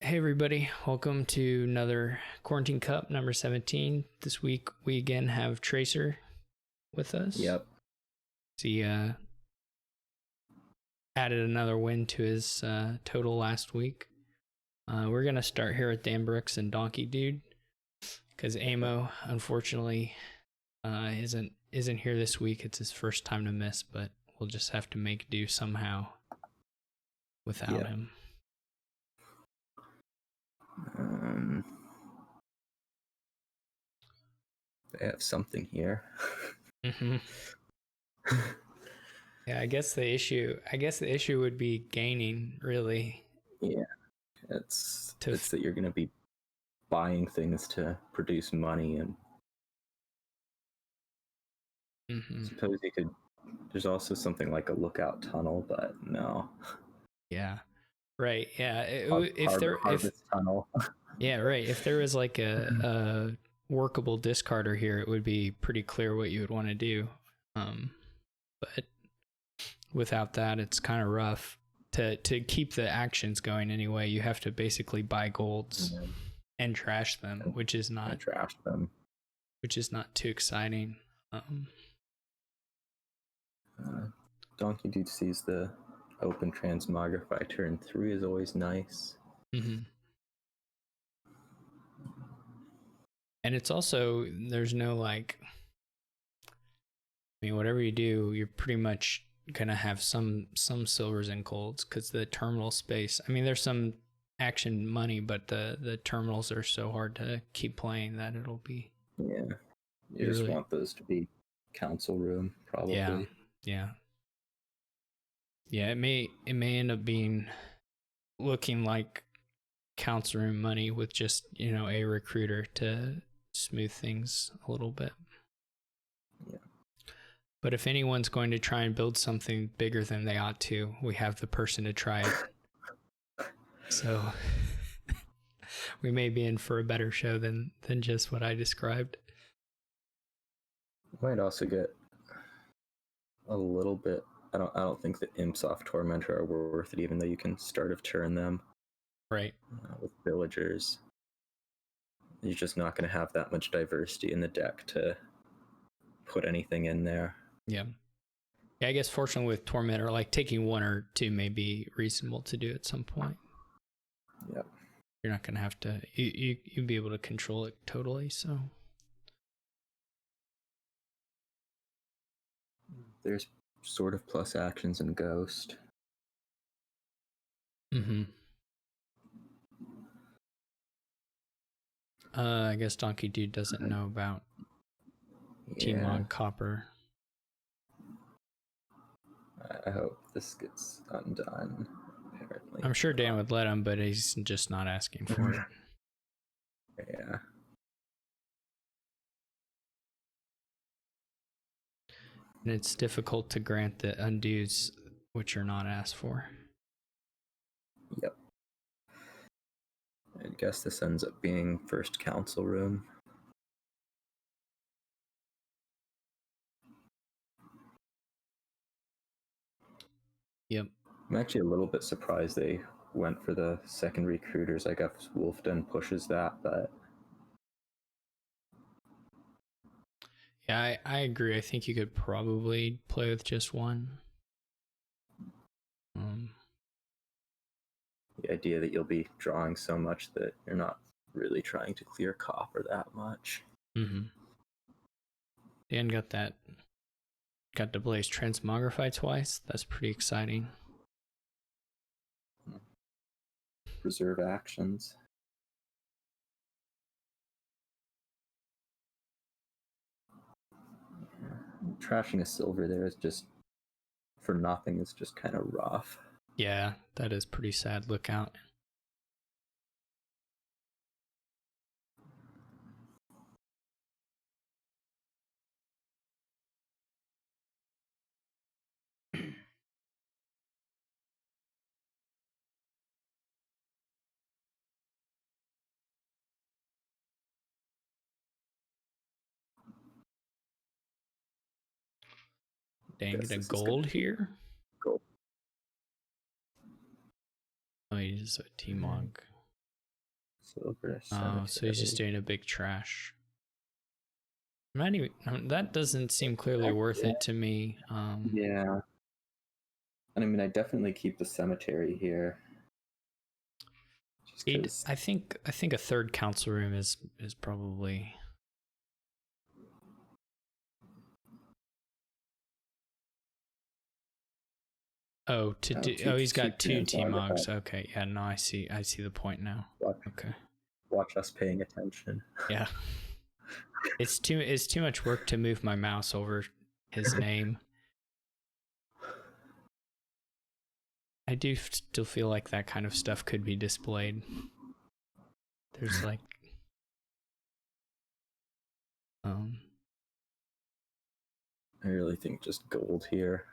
Hey everybody, welcome to another Quarantine Cup number 17. This week we again have Tracer with us. Yep. He added another win to his total last week. We're gonna start here with Dan Brooks and Donkey Dude, because Amo unfortunately isn't here this week. It's his first time to miss, but we'll just have to make do somehow without him. They have something here. Mm-hmm. Yeah, I guess the issue would be gaining, really. Yeah, it's that you're going to be buying things to produce money, and I suppose you could. There's also something like a lookout tunnel, but no. Yeah, right. Yeah, harvest tunnel. Yeah, right. If there was like a workable discarder here, it would be pretty clear what you would want to do. But without that, it's kind of rough to keep the actions going. Anyway, you have to basically buy golds and trash them, which is not too exciting. Donkey Dude sees the open transmogrify turn 3 is always nice. And it's also, there's no like, I mean, whatever you do, you're pretty much gonna have some silvers and golds, because the terminal space, I mean, there's some action money, but the terminals are so hard to keep playing that it'll be, you just want those to be council room, probably. Yeah, it may end up being looking like council room money with just, a recruiter to smooth things a little bit. Yeah. But if anyone's going to try and build something bigger than they ought to, we have the person to try it. So we may be in for a better show than just what I described. Might also get a little bit. I don't think the Imps off Tormentor are worth it, even though you can start of turn them. Right. With villagers, you're just not going to have that much diversity in the deck to put anything in there. Yeah, I guess fortunately with Tormentor, like taking one or two may be reasonable to do at some point. Yep. You're not going to have to, you'll be able to control it totally, so. There's sort of plus actions in Ghost. I guess Donkey Dude doesn't know about T-Mog Copper. I hope this gets undone, apparently. I'm sure Dan would let him, but he's just not asking for it. Yeah. And it's difficult to grant the undos which are not asked for. Yep. I guess this ends up being first council room. Yep. I'm actually a little bit surprised they went for the second recruiters. I guess Wolfden pushes that, but yeah, I agree. I think you could probably play with just one. The idea that you'll be drawing so much that you're not really trying to clear copper that much. Dan got to blaze transmogrify twice. That's pretty exciting. Reserve actions. Trashing a silver there is just for nothing. It's just kind of rough. Yeah, that is pretty sad. Look out. Dang, get a gold here? Gold. Oh, he's a T-Mog. Silver Oh, so he's just cemetery. doing a big trash. I'm not even. That doesn't seem clearly worth it to me. Yeah. And I mean, I definitely keep the cemetery here. Just because. I think a third council room is probably. Oh, he's got two T-Mogs. Okay, yeah, no, I see the point now. Okay. Watch us paying attention. Yeah. It's too much work to move my mouse over his name. I do still feel like that kind of stuff could be displayed. There's like I really think just gold here.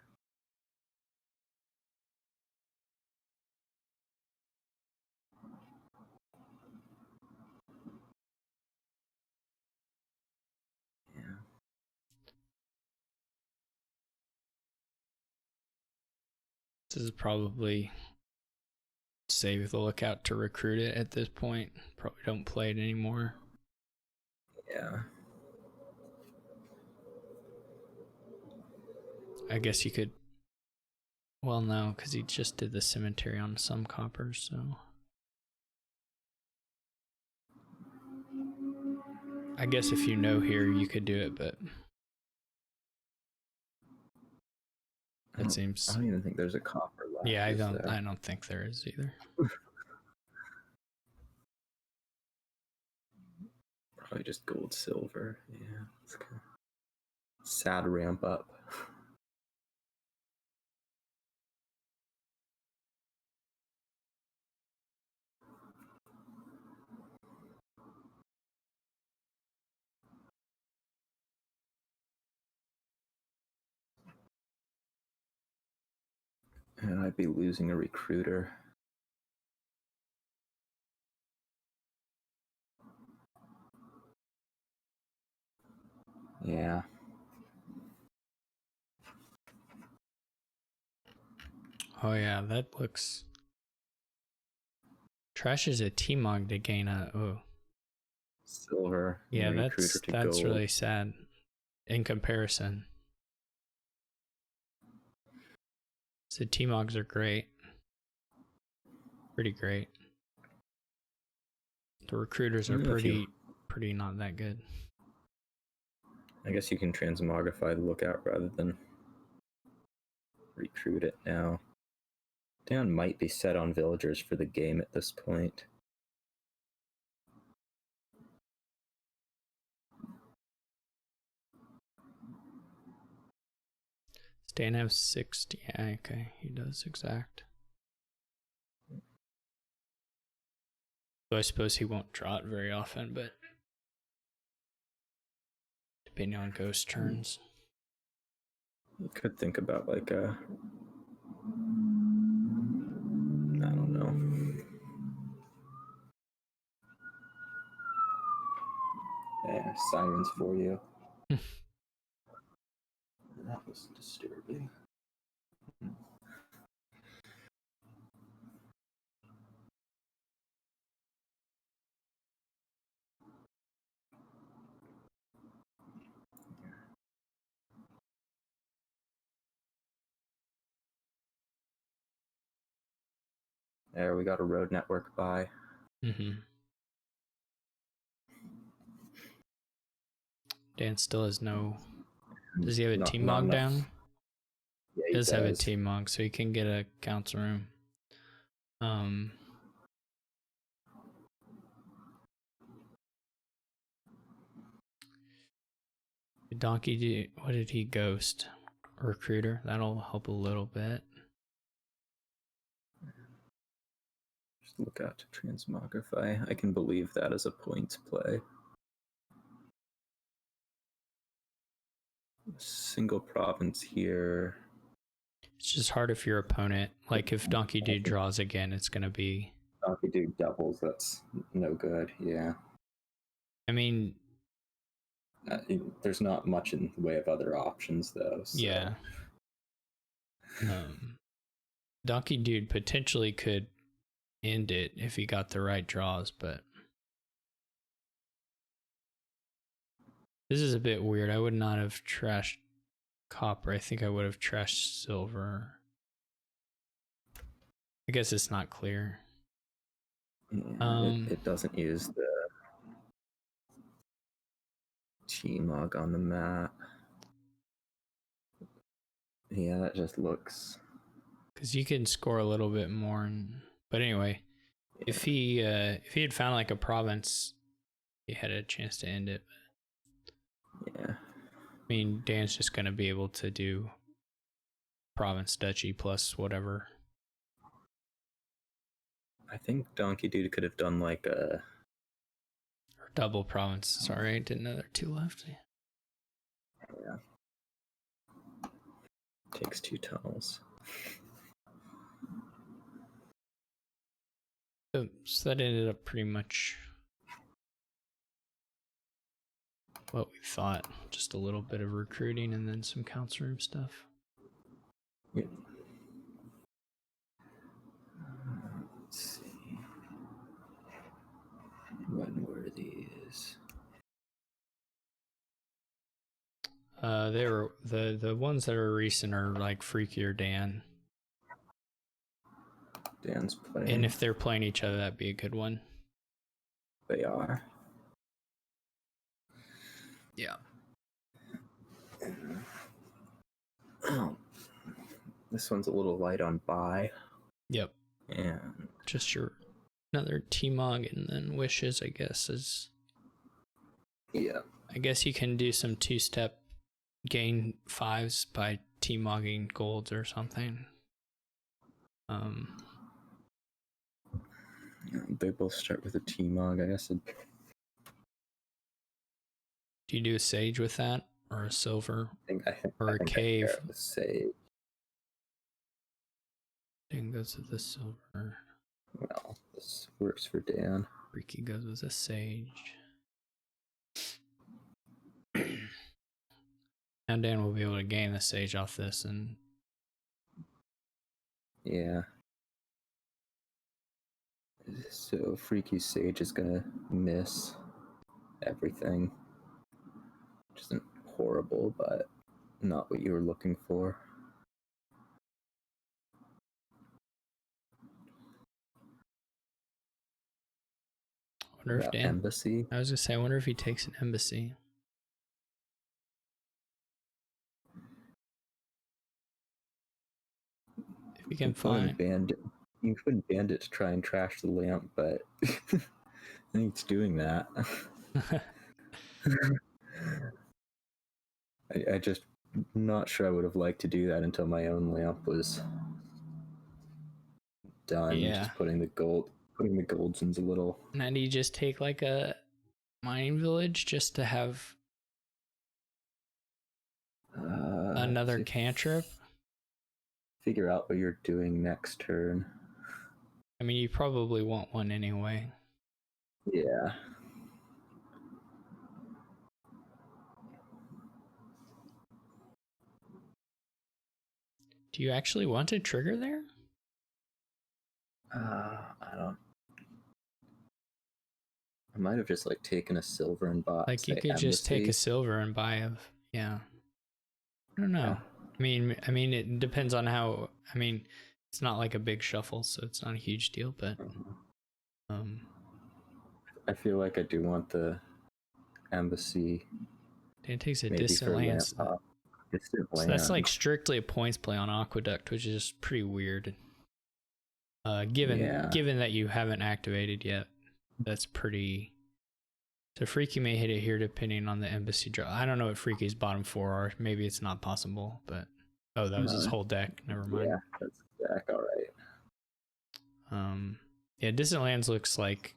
Yeah. This is probably save the lookout to recruit it at this point. Probably don't play it anymore. Yeah. I guess you could. Well, no, because he just did the cemetery on some coppers, so. I guess if you know here, you could do it, but. It seems. I don't even think there's a copper left. Yeah, I don't think there is either. Probably just gold, silver. Yeah. It's kind of sad ramp up. And I'd be losing a recruiter. Yeah. Oh yeah, that looks. Trash is a T-Mog to gain a Silver. Yeah, that's gold. Really sad in comparison. So T-Mogs are great. Pretty great. The recruiters are pretty not that good. I guess you can transmogrify the lookout rather than recruit it now. Dan might be set on villagers for the game at this point. Stan has 60. Yeah, okay, he does exact. So I suppose he won't draw it very often, but depending on ghost turns. You could think about like a, I don't know. Yeah, sirens for you. That was disturbing. There, we got a road network by. Dan still has no. Does he have a T-Mog down? Yeah, he does have a T-Mog, so he can get a council room. Donkey, what did he ghost? Recruiter. That'll help a little bit. Just look out to transmogrify. I can believe that as a points play. Single province here. It's just hard if your opponent, like if Donkey Dude draws again, it's gonna be. Donkey Dude doubles. That's no good. Yeah. I mean, there's not much in the way of other options, though. So. Yeah. Donkey Dude potentially could end it if he got the right draws, but This is a bit weird. I would not have trashed copper. I think I would have trashed silver. I guess it's not clear. Yeah, it doesn't use the T-Mog on the map. Yeah, that just looks... Because you can score a little bit more. But anyway, Yeah. if he had found like a province, he had a chance to end it. Yeah. I mean, Dan's just going to be able to do province duchy plus whatever. I think Donkey Dude could have done like a... Or double province. Sorry, I didn't know there were 2 left. Yeah. Takes 2 tunnels. So that ended up pretty much what we thought. Just a little bit of recruiting and then some council room stuff. Yeah. Let's see. When were these? They were the ones that are recent are like Freaky or Dan. Dan's playing. And if they're playing each other, that'd be a good one. They are. Yeah. Oh. This one's a little light on buy. Yep. And Just your another T-Mog and then wishes, I guess, is... yeah. I guess you can do some 2-step gain 5s by T-Mogging golds or something. They both start with a T-Mog, I guess. Do you do a sage with that? Or a silver? Or a cave? Sage. Dan goes with the silver. Well, this works for Dan. Freaky goes with a sage. Now Dan will be able to gain the sage off this and... Yeah. So Freaky Sage is gonna miss everything. Which isn't horrible, but not what you were looking for. I wonder if Dan... Embassy. I was gonna say, I wonder if he takes an embassy. If he can find... You could Bandit to try and trash the lamp, but I think it's doing that. I just not sure I would have liked to do that until my own lamp was done. Yeah. Just putting the golds in a little. Now do you just take like a mining village just to have another cantrip? Figure out what you're doing next turn. I mean, you probably want one anyway. Yeah. Do you actually want to trigger there? I don't. I might have just like taken a silver and bought. Like you could just take a silver and buy a... Yeah. I don't know. Yeah. I mean, it depends on how... I mean, it's not like a big shuffle, so it's not a huge deal, but... I feel like I do want the embassy. It takes a distant land. So that's like strictly a points play on Aqueduct, which is pretty weird. Given that you haven't activated yet, that's pretty... So Freaky may hit it here depending on the embassy draw. I don't know what Freaky's bottom 4 are. Maybe it's not possible, but... Oh, that was his whole deck. Never mind. Yeah, that's the deck, alright. Yeah, distant lands looks like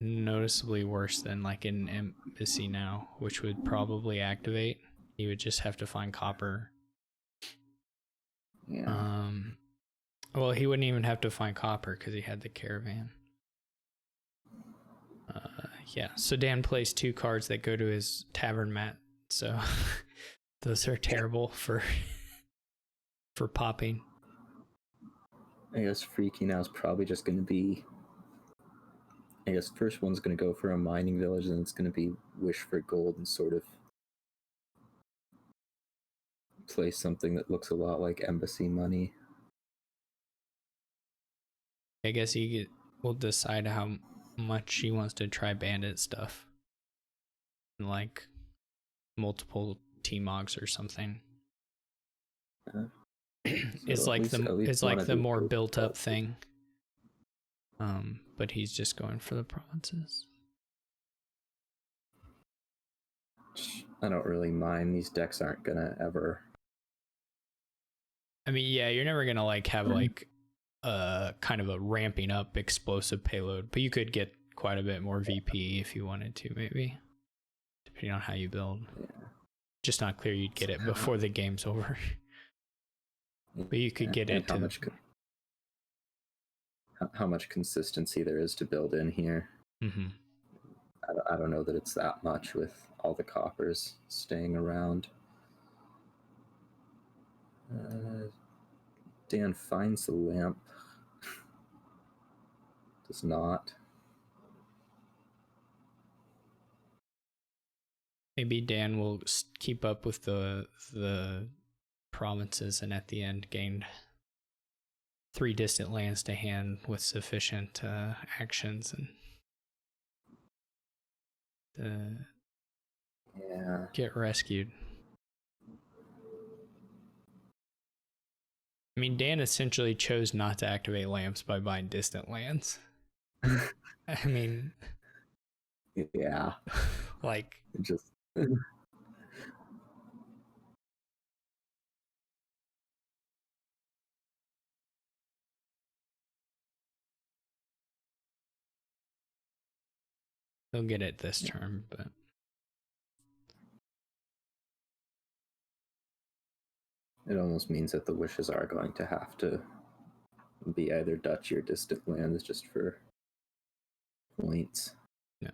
noticeably worse than like an embassy now, which would probably activate. You would just have to find copper. Yeah. Well, he wouldn't even have to find copper because he had the caravan. Yeah, so Dan plays 2 cards that go to his tavern mat, so those are terrible for popping. I guess Freaky now is probably just going to be I guess first one's going to go for a mining village, and it's going to be wish for gold and sort of place something that looks a lot like embassy money. I guess he will decide how much he wants to try bandit stuff, like multiple T-Mogs or something. It's So like it's one like of the these more goes built up up. thing. But he's just going for the provinces. I don't really mind. These decks aren't gonna ever. I mean, yeah, you're never gonna like have like kind of a ramping up explosive payload, but you could get quite a bit more VP if you wanted to, maybe, depending on how you build. Yeah. Just not clear you'd get it before the game's over. But you could get it to how much consistency there is to build in here. Mm-hmm. I don't know that it's that much with all the coppers staying around. Dan finds the lamp. Does not. Maybe Dan will keep up with the provinces and at the end gain 3 distant lands to hand with sufficient actions and Yeah. get rescued. I mean, Dan essentially chose not to activate lamps by buying distant lands. I mean, yeah. like, Just. he'll get it this term, but It almost means that the wishes are going to have to be either duchy or distant lands just for points. no.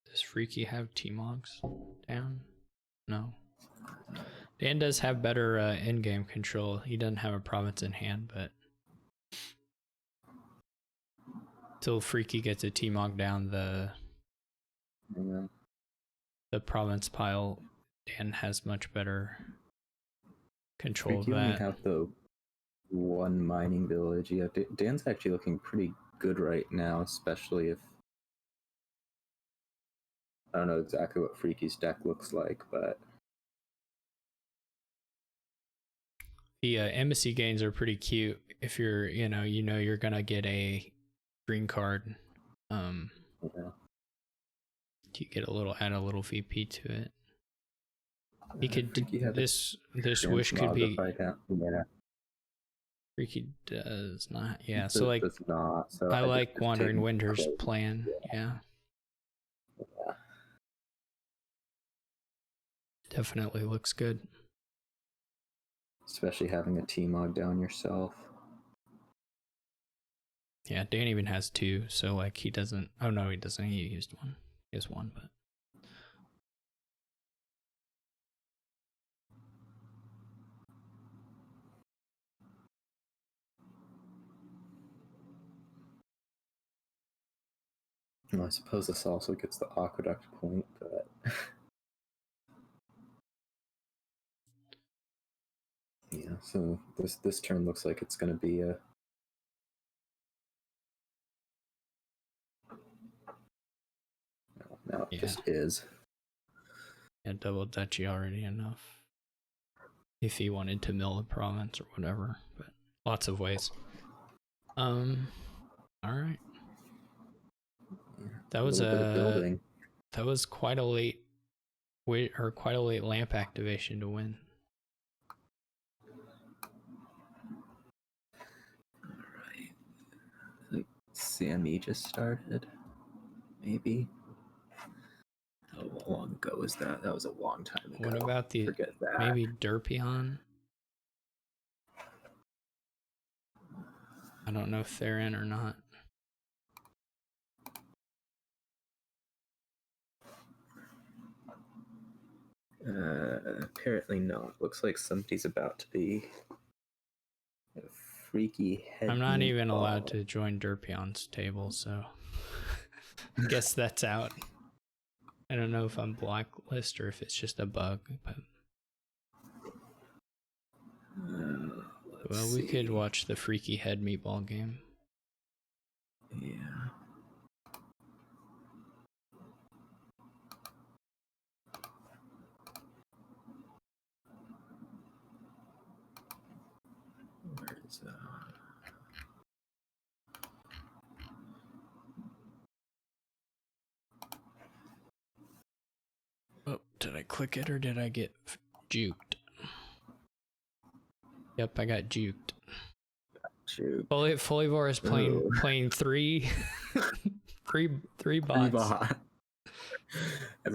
Does Freaky have T-Mogs down? No. Dan does have better in-game control. He doesn't have a province in hand, but till Freaky gets a T-Mog down the province pile, Dan has much better control of You only that. have the one mining village. Yeah, Dan's actually looking pretty good right now, especially if I don't know exactly what Freaky's deck looks like, but The embassy gains are pretty cute if you're, you're gonna get a green card. yeah. You get add a little VP to it. He could this wish could be. Yeah. Freaky does not. Yeah, so like does not. So I like Wandering Winter's plan. Yeah. Definitely looks good. Especially having a T-Mog down yourself. Yeah, Dan even has 2, so like he doesn't. Oh no, he doesn't. He used 1. He has 1, but. Well, I suppose this also gets the aqueduct point, but yeah. So this turn looks like it's going to be a. No, it just is. Yeah, double duchy already enough. If he wanted to mill a province or whatever, but lots of ways. All right. That was that was quite a late quite a late lamp activation to win. All right. Sammy just started. Maybe. How long ago was that? That was a long time ago. What about Forget that. maybe Derpion? I don't know if they're in or not. Apparently not. Looks like somebody's about to be a freaky head. I'm not even allowed to join Derpion's table, so I guess that's out. I don't know if I'm blacklisted or if it's just a bug, but well, we could watch the freaky head meatball game. Yeah. Where is that? Oh, did I click it or did I get juked? Yep, I got juked. Juke. Folivor is playing three bots.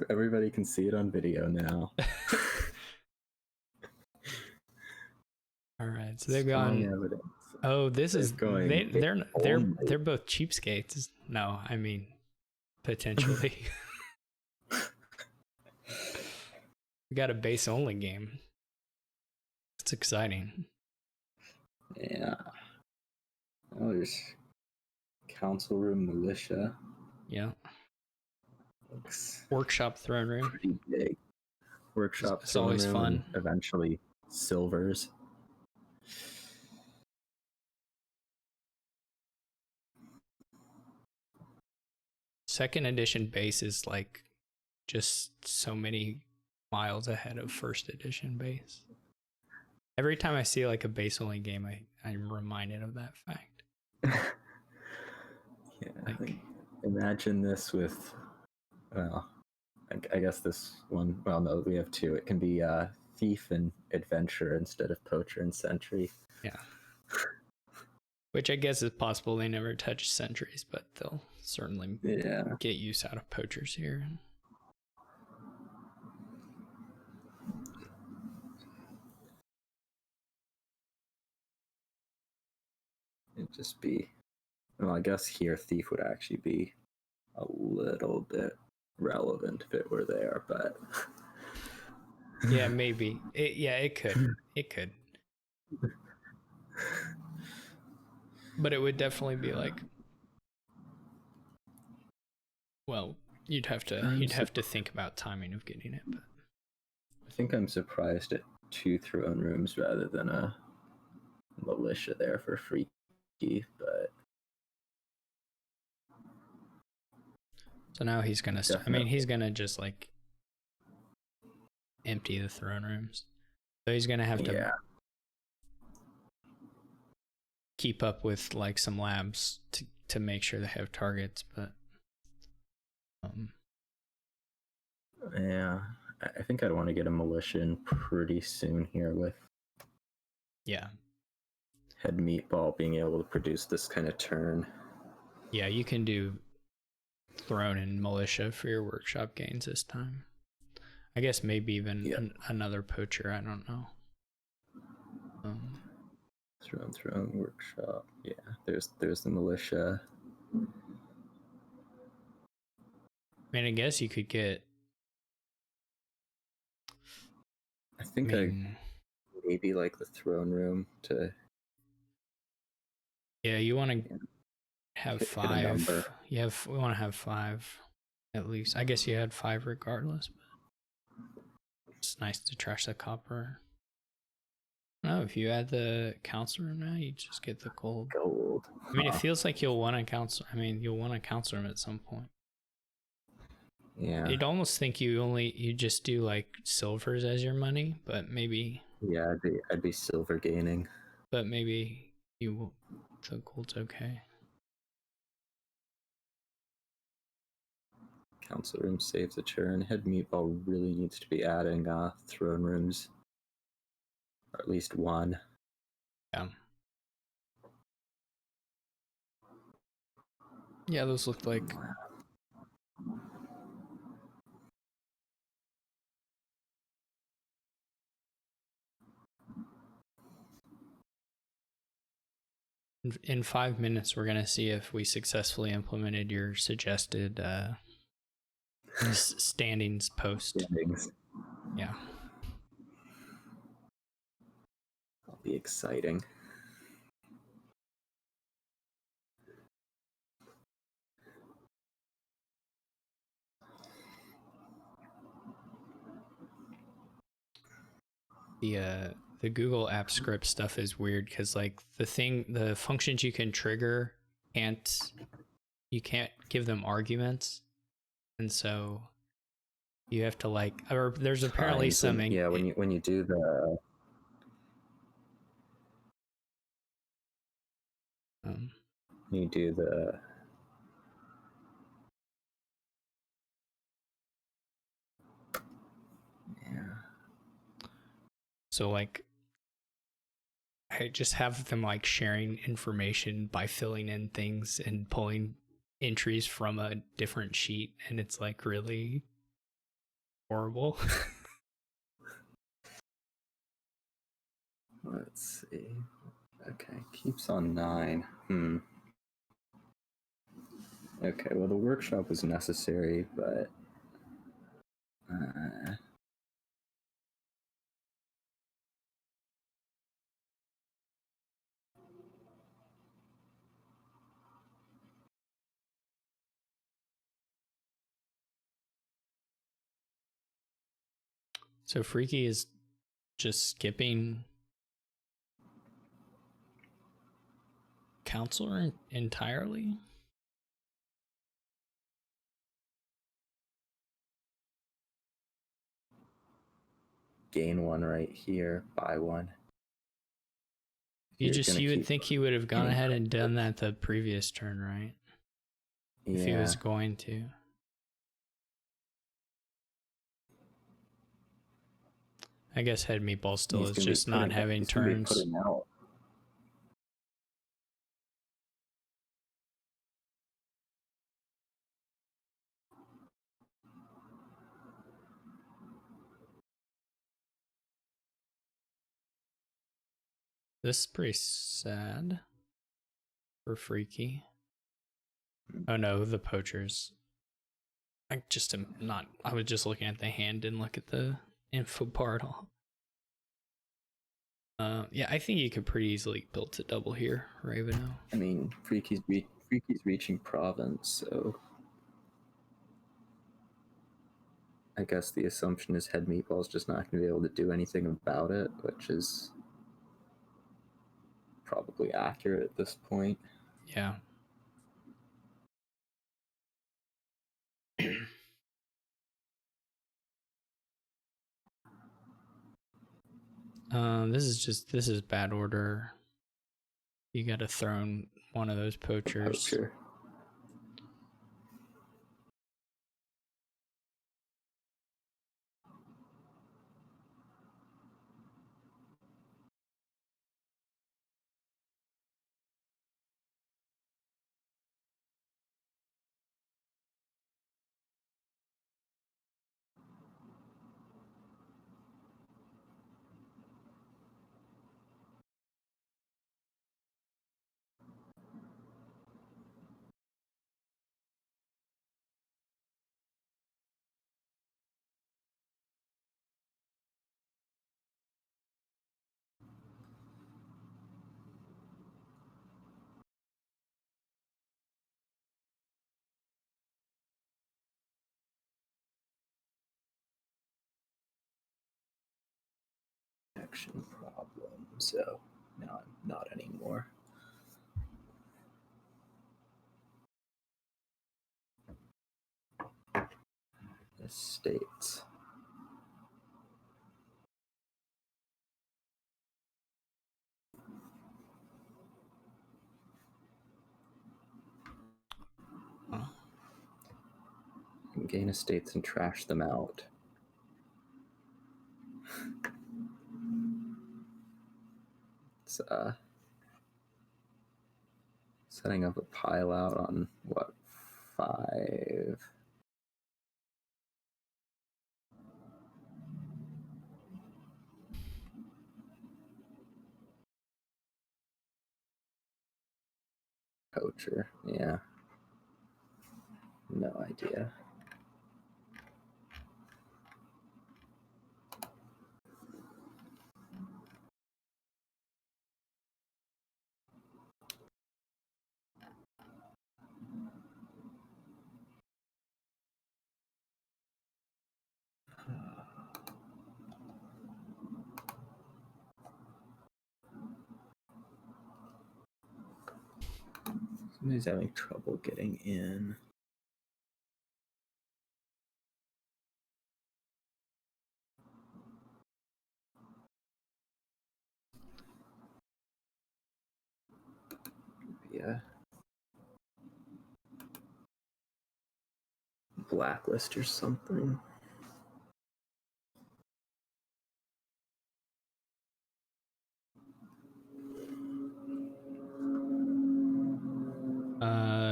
Everybody can see it on video now. All right, so they've gone. Oh, this is going. They're both cheapskates. No, I mean potentially. We got a base only game. It's exciting. Yeah. Oh, there's council room militia. Yeah. Looks workshop throne room. Pretty big. Workshop. It's always fun. Eventually, silvers. Second edition base is like just so many miles ahead of first edition base. Every time I see like a base only game, I'm reminded of that fact. Yeah, like, imagine this with, well, I guess this one, well, no, we have two. It can be thief and adventurer instead of poacher and sentry. Yeah. Which I guess is possible. They never touch sentries, but they'll certainly get use out of poachers here. It'd just be, well, I guess here thief would actually be a little bit relevant if it were there, but yeah, maybe it could but it would definitely be like, well, you'd have to think about timing of getting it. But I think I'm surprised at 2 throne rooms rather than a militia there for freaky, but so now he's gonna he's gonna just like empty the throne rooms, so he's gonna have to keep up with like some labs to make sure they have targets. But yeah, I think I'd want to get a militia in pretty soon here with head meatball being able to produce this kind of turn. Yeah, you can do throne and militia for your workshop gains this time. I guess maybe even another poacher. I don't know. Throne workshop. Yeah, there's the militia. I mean, I guess you could get. I think I maybe like the throne room to. Yeah, you want to have 5. We want to have 5 at least. I guess you had 5 regardless. But it's nice to trash the copper. No, if you add the council room now, you just get the gold. I mean, it feels like you'll want a council. I mean, you'll want a council room at some point. Yeah. You'd almost think you just do like silvers as your money, but maybe. Yeah, I'd be silver gaining. But maybe the gold's okay. Council room saves a turn. Head meatball really needs to be adding throne rooms. Or at least 1. Yeah. Yeah, those look like. In 5 minutes, we're gonna see if we successfully implemented your suggested standings post. Yeah. That'll be exciting. The Google App Script stuff is weird because like the functions you can trigger you can't give them arguments, and so you have to like, or there's apparently Times when, yeah, when you do the you do the so like I just have them like sharing information by filling in things and pulling entries from a different sheet, and it's like really horrible. Let's see. Okay, keeps on 9. Okay, well the workshop was necessary, but So Freaky is just skipping Counselor entirely. gain 1 right here, buy 1. You would think he would have gone ahead and done that the previous turn, right? Yeah. If he was going to. I guess Head Meatball still is just not having turns. This is pretty sad for Freaky. Oh no, the poachers. I just am not. I was just looking at the hand and look at the info part. Yeah, I think you could pretty easily build to double here, Raveno. I mean, Freaky's reaching province, so I guess the assumption is Head Meatball's just not going to be able to do anything about it, which is probably accurate at this point. Yeah. This is bad order. You got to throw one of those poachers. Poacher. Action problem, so no, not anymore. Estates. Gain estates and trash them out. It's setting up a pile out on what, 5? Poacher, yeah. No idea. Somebody's having trouble getting in. Yeah. Blacklist or something.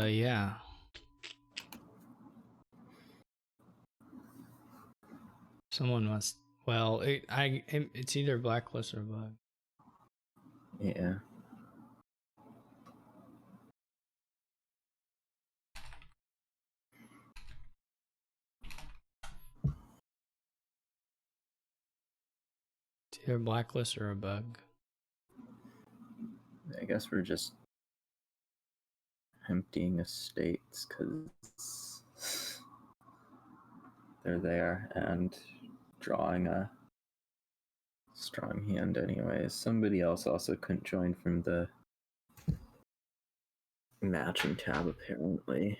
Yeah. Someone must. Well, it's either blacklist or bug. Yeah. It's either blacklist or a bug. I guess we're just emptying estates because they're there and drawing a strong hand anyways. Somebody else also couldn't join from the matching tab apparently.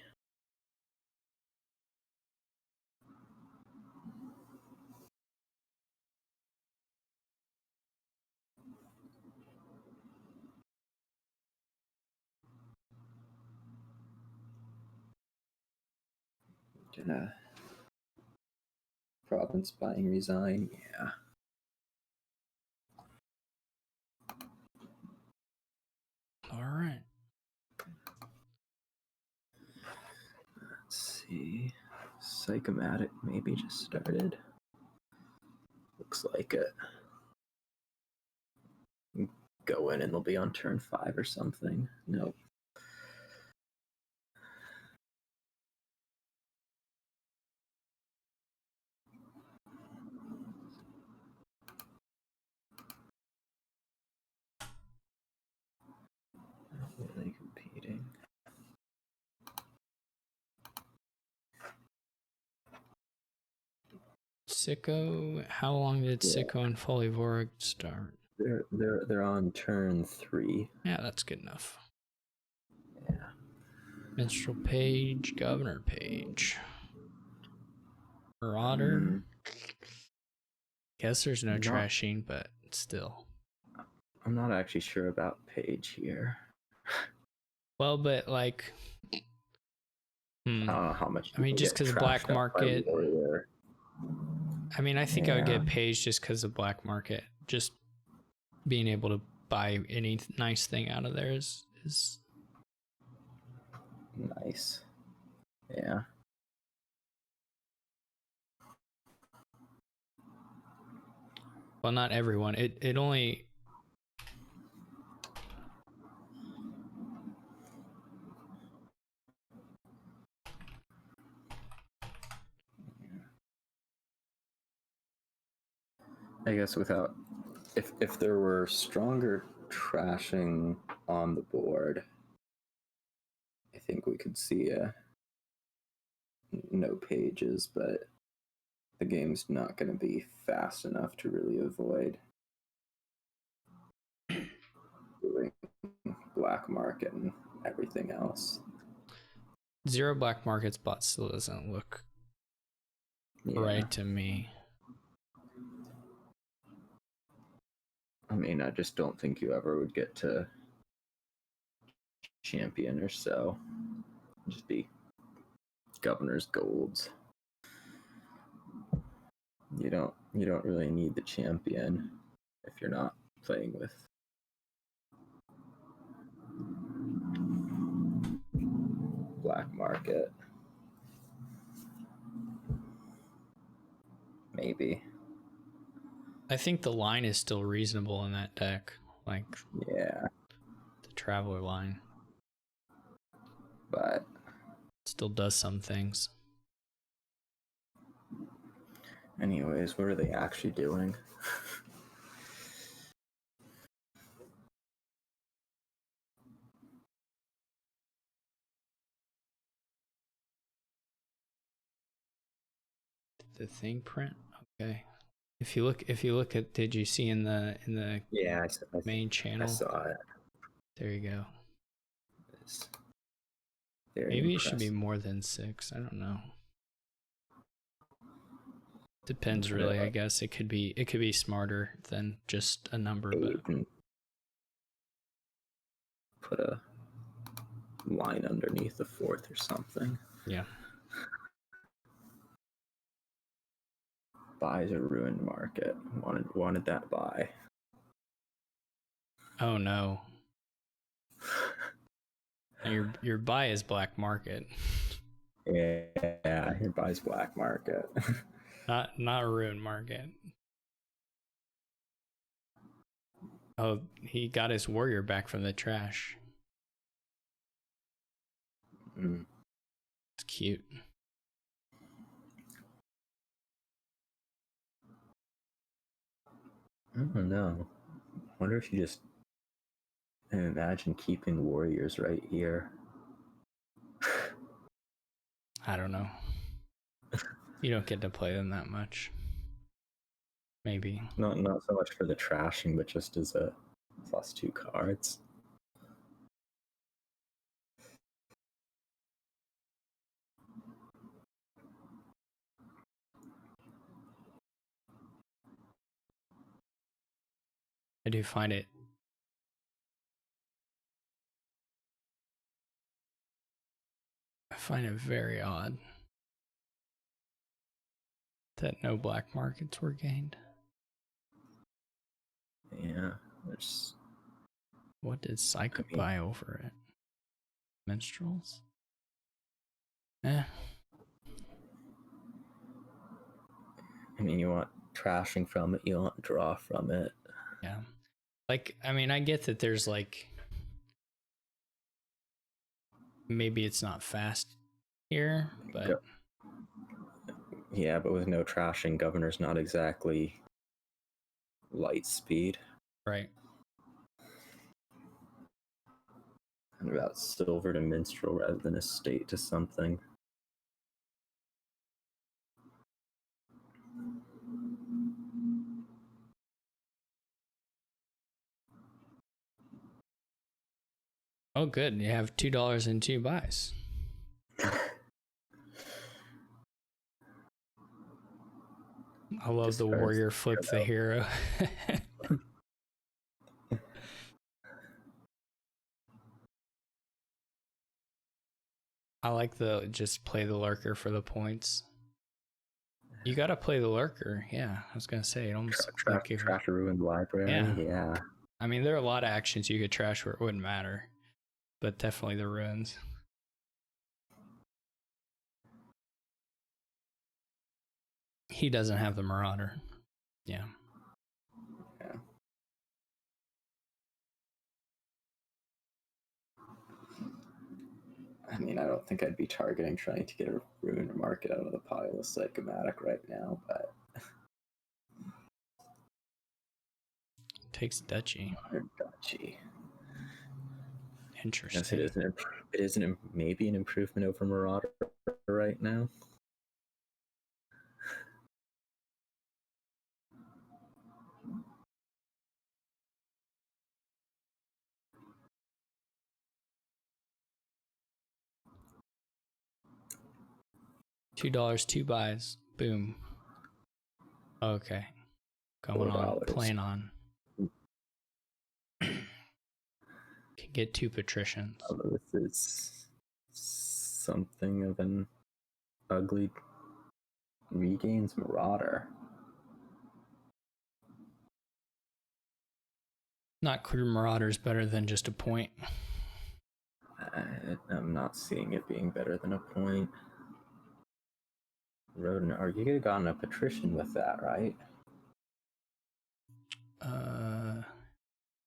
Province buying resign, yeah. All right. Let's see. Psychomatic maybe just started. Looks like it. Go in and they'll be on turn 5 or something. Nope. Not really competing. Sicko, how long did Sicko and Folivorg start? They're on turn 3. Yeah, that's good enough. Yeah. Minstrel Page, Governor Page. Marauder. Guess there's no trashing, but still. I'm not actually sure about Page here. Well, but like, I don't know how much. I mean, just because black market. I mean, I think I would get Page just because of black market. Just being able to buy any nice thing out of there is nice. Yeah. Well, not everyone. It only. I guess without, if there were stronger trashing on the board, I think we could see no pages, but the game's not going to be fast enough to really avoid doing black market and everything else. Zero black market spot still doesn't look right to me. I mean, I just don't think you ever would get to champion or so. Just be governor's golds. You don't really need the champion if you're not playing with black market. Maybe. I think the line is still reasonable in that deck. Like, yeah, the Traveler line. But it still does some things. Anyways, what are they actually doing? The thing print? Okay. If you look at, did you see in the yeah, main channel? I saw it. There you go. Very Maybe it should be impressive. more than 6. I don't know. Depends really, I guess. It could be smarter than just a number, but 8 and put a line underneath the 4th or something. yeah. Buys a ruined market. Wanted that buy. Oh no. Your buy is black market. Yeah, he buys black market. Not a ruined market. Oh, he got his warrior back from the trash. It's cute. I don't know. Wonder if you just imagine keeping warriors right here. I don't know. You don't get to play them that much. Maybe. Not so much for the trashing, but just as a +2 cards. I do find it very odd that no black markets were gained. Yeah, there's. What did Psycho buy over it? Minstrels? I mean, you want trashing from it, you want draw from it. Yeah. Like, I mean, I get that there's like, maybe it's not fast here, but yeah, but with no trashing, Governor's not exactly light speed. right. And about silver to minstrel rather than estate to something. Oh, good. You have $2 in 2 buys. I love the warrior flip the hero. I like the just play the lurker for the points. You gotta play the lurker. Yeah, I was gonna say it almost trash a ruined library. Yeah. I mean, there are a lot of actions you could trash where it wouldn't matter, but definitely the ruins. He doesn't have the Marauder. Yeah. I mean, I don't think I'd be targeting trying to get a ruined market out of the pile of Psychomatic right now, but takes Duchy. Duchy. Interesting. Yes, it is maybe an improvement over Marauder right now. $2, 2 buys. Boom. Okay. Going on. Playing on. Can get 2 patricians. This is something of an ugly regains Marauder. Not clear Marauder's better than just a point. I'm not seeing it being better than a point. Rodin, or you could have gotten a patrician with that, right?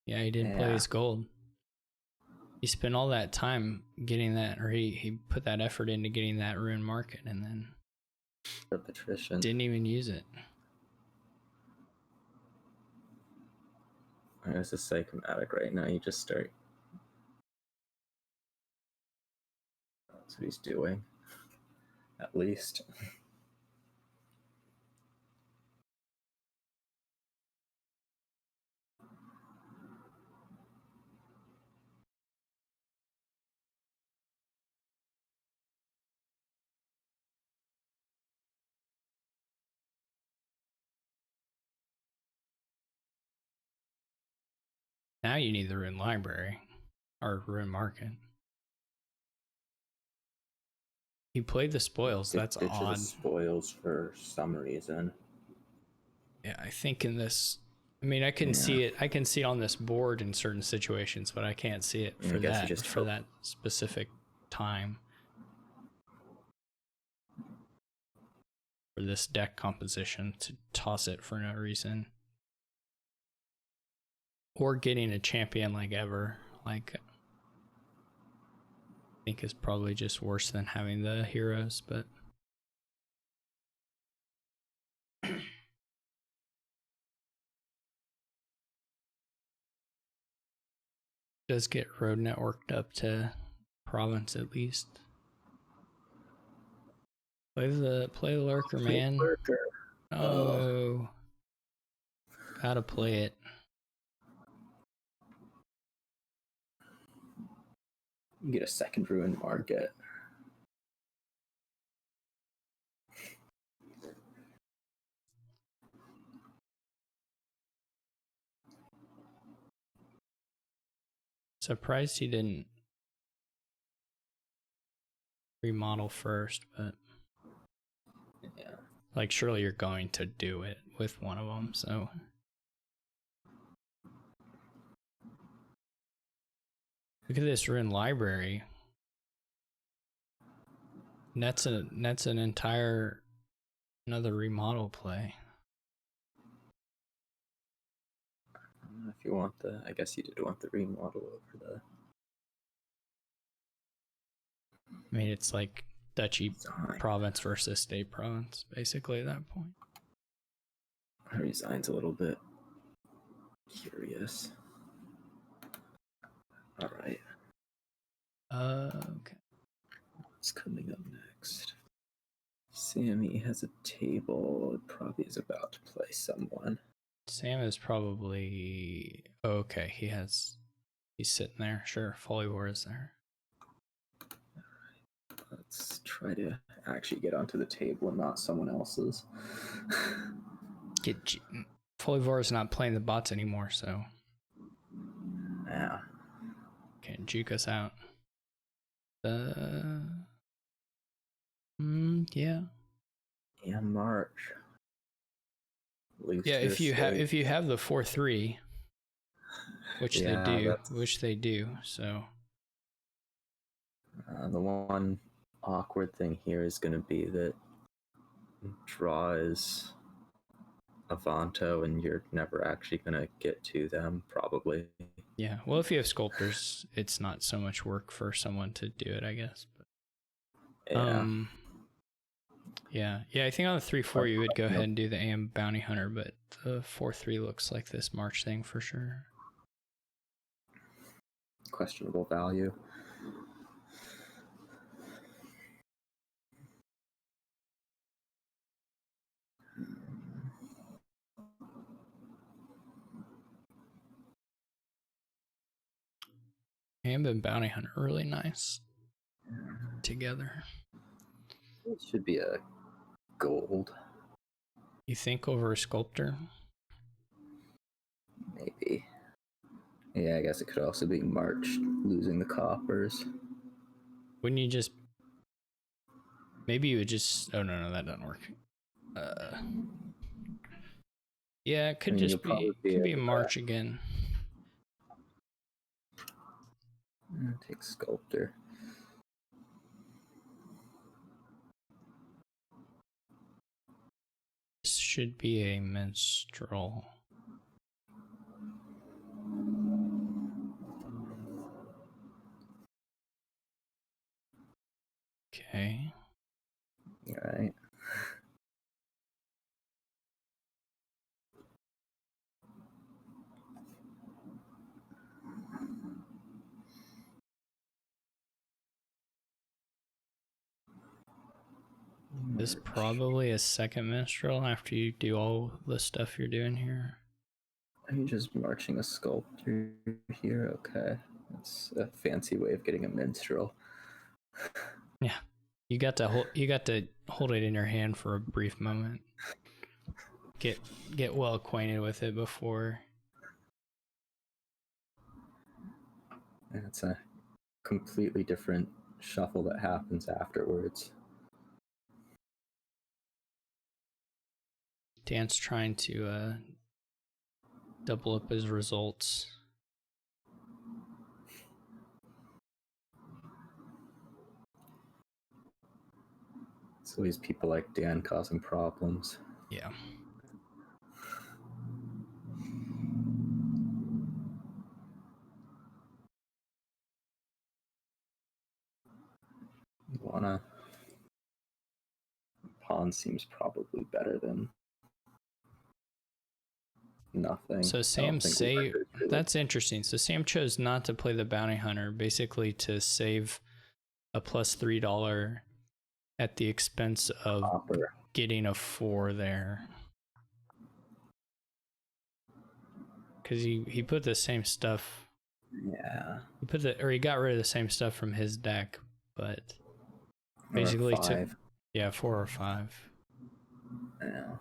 Yeah, he didn't play his gold. He spent all that time getting that, or he put that effort into getting that ruined market, and then the patrician didn't even use it. It's a Psychomatic right now. You just start. That's what he's doing. At least. Now you need the Rune Library or Rune Market. He played the spoils. That's Ditch odd. the spoils for some reason. Yeah, I think in this, I mean, I can see it. I can see it on this board in certain situations, but I can't see it for that specific time. For this deck composition to toss it for no reason. Or getting a champion like Ever, like, I think is probably just worse than having the heroes, but does get road networked up to province at least. Play the lurker, man. Lurker. Oh, gotta play it. Get a second Rune Market. Surprised he didn't remodel first, but Yeah. like surely you're going to do it with one of them, so. Look at this Rune Library. That's an entire another remodel play. If you want I guess you did want the remodel over the. I mean, it's like Duchy province versus state province, basically at that point. Resign's a little bit curious. All right. Okay. What's coming up next? Sammy has a table. It probably is about to play someone. Sam is probably okay. He's sitting there. Sure, Folivor is there. Let's try to actually get onto the table and not someone else's. Folivor is not playing the bots anymore, so yeah, can't juke us out. Yeah. Yeah, March. Yeah, if you have the 4-3, which they do, so. The one awkward thing here is going to be that draw is Avanto, and you're never actually going to get to them, probably. Yeah, well, if you have sculptors, it's not so much work for someone to do it, I guess. But, yeah. I think on the 3-4 you would go ahead and do the AM Bounty Hunter, but the 4-3 looks like this March thing for sure. Questionable value. AM and Bounty Hunter are really nice together. It should be a gold. You think over a sculptor? Maybe. Yeah, I guess it could also be March losing the coppers. Wouldn't you just... Maybe you would just... Oh, no, that doesn't work. Yeah, it could just be March again. Take sculptor. This should be a minstrel. Okay. All right. This is probably a second minstrel after you do all the stuff you're doing here. Are you just marching a sculptor here? Okay. That's a fancy way of getting a minstrel. Yeah. You got to hold it in your hand for a brief moment. Get well acquainted with it before. And it's a completely different shuffle that happens afterwards. Dan's trying to double up his results. It's always people like Dan causing problems. Yeah. Wanna pawn seems probably better than nothing. So Sam that's interesting. So Sam chose not to play the bounty hunter, basically to save a plus $3 at the expense of getting a 4 there. Because he put the same stuff. Yeah. He got rid of the same stuff from his deck, but basically took 4 or 5. Yeah.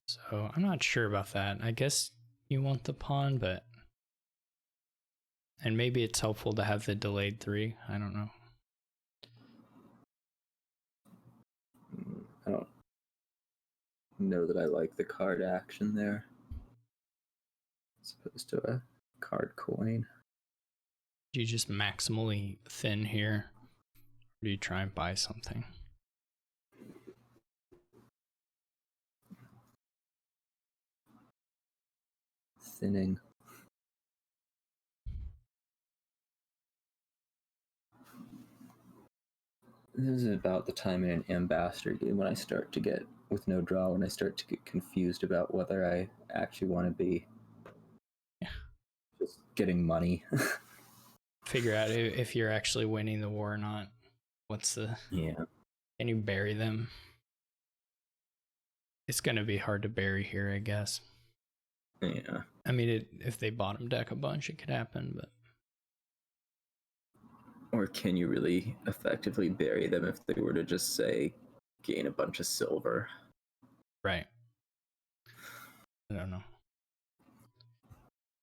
So I'm not sure about that. I guess you want the pawn, but and maybe it's helpful to have the delayed 3. I don't know. I don't know that I like the card action there, as opposed to a card coin. Do you just maximally thin here? Or do you try and buy something? Thinning. This is about the time in an ambassador game when I start to get, with no draw, when I start to get confused about whether I actually want to be just getting money. Figure out if you're actually winning the war or not. What's the... Yeah. Can you bury them? It's going to be hard to bury here, I guess. Yeah. I mean, if they bottom deck a bunch, it could happen, but... Or can you really effectively bury them if they were to just, say, gain a bunch of silver? Right. I don't know.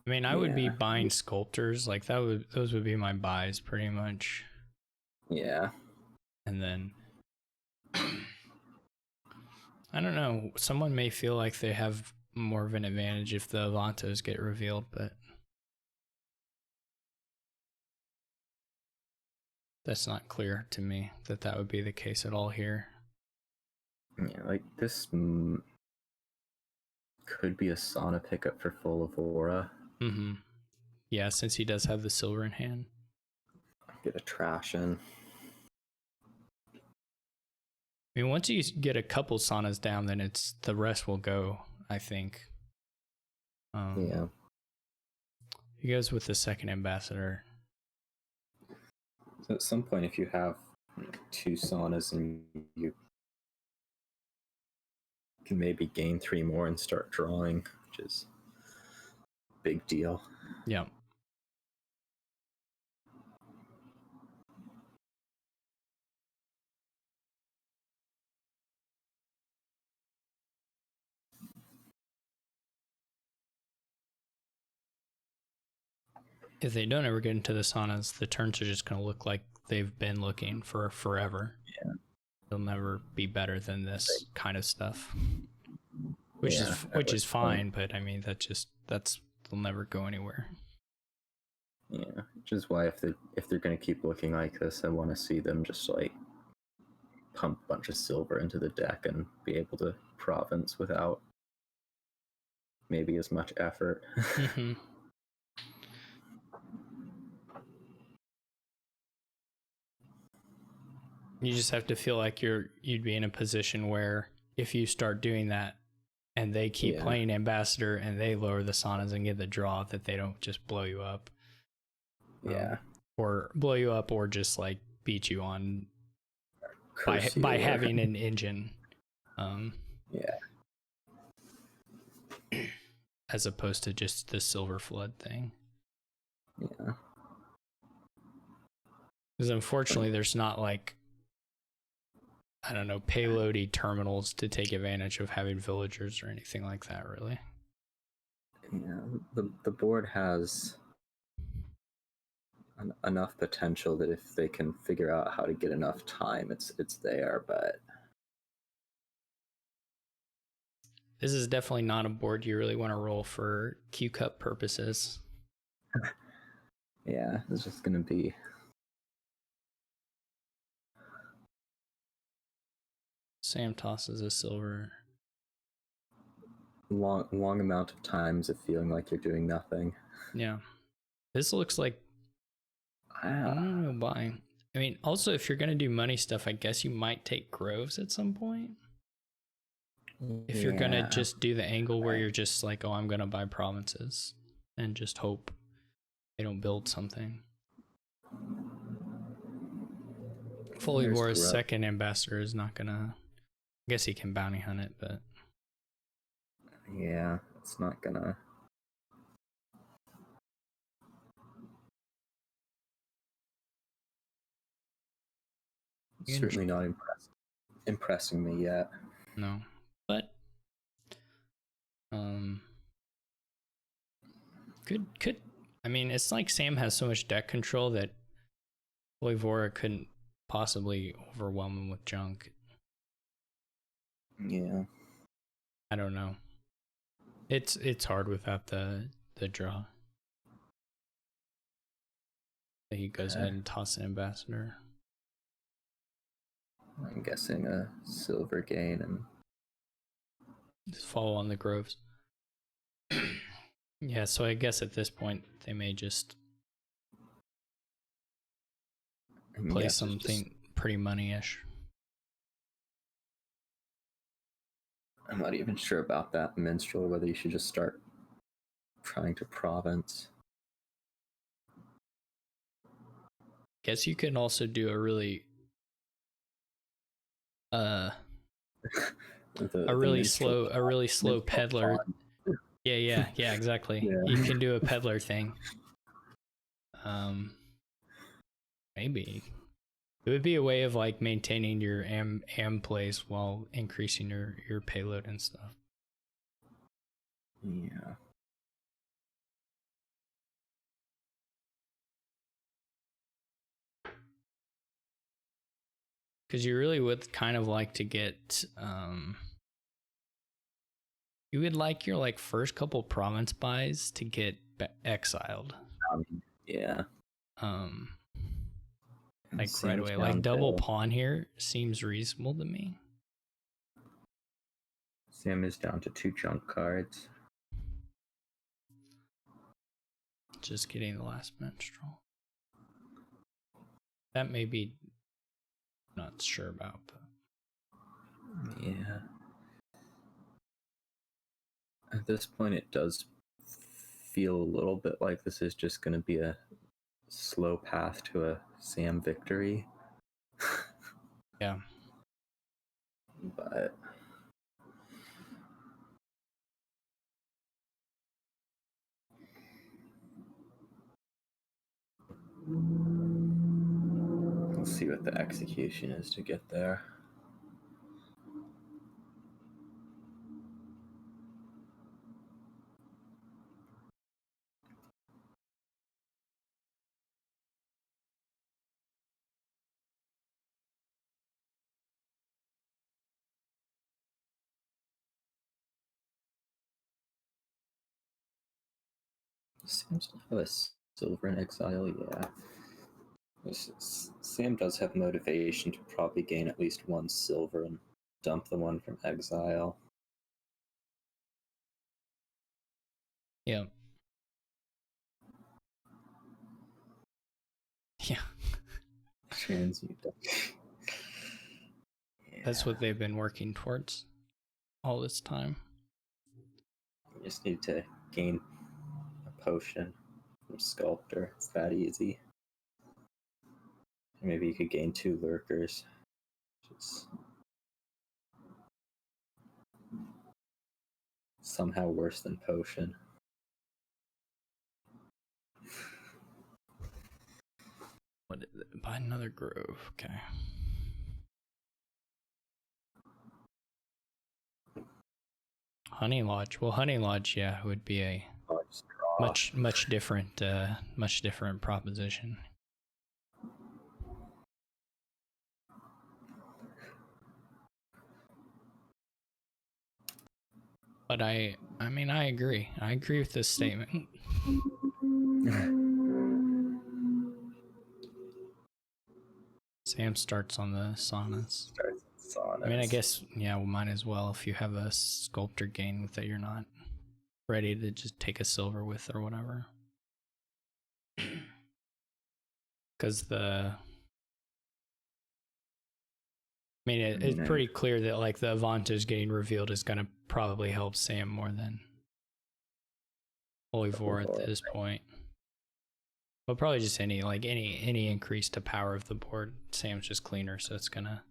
I mean, I would be buying sculptors. Like, those would be my buys, pretty much. Yeah. And then... I don't know. Someone may feel like they have more of an advantage if the Avantos get revealed, but... That's not clear to me that would be the case at all here. Yeah, like this could be a Sana pickup for Full of Aura. Mm-hmm. Yeah, since he does have the silver in hand. Get a trash in. I mean, once you get a couple Sanas down, then the rest will go, I think. Yeah. He goes with the second ambassador. So at some point, if you have 2 Sanas and you can maybe gain 3 more and start drawing, which is a big deal. Yeah. If they don't ever get into the Sanas, the turns are just going to look like they've been looking for forever. Yeah. They'll never be better than this kind of stuff. Which is fine, but I mean they'll never go anywhere. Yeah, which is why if they're going to keep looking like this, I want to see them just like pump a bunch of silver into the deck and be able to province without maybe as much effort. Mm-hmm. You just have to feel like you'd be in a position where if you start doing that and they keep playing ambassador and they lower the Sanas and get the draw, that they don't just blow you up. Yeah. Or blow you up or just like beat you on by having an engine. Yeah. As opposed to just the silver flood thing. Yeah. Because unfortunately there's not like, I don't know, payloady terminals to take advantage of having villagers or anything like that, really. Yeah, the board has enough potential that if they can figure out how to get enough time, it's there. But This is definitely not a board you really want to roll for Q Cup purposes. yeah, it's just gonna be Sam tosses a silver. long amount of times of feeling like you're doing nothing. Yeah. This looks like I don't know buying. I mean, also if you're gonna do money stuff, I guess you might take groves at some point. If you're gonna just do the angle where you're just like, oh, I'm gonna buy provinces and just hope they don't build something. Folivor's second ambassador is not gonna. I guess he can bounty hunt it, but yeah, it's not gonna. It's certainly not impressing me yet. No, but could I mean, it's like Sam has so much deck control that Folivora couldn't possibly overwhelm him with junk. Yeah, I don't know. It's hard without the draw. He goes ahead and tosses an ambassador. I'm guessing a silver gain and just follow on the groves. Yeah, so I guess at this point they may just play something pretty money-ish. I'm not even sure about that minstrel, whether you should just start trying to province. Guess you can also do a really a really slow peddler. Yeah, exactly. Yeah. You can do a peddler thing. Maybe it would be a way of like maintaining your am plays while increasing your payload and stuff. Yeah. Because you really would kind of like to get you would like your like first couple province buys to get exiled. Yeah. Like right away, like double pawn here seems reasonable to me. Sam is down to 2 junk cards. Just getting the last minstrel. That may be not sure about, but yeah. At this point, it does feel a little bit like this is just going to be a slow path to a Sam victory. Yeah. But let's see what the execution is to get there. Sam's have a silver in exile, yeah. Sam does have motivation to probably gain at least 1 silver and dump the one from exile. Yeah. Yeah. Transmute. That's what they've been working towards all this time. You just need to gain a potion from Sculptor. It's that easy. Maybe you could gain 2 lurkers. Just somehow worse than potion. What is it? Buy another grove. Okay. Honey Lodge. Well, Honey Lodge, yeah, would be a Oh, just draw. much different proposition. But I mean, I agree with this statement. Sam starts on the Sonnets. I mean, I guess, yeah, we might as well if you have a sculptor gain with it, you're not ready to just take a silver with or whatever. Because it's pretty clear that like the Avantage getting revealed is going to probably help Sam more than Polyvore at this point. But probably just any increase to power of the board. Sam's just cleaner, so it's gonna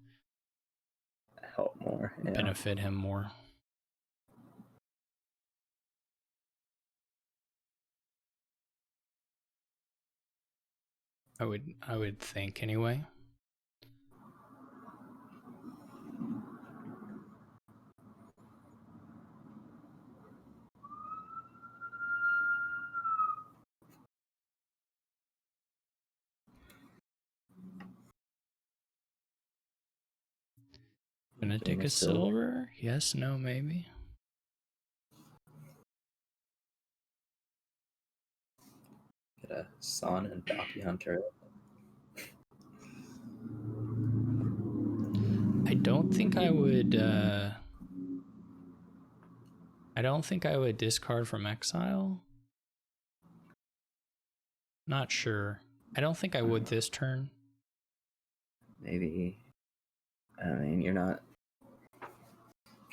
help more, benefit him more. I would think anyway. Gonna take a silver? Yes, no, maybe. Get a Sonnet and Bounty Hunter. I don't think I would discard from exile. Not sure. I don't think I would this turn. Maybe. I mean, you're not.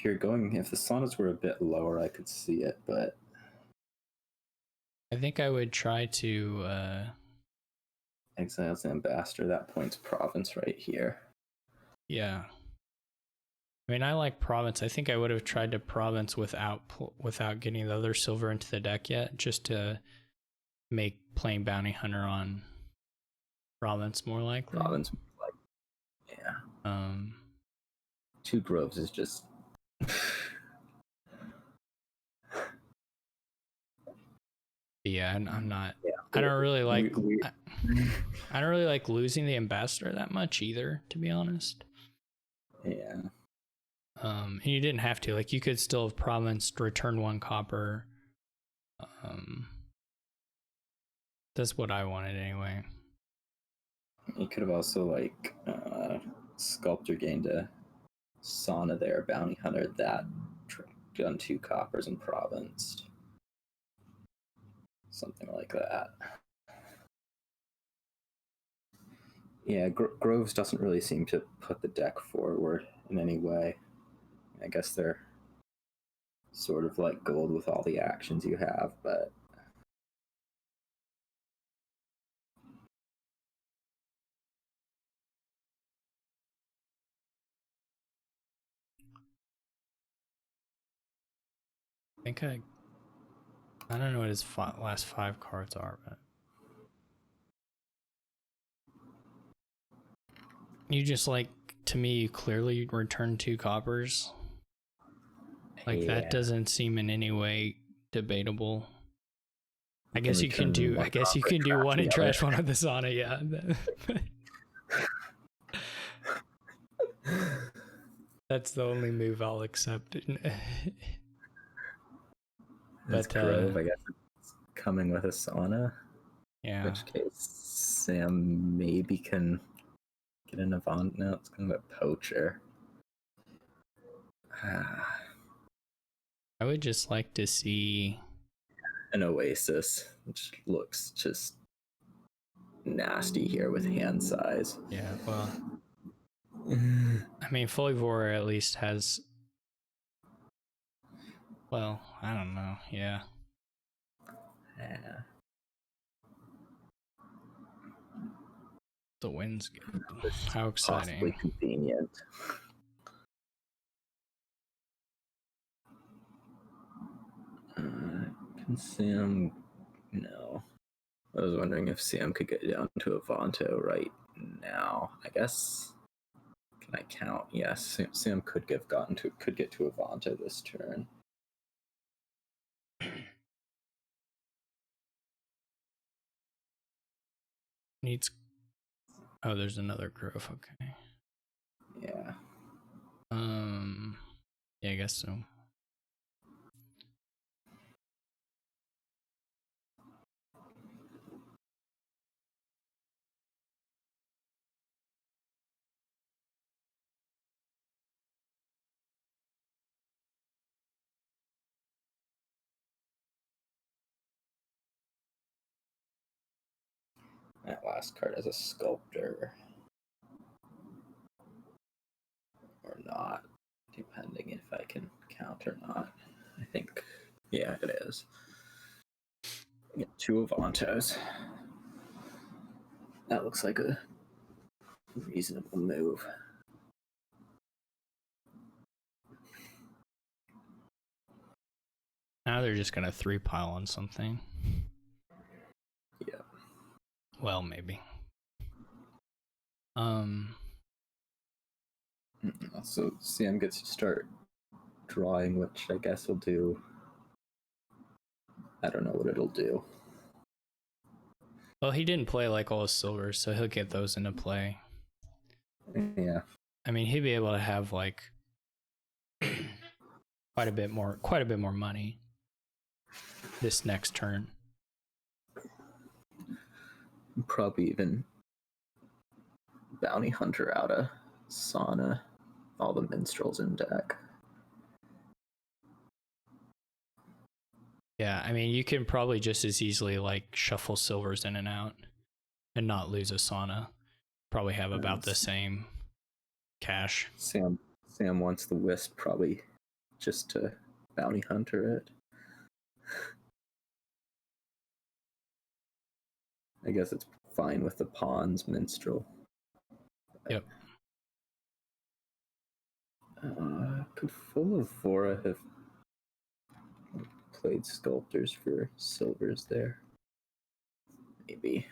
If the Sonnets were a bit lower, I could see it, but I think I would try to Exile's Ambassador. That point's Province right here. Yeah. I mean, I like Province. I think I would have tried to Province without getting the other silver into the deck yet, just to make playing Bounty Hunter on Province more likely. Yeah. 2 Groves is just. Yeah, I'm not. Yeah, I don't really like. I don't really like losing the Ambassador that much either, to be honest. Yeah. And you didn't have to. Like, you could still have provinced, return 1 copper. That's what I wanted anyway. You could have also like Sculptor gained a Sauna there, Bounty Hunter that done 2 coppers and provinced. Something like that. Yeah, Groves doesn't really seem to put the deck forward in any way. I guess they're sort of like gold with all the actions you have, but I think I don't know what his last 5 cards are, but you just like, to me, you clearly return 2 coppers. Like, yeah. That doesn't seem in any way debatable. I guess you can do 1 and trash 1 of the Sauna, yeah. That's the only move I'll accept. But Grove, I guess it's coming with a Sauna. Yeah. In which case, Sam maybe can get an Avant. No, it's kind of a poacher. I would just like to see an Oasis, which looks just nasty here with hand size. Yeah, well, I mean, Polyvore at least has. Well, I don't know. Yeah. The wind's good. How exciting. Possibly convenient. Can Sam... No. I was wondering if Sam could get down to Avanto right now. I guess... Can I count? Yes, Sam could get to Avanto this turn. Needs. Oh, there's another grove. Okay. Yeah. Yeah, I guess so. That last card is a sculptor. Or not, depending if I can count or not. I think, yeah, it is. I get 2 Avantos. That looks like a reasonable move. Now they're just gonna 3-pile on something. Yeah. Well, maybe. So Sam gets to start drawing, which I guess will do. I don't know what it'll do. Well, he didn't play like all his silvers, so he'll get those into play. Yeah. I mean, he'd be able to have like quite a bit more money this next turn. Probably even Bounty Hunter out of Sauna, all the minstrels in deck. Yeah, I mean, you can probably just as easily like shuffle silvers in and out and not lose a Sauna. Probably have about the same cash. Sam wants the Wisp probably just to Bounty Hunter it. I guess it's fine with the Pawns Minstrel. Yep. Could Full of Vora have played Sculptors for silvers there? Maybe.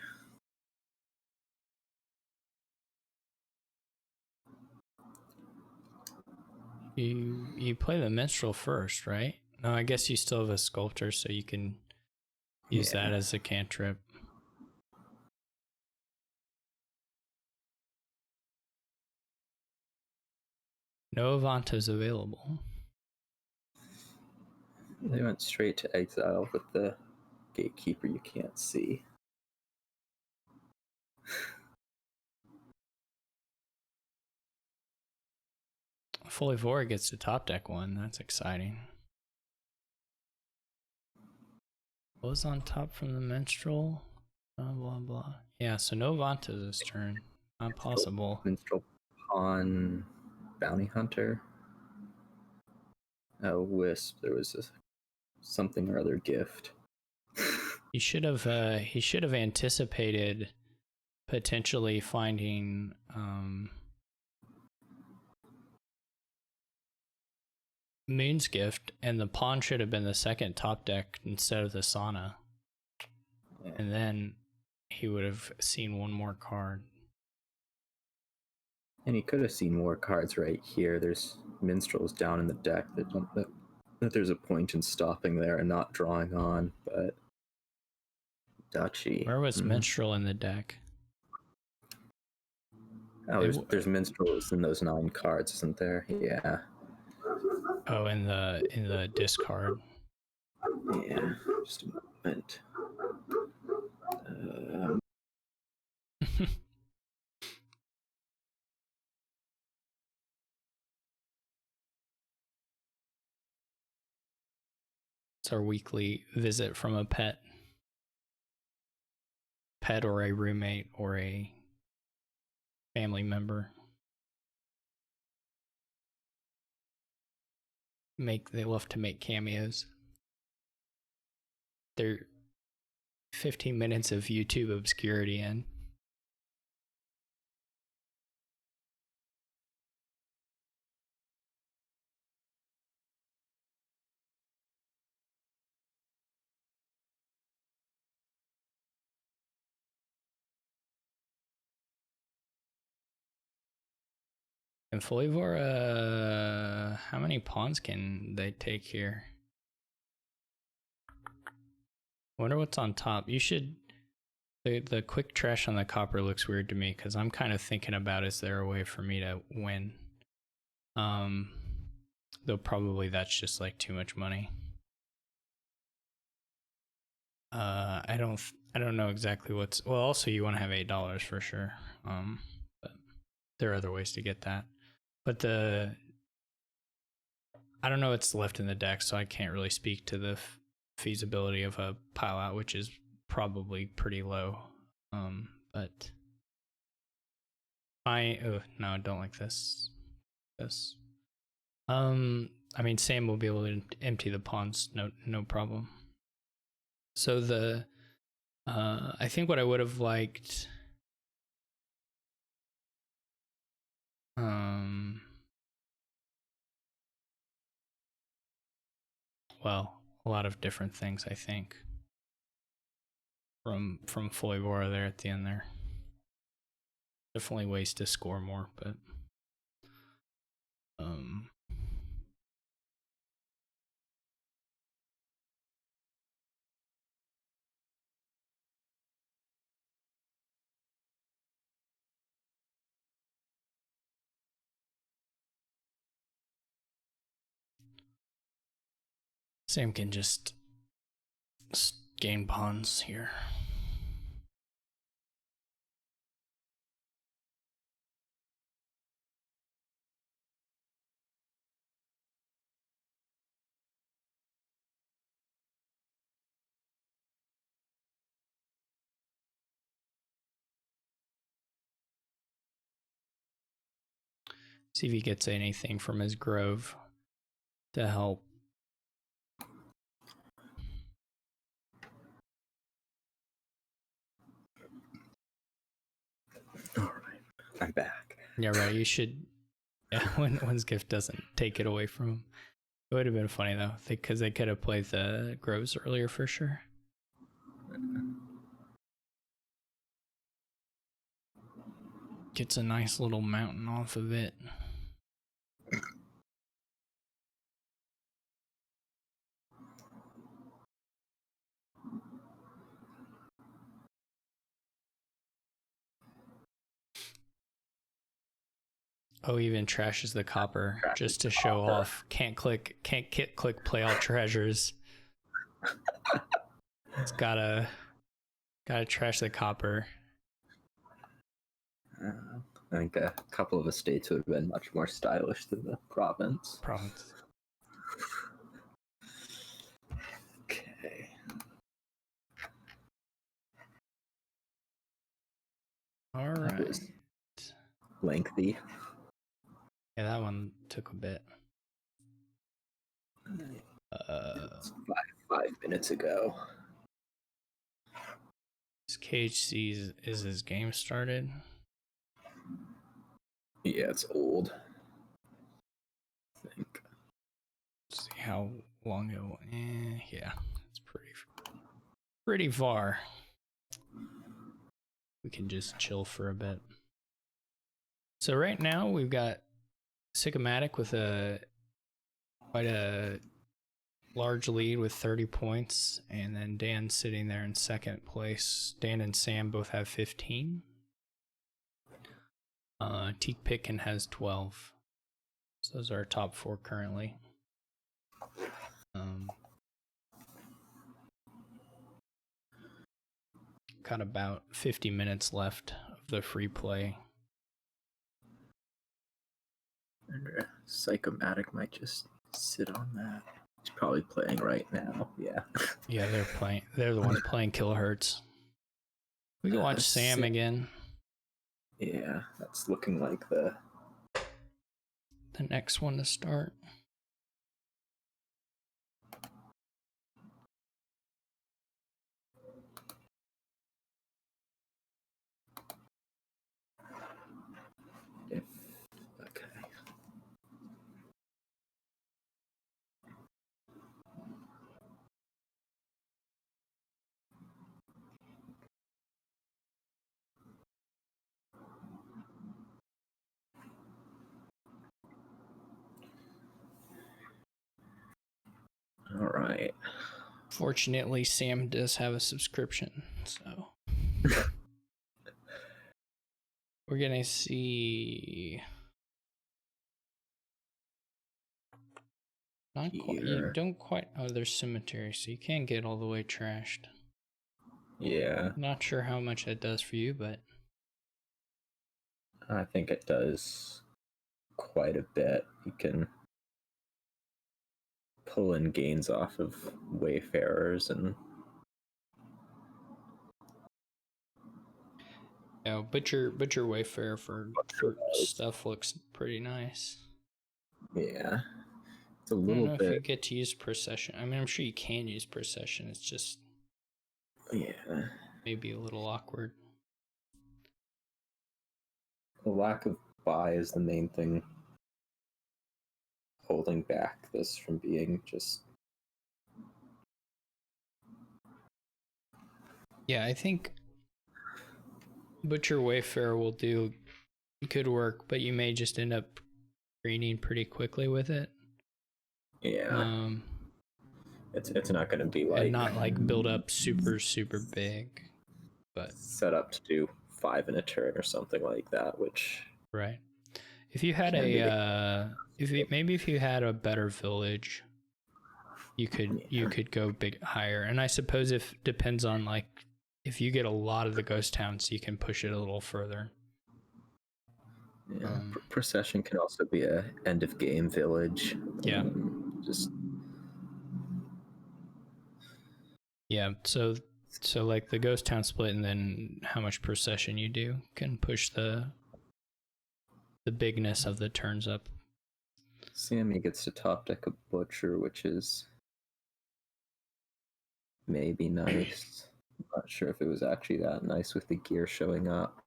You play the minstrel first, right? No, I guess you still have a sculptor, so you can use that as a cantrip. No Avantos available. They went straight to exile with the Gatekeeper you can't see. Fully Vora gets the top deck one. That's exciting. What was on top from the minstrel? Blah, blah, blah. Yeah, so no Avantos this turn. Not possible. Minstrel, Pawn, Bounty Hunter. Oh, Wisp. There was something or other gift. He should have anticipated potentially finding Moon's Gift, and the pawn should have been the second top deck instead of the Sauna. Yeah. And then he would have seen one more card. And he could have seen more cards right here. There's minstrels down in the deck that there's a point in stopping there and not drawing on, but Duchy. Where was minstrel in the deck? Oh, there's minstrels in those 9 cards, isn't there? Yeah. Oh, in the discard. Yeah, just a moment. It's our weekly visit from a pet or a roommate or a family member. They love to make cameos. They're 15 minutes of YouTube obscurity in. And Fully Vora, how many pawns can they take here? Wonder what's on top. You should The quick trash on the copper looks weird to me because I'm kind of thinking about, is there a way for me to win? Though probably that's just like too much money. I don't know exactly what's, well, also you want to have $8 for sure. But there are other ways to get that. But I don't know what's left in the deck, so I can't really speak to the feasibility of a pile out, which is probably pretty low. But no, I don't like this. I mean, Sam will be able to empty the pawns, no problem. So I think what I would have liked, well, a lot of different things, I think, from Foivora there at the end there. Definitely ways to score more, but Sam can just gain pawns here. See if he gets anything from his grove to help. All right, I'm back. Yeah, right. You should. Yeah, when Gift doesn't take it away from him. It would have been funny though, because they could have played the groves earlier for sure. Gets a nice little mountain off of it. Oh, even trashes the copper just to show off. Can't click play all treasures. It's gotta trash the copper. I think a couple of estates would have been much more stylish than the province. Okay. All right. Lengthy. Yeah, that one took a bit. It's 5 minutes ago. This Cage sees is his game started. Yeah, it's old. I think. Let's see how long it will. Yeah, it's pretty far. We can just chill for a bit. So right now we've got Sycomatic with quite a large lead with 30 points, and then Dan sitting there in second place. Dan and Sam both have 15. Teak Pitkin has 12. So those are our top 4 currently. Got about 50 minutes left of the free play. Sycomatic might just sit on that. He's probably playing right now. Yeah. Yeah, they're playing. They're the ones playing Kilohertz. We can watch Sam again. Yeah, that's looking like the next one to start. Okay. All right. Fortunately, Sam does have a subscription, so We're gonna see. Not quite. You Here. don't quite. Oh, there's cemetery, so you can't get all the way trashed. Yeah, Not sure how much that does for you, but I think it does quite a bit. You can pull in gains off of wayfarers and yeah, Butcher Wayfarer for stuff looks pretty nice. yeah, it's a I don't little know if you bit. get to use procession. I mean, I'm sure you can use procession. It's just Yeah, maybe a little awkward. the lack of buy is the main thing holding back this from being just. Yeah, I think Butcher Wayfarer will do good work, but you may just end up greening pretty quickly with it. Yeah, it's not going to be like and not like build up super big, but set up to do 5 in a turn or something like that, which right. If you had can be if you had a better village, you could go big higher. And I suppose if depends on like if you get a lot of the ghost towns, you can push it a little further. yeah. Procession can also be a end of game village. Yeah. Just Yeah, so like the ghost town split and then how much procession you do can push the bigness of the turns up. Sammy gets to top deck a butcher, which is maybe nice. I'm not sure if it was actually that nice with the gear showing up.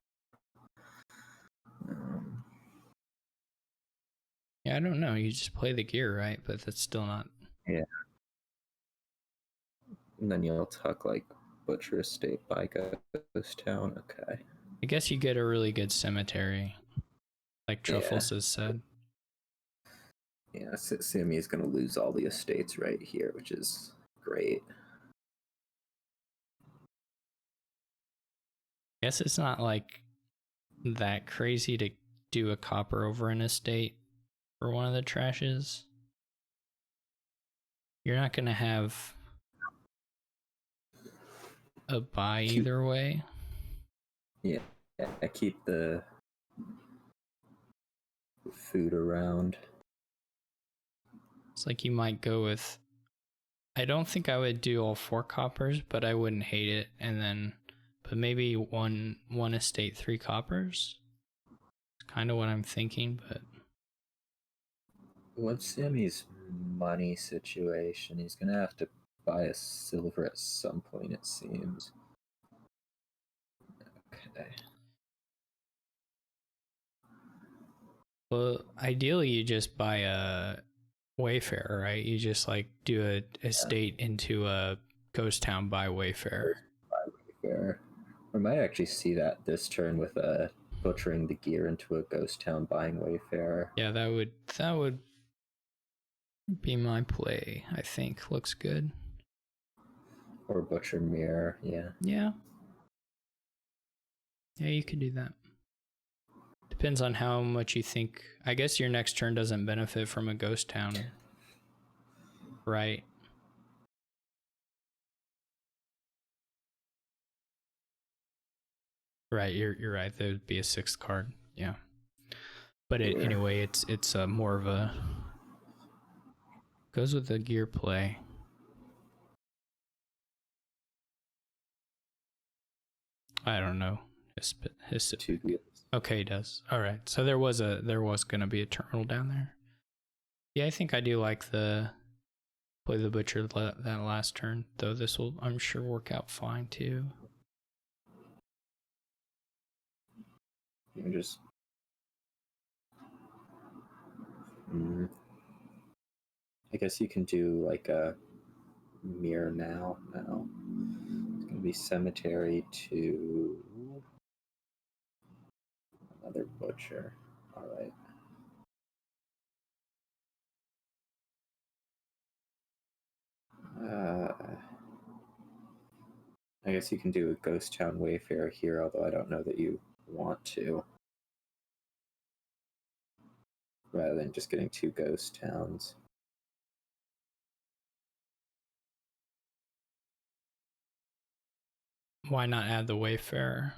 Yeah, I don't know. You just play the gear, right? But that's still not. Yeah. And then you'll tuck like Butcher Estate by Ghost Town. Okay. I guess you get a really good cemetery, like Truffles has said. Yeah, Sammy is going to lose all the estates right here, which is great. I guess it's not like that crazy to do a copper over an estate for one of the trashes. You're not going to have a buy either way. Yeah, I keep the food around. It's like you might go with. I don't think I would do all 4 coppers, but I wouldn't hate it. And then, but maybe one estate, 3 coppers. It's kind of what I'm thinking, but. What's Sammy's money situation? He's going to have to buy a silver at some point, it seems. Okay. Well, ideally, you just buy a Wayfarer, right? You just like do a estate into a ghost town by Wayfarer. Wayfarer. We might actually see that this turn with butchering the gear into a ghost town buying Wayfarer. Yeah, that would be my play. I think looks good. Or butcher mirror, yeah. Yeah. Yeah, you could do that. Depends on how much you think. I guess your next turn doesn't benefit from a ghost town, right? Right, you're right. There would be a 6th card. Yeah. But anyway, it's more of a goes with the gear play. I don't know. Okay, it does. All right. So there was gonna be a terminal down there. Yeah, I think I do like the play the butcher that last turn, though. This will, I'm sure, work out fine too. You just I guess you can do like a mirror now. No, it's gonna be cemetery to another butcher. All right. I guess you can do a Ghost Town Wayfarer here, although I don't know that you want to. Rather than just getting 2 ghost towns. Why not add the Wayfarer?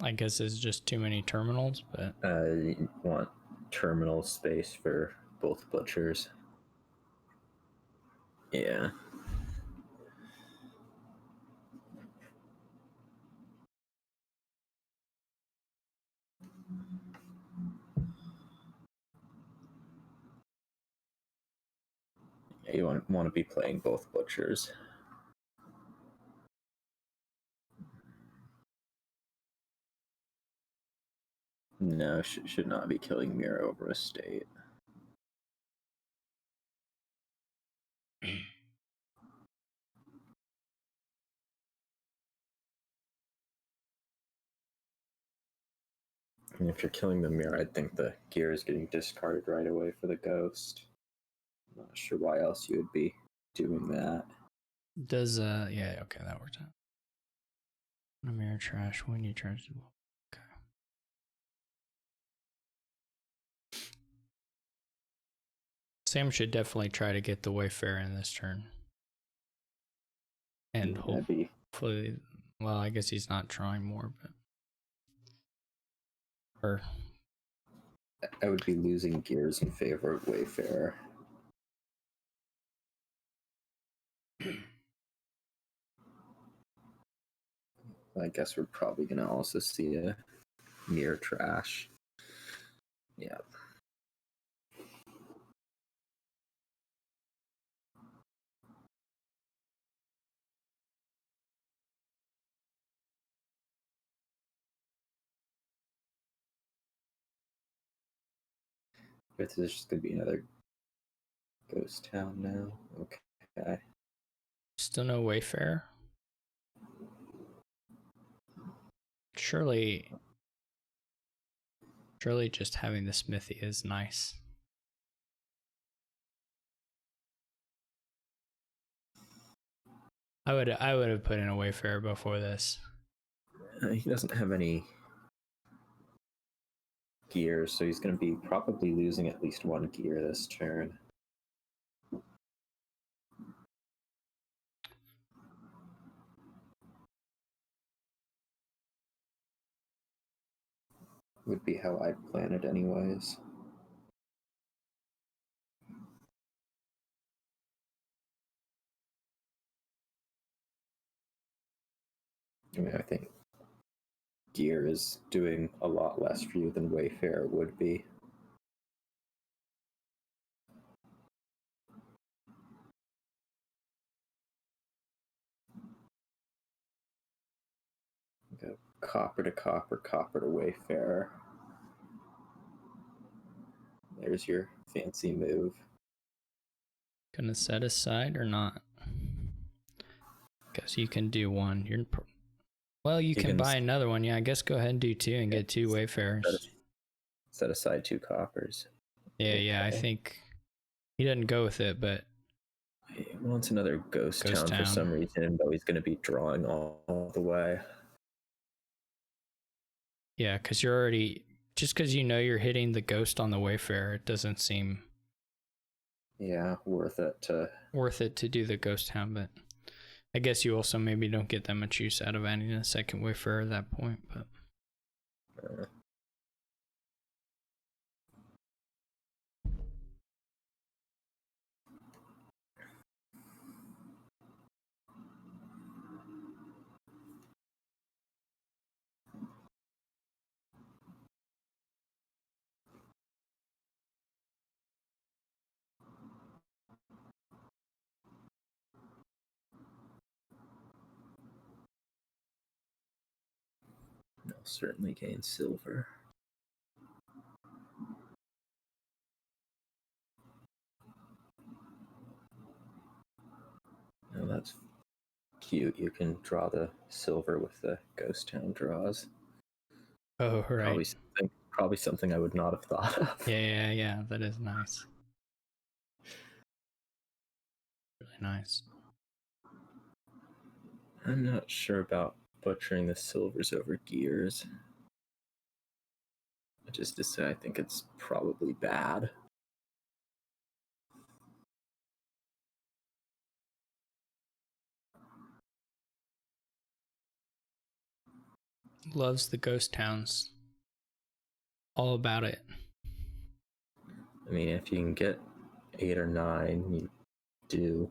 I guess it's just too many terminals, but You want terminal space for both butchers. Yeah. You want to be playing both butchers. No, should not be killing Mirror over Estate. And if you're killing the Mirror, I think the gear is getting discarded right away for the Ghost. I'm not sure why else you would be doing that. does yeah, okay, that worked out. A mirror trash when you charge the okay. Sam should definitely try to get the Wayfarer in this turn. And hopefully, well, I guess he's not trying more, but or I would be losing gears in favor of Wayfarer. I guess we're probably going to also see a Mirror Trash. Yeah. This is just going to be another Ghost Town now. Okay. Still no Wayfarer? Surely just having the smithy is nice. I would have put in a Wayfarer before this. He doesn't have any gear, so he's going to be probably losing at least 1 gear this turn. Would be how I'd plan it anyways. I mean, I think gear is doing a lot less for you than Wayfarer would be. Go copper to copper, copper to Wayfarer. There's your fancy move. Gonna set aside or not? Guess you can do one. Well, you can buy another one. Yeah, I guess go ahead and do 2 and get 2 Wayfarers. Set aside 2 coppers. Yeah, okay. Yeah, I think he doesn't go with it, but he wants another ghost town for some reason, though he's going to be drawing all the way. Yeah, because you're already, just because you know you're hitting the ghost on the Wayfarer, it doesn't seem worth it to do the ghost town, but I guess you also maybe don't get that much use out of adding a second Wayfarer at that point, but I'll certainly gain silver. Now that's cute. You can draw the silver with the ghost town draws. Oh, right. Probably something I would not have thought of. Yeah. That is nice. Really nice. I'm not sure about butchering the silvers over gears. Just to say, I think it's probably bad. Loves the ghost towns. All about it. I mean, if you can get 8 or 9, you do.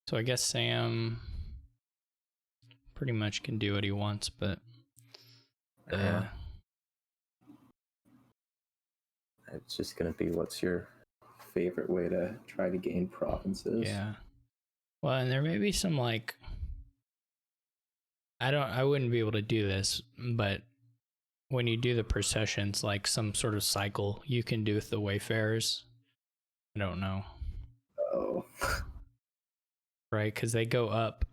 So I guess Sam pretty much can do what he wants, but it's just gonna be, what's your favorite way to try to gain provinces? Yeah. Well, and there may be some like, I wouldn't be able to do this, but when you do the processions, like some sort of cycle you can do with the wayfarers. I don't know. Oh. Right, because they go up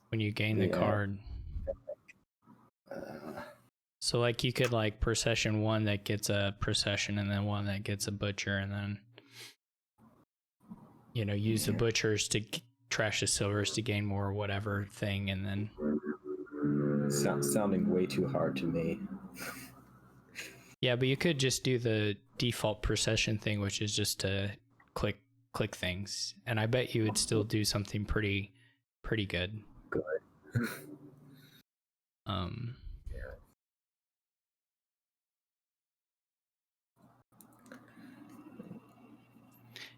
when you gain the card. So like you could like procession one that gets a procession, and then one that gets a butcher, and then use the butchers to trash the silvers to gain more whatever thing, and then sounding way too hard to me. Yeah, but you could just do the default procession thing, which is just to click things, and I bet you would still do something pretty good.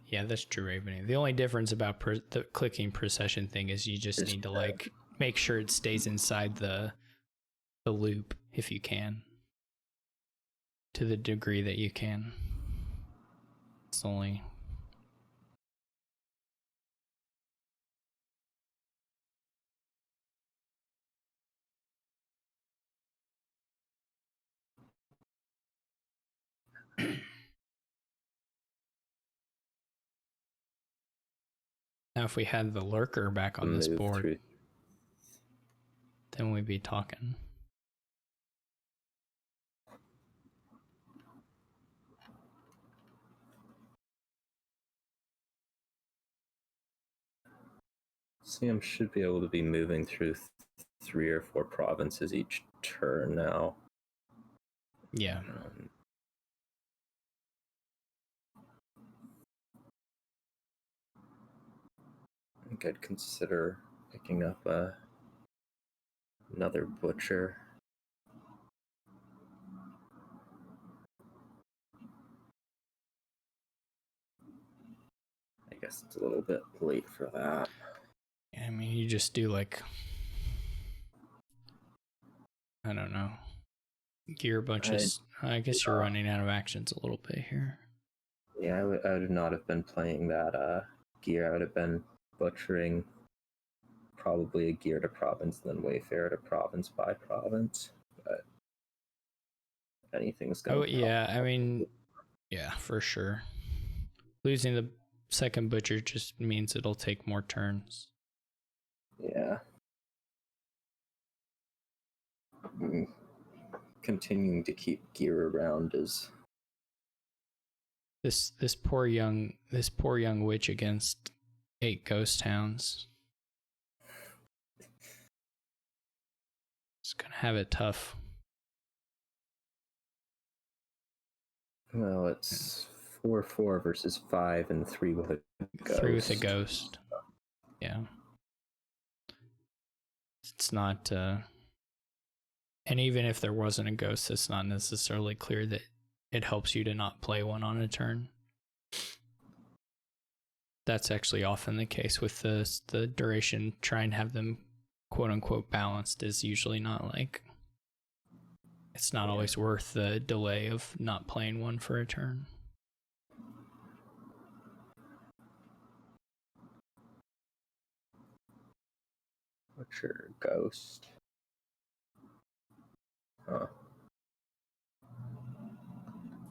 Yeah, that's true, Raven. The only difference about the clicking procession thing is you just need to like make sure it stays inside the loop if you can, to the degree that you can. It's only. Now, if we had the lurker back on this board, then we'd be talking. Sam should be able to be moving through 3 or 4 provinces each turn now. Yeah. I think I'd consider picking up another butcher. I guess it's a little bit late for that. I mean, you just do like, I don't know, gear bunches. I guess you're running out of actions a little bit here. Yeah, I would not have been playing that gear. I would have been butchering probably a gear to province, and then wayfarer to province by province. But anything's going. Oh yeah, I mean, yeah, for sure. Losing the second butcher just means it'll take more turns. Yeah. Continuing to keep gear around is this poor young witch against 8 ghost towns. It's gonna have it tough. Well, it's 4/4 versus 5 and 3 with a ghost. 3 with a ghost. Yeah. It's not and even if there wasn't a ghost, it's not necessarily clear that it helps you to not play one on a turn. That's actually often the case with the duration. Try and have them quote unquote balanced is usually not like, it's not always worth the delay of not playing one for a turn. Butcher, ghost. Huh.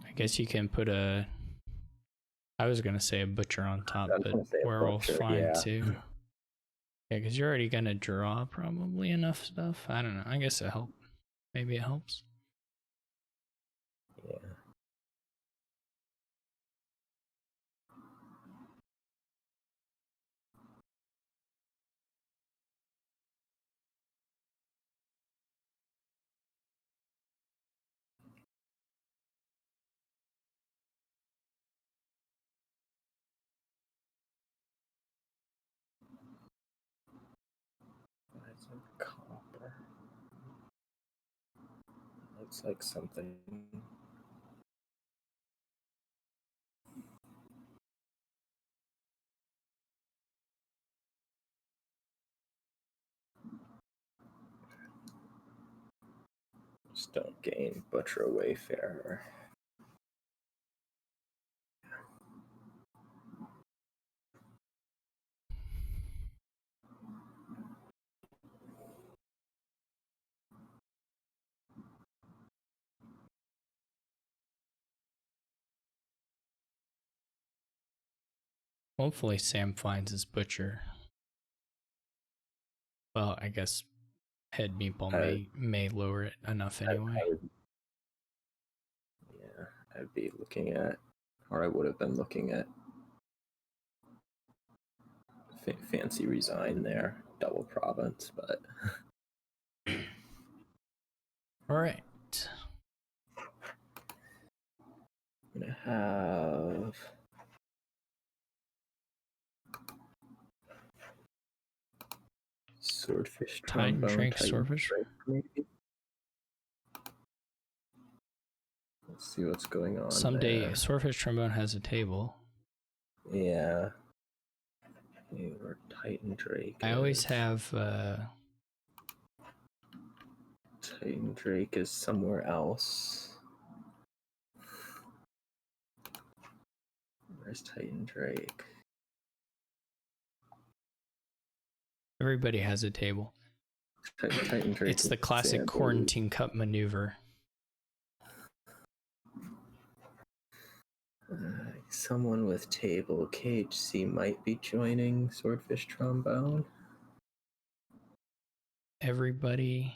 I guess you can put I was gonna say a butcher on top, but werewolf's fine too. Yeah, because you're already gonna draw probably enough stuff. I don't know. I guess it helps. Maybe it helps. Yeah. Some copper. Looks like something. Just don't gain Butcher Wayfarer. Hopefully Sam finds his butcher. Well, I guess head meatball may lower it enough anyway. Yeah, I'd be looking at, or I would have been looking at Fancy Resign there, double province, but All right. I'm gonna have Swordfish Titan Trombone. Drake, Swordfish. Drake, maybe. Let's see what's going on. Someday, there. Swordfish Trombone has a table. Yeah. Or Titan Drake. I always have. Titan Drake is somewhere else. Where's Titan Drake? Everybody has a table. Titan Drake. It's the classic quarantine cup maneuver. Someone with table KHC might be joining Swordfish Trombone. Everybody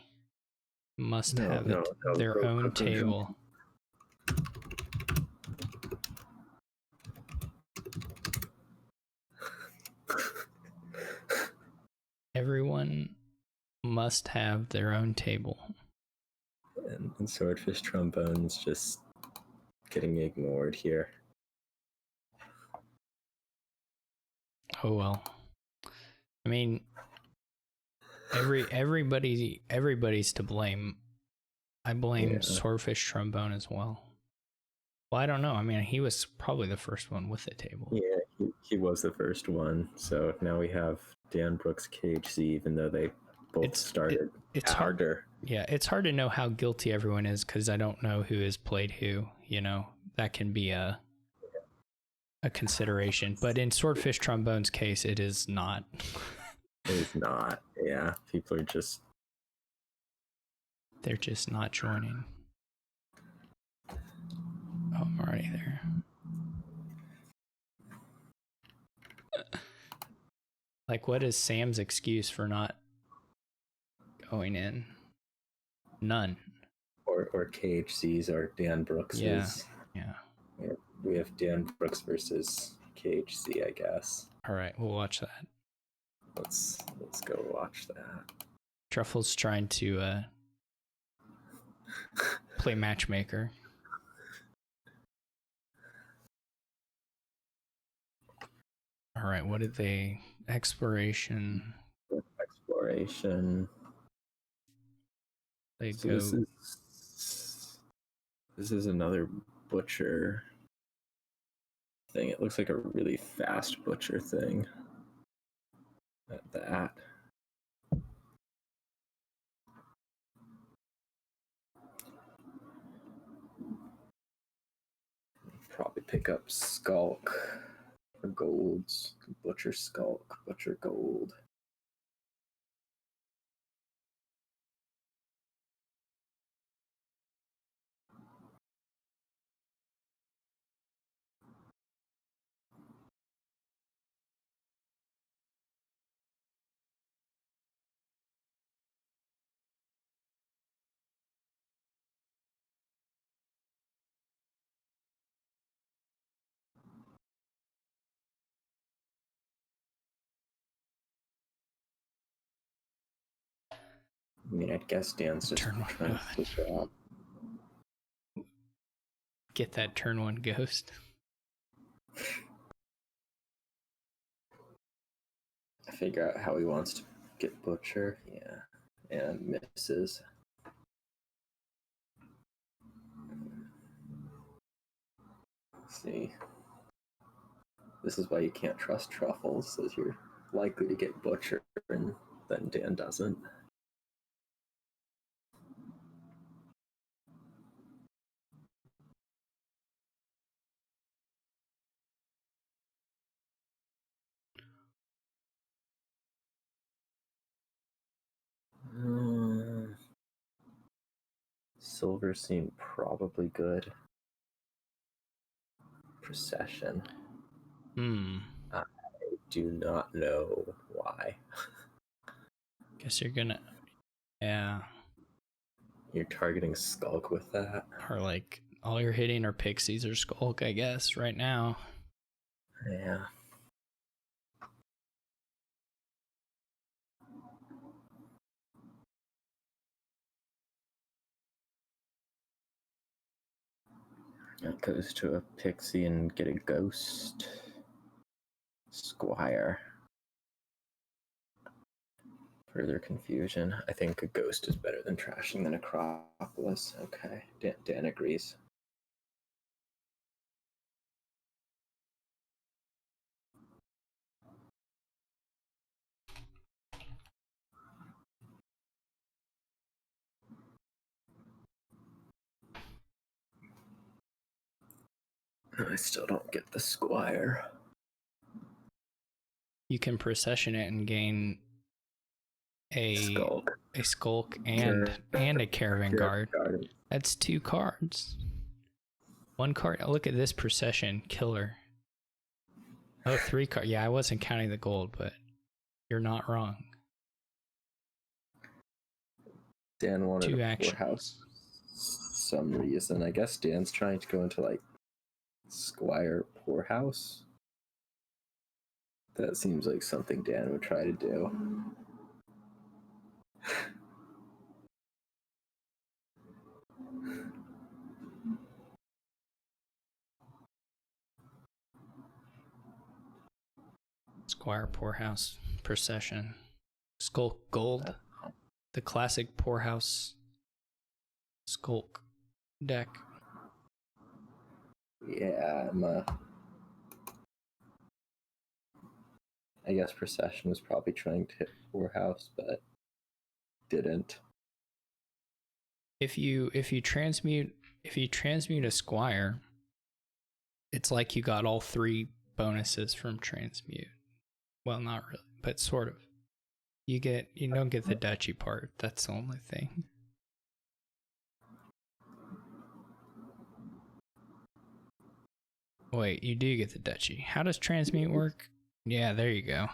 must have their own table. Everyone must have their own table. And Swordfish Trombone's just getting ignored here. Oh well. I mean, everybody's to blame. I blame Swordfish Trombone as well. Well, I don't know. I mean, he was probably the first one with the table. Yeah, he was the first one. So now we have Dan Brooks, KHC, even though they both started. It's harder. Yeah, it's hard to know how guilty everyone is because I don't know who has played who. You know, that can be a consideration. But in Swordfish Trombone's case, it is not. It is not. Yeah, people are just. They're just not joining. Oh, I'm already there. Like, what is Sam's excuse for not going in? None. Or KHC's or Dan Brooks's. Yeah. We have Dan Brooks versus KHC, I guess. All right, we'll watch that. Let's go watch that. Truffle's trying to play matchmaker. All right, what did they... Exploration. They So go... This is another butcher thing. It looks like a really fast butcher thing. At that. Probably pick up Skulk for golds. Butcher Skulk, Butcher Gold. I mean, I guess Dan's just trying to push it up. Get that turn one ghost. Figure out how he wants to Get Butcher, yeah. And misses. Let's see. This is why you can't trust Truffles, as you're likely to get Butcher, and then Dan doesn't. Silver seemed probably good. Procession. I do not know why. Guess you're gonna, yeah. You're targeting Skulk with that? Or like all you're hitting are pixies or Skulk, I guess, right now. Yeah. It goes to a pixie and get a ghost. Squire. Further confusion. I think a ghost is better than trashing the Necropolis. Okay, Dan agrees. I still don't get the Squire. You can procession it and gain a Skulk and a Caravan Guard. That's 2 cards. 1 card. Look at this procession killer. Oh, 3 cards. Yeah, I wasn't counting the gold, but you're not wrong. Dan wanted 2 a actions. Poorhouse some reason. I guess Dan's trying to go into like Squire Poorhouse. That seems like something Dan would try to do. Squire Poorhouse procession. Skulk Gold. The classic Poorhouse Skulk deck. Yeah, I guess Procession was probably trying to hit Poorhouse, but didn't. If you transmute a Squire, it's like you got all 3 bonuses from transmute. Well, not really, but sort of. You don't get the duchy part. That's the only thing. Wait, you do get the duchy. How does transmute work? Yeah, there you go.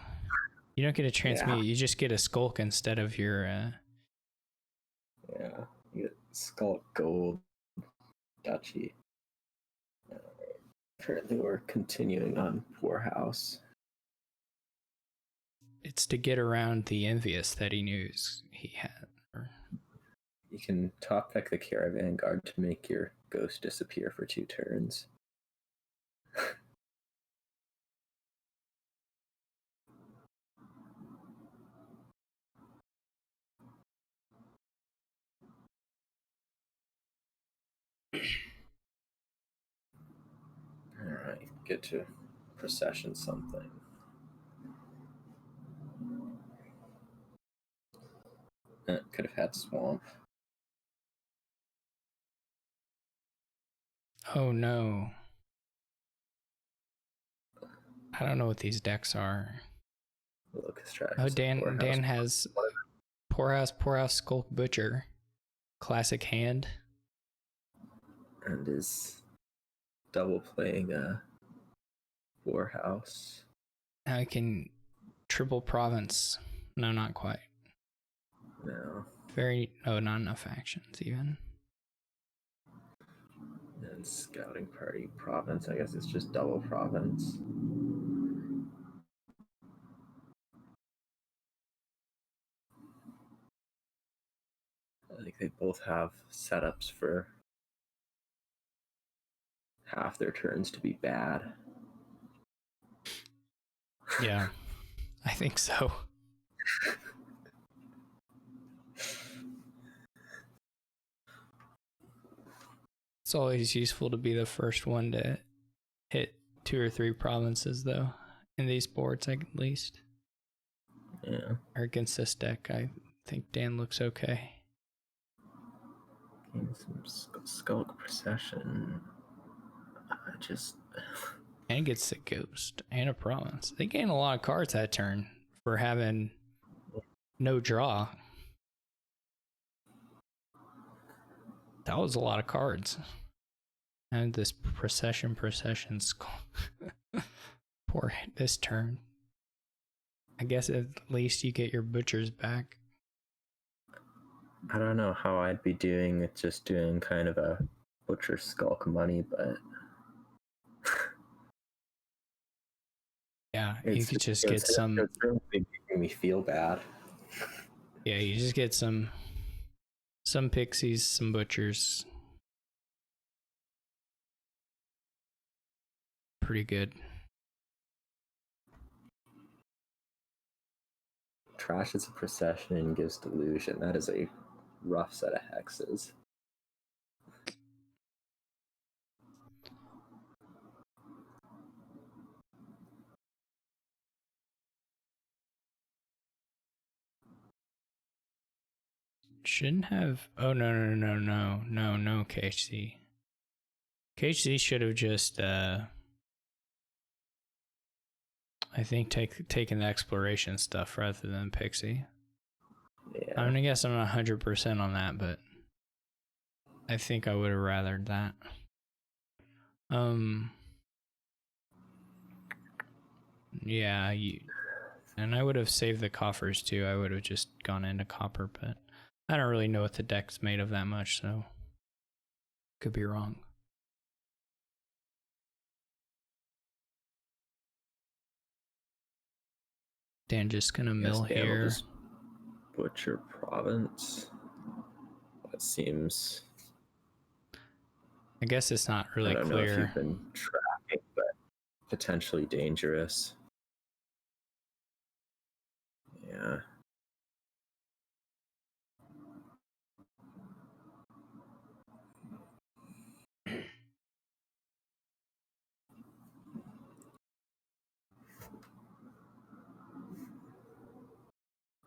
You don't get a transmute. You just get a Skulk instead of your. Yeah, you get Skulk Gold Duchy. Currently, we're continuing on Poorhouse. It's to get around the Envious that he knew he had. You can top deck the Caravan Guard to make your ghost disappear for 2 turns. Alright, get to Procession something. Could have had Swamp. Oh no. I don't know what these decks are. Oh, Dan has Poorhouse, Skulk, Butcher. Classic hand. And is double playing a Poorhouse. I can triple Province. No, not quite. No. Not enough actions even. And Scouting Party Province. I guess it's just double Province. I think they both have setups for half their turns to be bad. Yeah, I think so. It's always useful to be the first one to hit 2 or 3 provinces, though, in these boards, at least. Yeah. Or against this deck, I think Dan looks okay. Gain some Skulk Procession. Just. And gets a ghost and a province. They gain a lot of cards that turn for having no draw. That was a lot of cards. And this procession skull. Poor this turn. I guess at least you get your butchers back. I don't know how I'd be doing it, just doing kind of a butcher skulk money, but yeah, you could just get some. It's really making me feel bad. Yeah, you just get some pixies, some butchers. Pretty good. Trashes a procession and gives delusion. That is a rough set of hexes. Shouldn't have. Oh no, KHC. KHC should have just I think taken the exploration stuff rather than Pixie. Yeah. I mean, I guess I'm not 100% on that, but I think I would have rathered that. Yeah, and I would have saved the coffers too. I would have just gone into copper, but I don't really know what the deck's made of that much, so could be wrong. Dan just gonna mill here. Butcher province. That seems. I guess it's not really clear. I don't know if you've been tracking, but potentially dangerous. Yeah.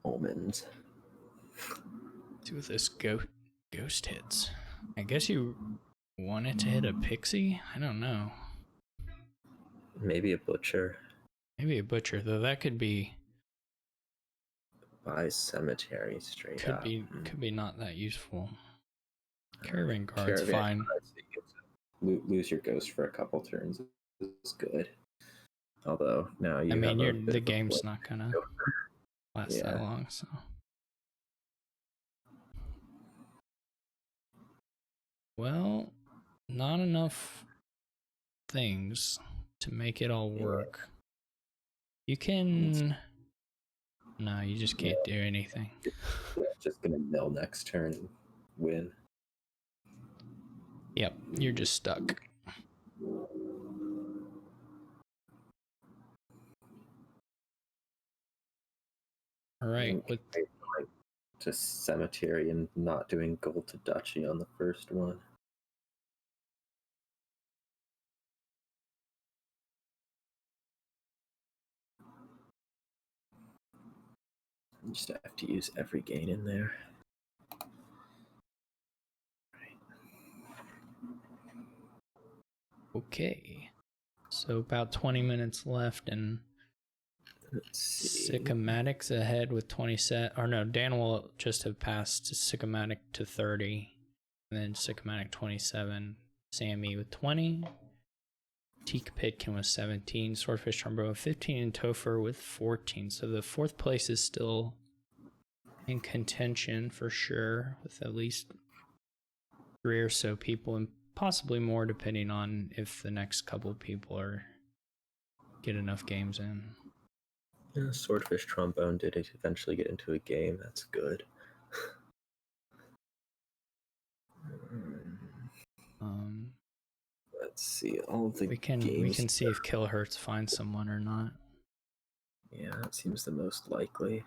Omens. See what this ghost hits. I guess you want it to hit a pixie? I don't know. Maybe a butcher. Maybe a butcher, though that could be. Buy cemetery straight could up. Could be not that useful. Caravan guard's fine. Lose your ghost for a couple turns is good. Although now you. I mean, the game's not gonna last that long, so. Well, not enough things to make it all work. You can. No, you just can't do anything. Just gonna mill next turn and win. Yep, you're just stuck. All right, with just cemetery and not doing gold to duchy on the first one. You just have to use every gain in there. Okay, so about 20 minutes left, and Sycomatic's ahead with 20 set. Or no, Dan will just have passed Sycomatic to 30, and then Sycomatic 27. Sammy with 20. Teak Pitkin with 17. Swordfish Trumbo with 15, and Topher with 14. So the fourth place is still in contention for sure, with at least 3 or so people, and possibly more depending on if the next couple people get enough games in. Yeah, Swordfish Trombone did eventually get into a game. That's good. Let's see all the games. We can see if Kilohertz finds someone or not. Yeah, that seems the most likely.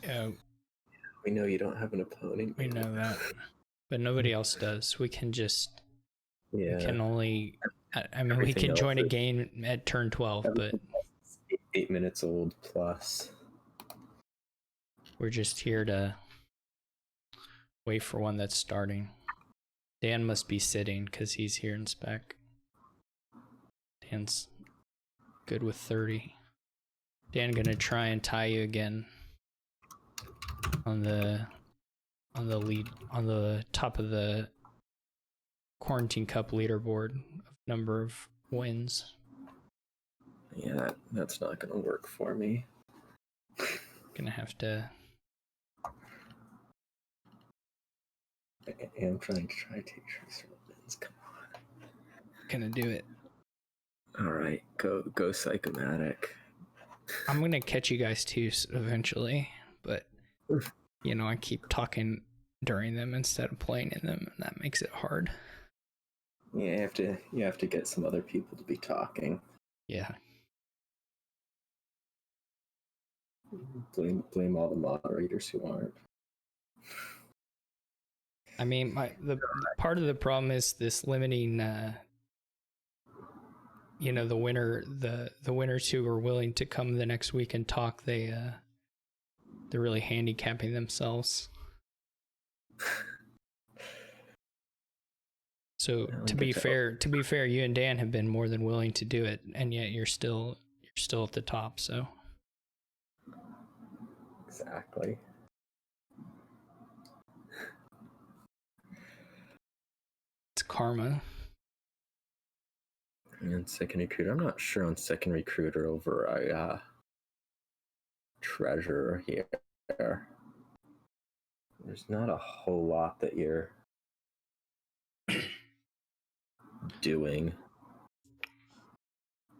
Yeah, We know you don't have an opponent. we know that, but nobody else does. We can just we Yeah. can only. I mean, we Everything can else join a is- game at turn 12, but everything else is 8 minutes old plus. we're just here to wait for one that's starting. Dan must be sitting because he's here in spec. Dan's good with 30. Dan gonna try and tie you again on the lead, on the top of the Quarantine Cup leaderboard of number of wins. Yeah, that's not gonna work for me. Gonna have to. I am trying to take Tracer wins. Come on. Gonna do it. All right, go Psychomatic. I'm gonna catch you guys too eventually, but you know, I keep talking during them instead of playing in them, and that makes it hard. Yeah, you have to get some other people to be talking. Yeah. Blame all the moderators who aren't. I mean, the part of the problem is this limiting. You know, the winners who are willing to come the next week and talk, they're really handicapping themselves. So to be fair, you and Dan have been more than willing to do it, and yet you're still at the top. So Exactly. it's karma. And second recruiter, I'm not sure on second recruiter over a treasurer here. There's not a whole lot that you're doing.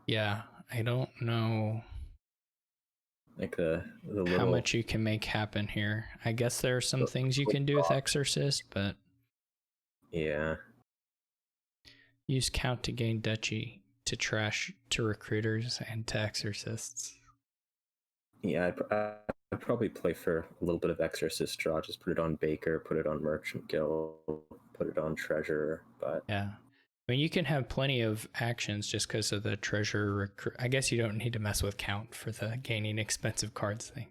Yeah, I don't know Like the little, how much you can make happen here. I guess there are some things you can do with Exorcist, but yeah. use Count to gain duchy, to trash to recruiters and to exorcists. Yeah, I'd probably play for a little bit of Exorcist draw. Just put it on Baker, put it on Merchant Guild, put it on Treasurer. But yeah, I mean, you can have plenty of actions just because of the treasure. I guess you don't need to mess with Count for the gaining expensive cards thing.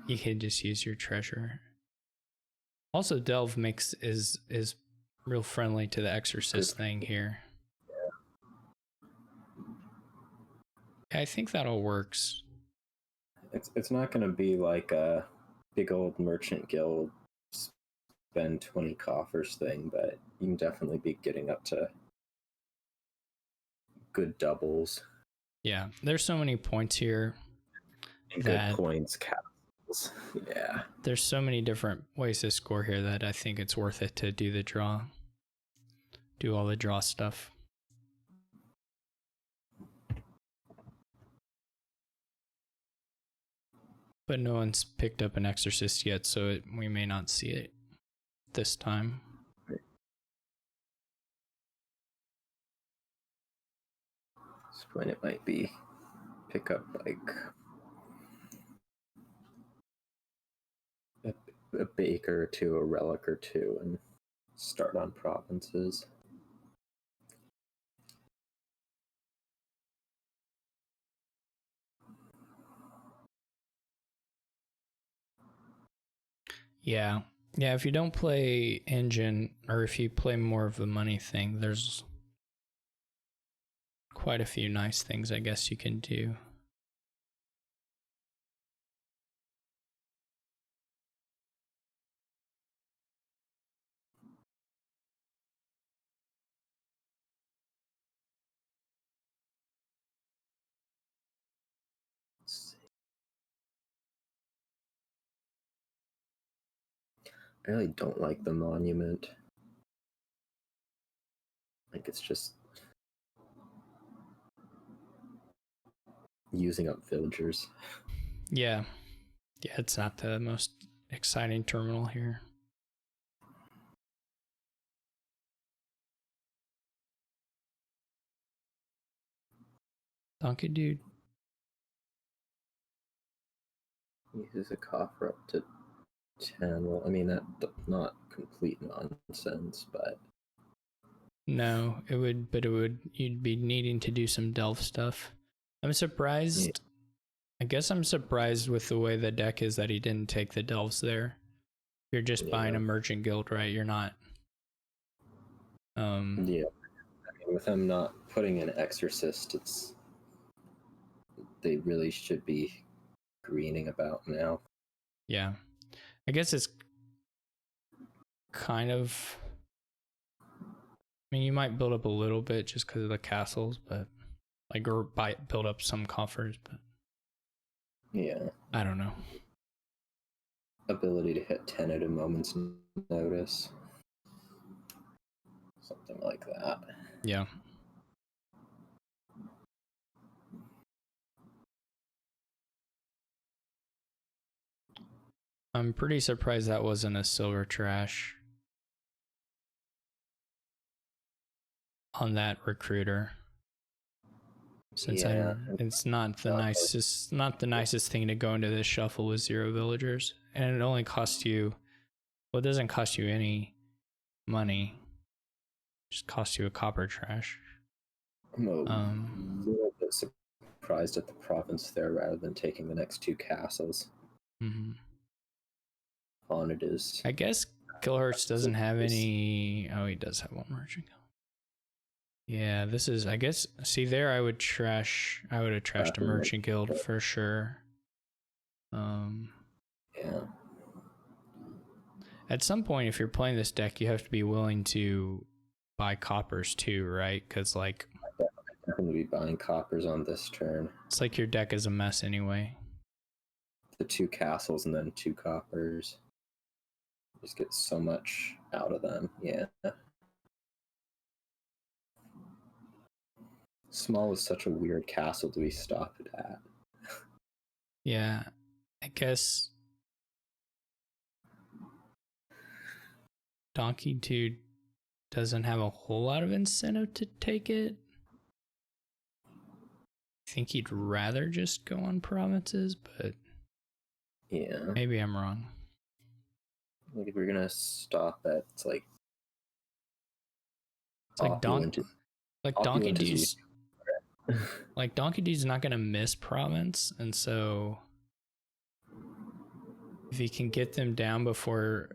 You can just use your treasure. Also, Delve is real friendly to the exorcist thing here. Yeah, I think that all works. it's not going to be like a big old Merchant Guild spend 20 coffers thing, but you can definitely be getting up to good doubles. Yeah, there's so many points here. And good points, castles. Yeah. There's so many different ways to score here that I think it's worth it to do the draw. Do all the draw stuff. But no one's picked up an exorcist yet, so we may not see it this time. This point it might be pick up like a Baker or two, a Relic or two, and start on provinces. Yeah. Yeah, if you don't play engine, or if you play more of the money thing, there's quite a few nice things I guess you can do. I really don't like the monument. Like, it's just using up villagers. Yeah. Yeah, it's not the most exciting terminal here. Donkey dude. Uses a coffer up to 10. Well, I mean, that's not complete nonsense, but No, it would, but you'd be needing to do some delve stuff. I'm surprised. Yeah. I guess I'm surprised with the way the deck is that he didn't take the delves there. You're just buying a merchant guild, right? You're not. Yeah. I mean, with him not putting an exorcist, they really should be greening about now. Yeah. I guess it's kind of. I mean, you might build up a little bit just because of the castles, but like, or build up some coffers, but yeah, I don't know. Ability to hit 10 at a moment's notice, something like that. Yeah. I'm pretty surprised that wasn't a silver trash on that recruiter. Since it's not the nicest thing to go into this shuffle with 0 villagers, and it only costs you. Well, it doesn't cost you any money. It just costs you a copper trash. I'm a little bit surprised at the province there rather than taking the next 2 castles. Mm-hmm. On it is. I guess Kilohertz doesn't have any. Oh, he does have one merchant. Yeah, this is. I guess. See there, I would have trashed a merchant guild for sure. Yeah. At some point, if you're playing this deck, you have to be willing to buy coppers too, right? Because like, I'm definitely be buying coppers on this turn. It's like your deck is a mess anyway. The 2 castles and then 2 coppers. Just get so much out of them. Yeah. Small is such a weird castle to be stopped at. Yeah, I guess Donkey Dude doesn't have a whole lot of incentive to take it. I think he'd rather just go on provinces, but yeah, maybe I'm wrong. Like if you're gonna stop at it's like Donkey Dude's like Donkey Dude's not gonna miss province, and so if he can get them down before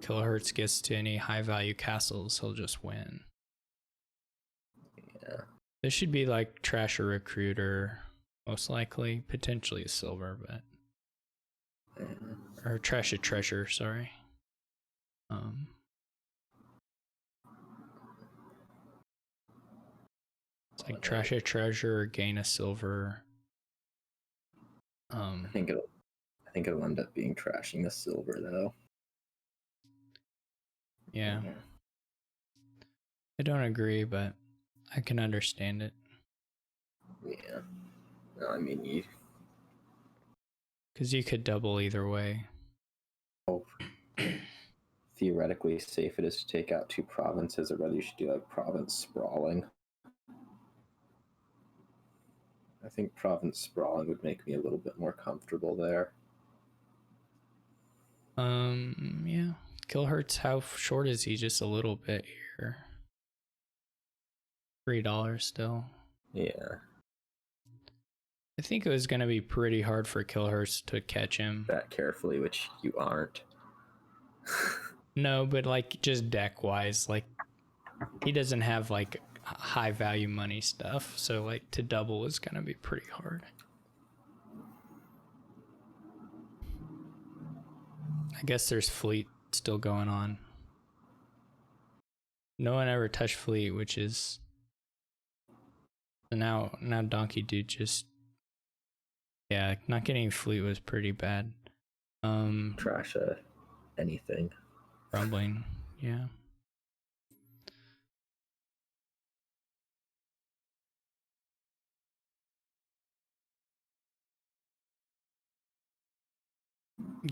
Kilohertz gets to any high value castles, he'll just win. Yeah. This should be like trash or recruiter, most likely, potentially a silver, but or trash a treasure, sorry. It's like trash a treasure or gain a silver. I think it'll end up being trashing a silver though. Yeah. I don't agree, but I can understand it. Yeah. No, I mean because you could double either way. Theoretically safe it is to take out 2 provinces, or whether you should do like province sprawling. I think province sprawling would make me a little bit more comfortable there. Yeah. Kilohertz, how short is he? Just a little bit here. $3 still. Yeah. I think it was going to be pretty hard for Kilohertz to catch him. That carefully, which you aren't. No, but like just deck wise, like he doesn't have like high value money stuff, so like to double is going to be pretty hard. I guess there's fleet still going on. No one ever touched fleet, which is now Donkey Dude just not getting fleet was pretty bad. Trash anything. Rumbling, yeah.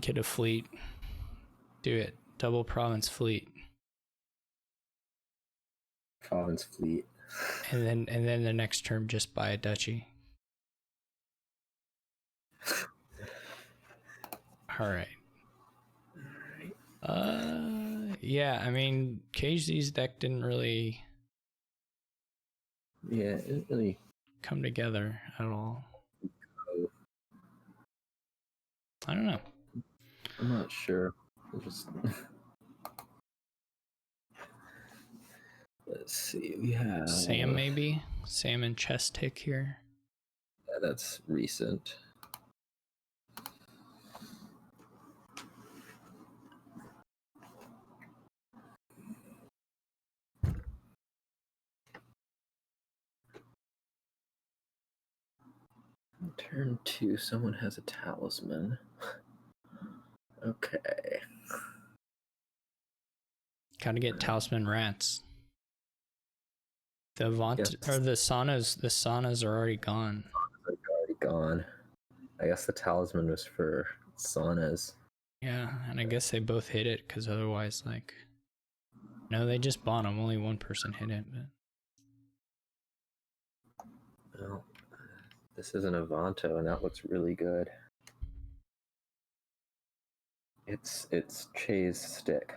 Get a fleet. Do it. Double province fleet. Province fleet. And then the next term just buy a duchy. All right. Yeah, I mean, KZ's deck didn't really Yeah, it didn't really come together at all. go. I don't know. I'm not sure. Just let's see. We have Sam, maybe? Sam and Chess Tick here. Yeah, that's recent. Turn 2, someone has a talisman. Okay. Gotta get Talisman Rats. The Yes. or the saunas are already gone. They're already gone. I guess the talisman was for saunas. Yeah, and I guess they both hit it because otherwise, like, no, they just bought them. Only one person hit it. But Well, this is an Avanto, and that looks really good. It's Chase Stick.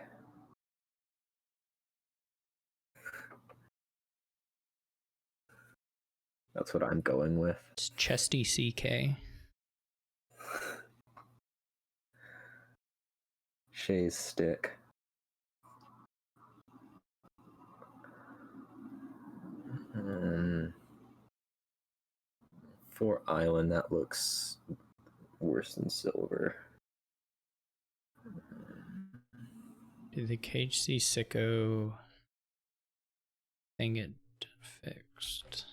That's what I'm going with. it's Chesty CK. Shay's Stick. For Island, that looks worse than silver. Did the KHC Sicko thing get fixed?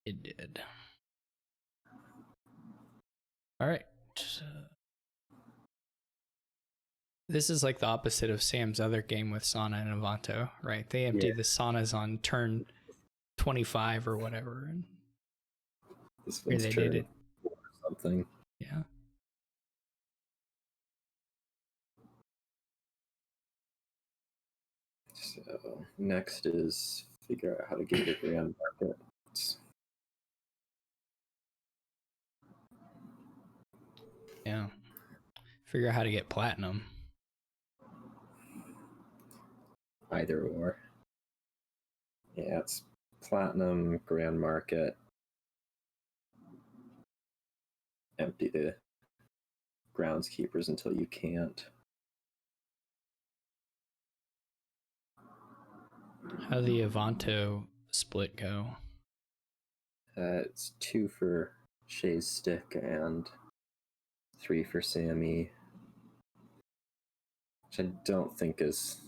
It did. All right. This is like the opposite of Sam's other game with Sauna and Avanto, right? They empty the Saunas on turn 25 or whatever. And This here one's they turn did it. 4 or something. Yeah. So next is figure out how to get a grand market. Yeah. Figure out how to get platinum. Either or. Yeah, it's platinum, grand market. Empty the groundskeepers until you can't. How the Avanto split go? It's 2 for Shay's Stick and 3 for Sammy, which I don't think is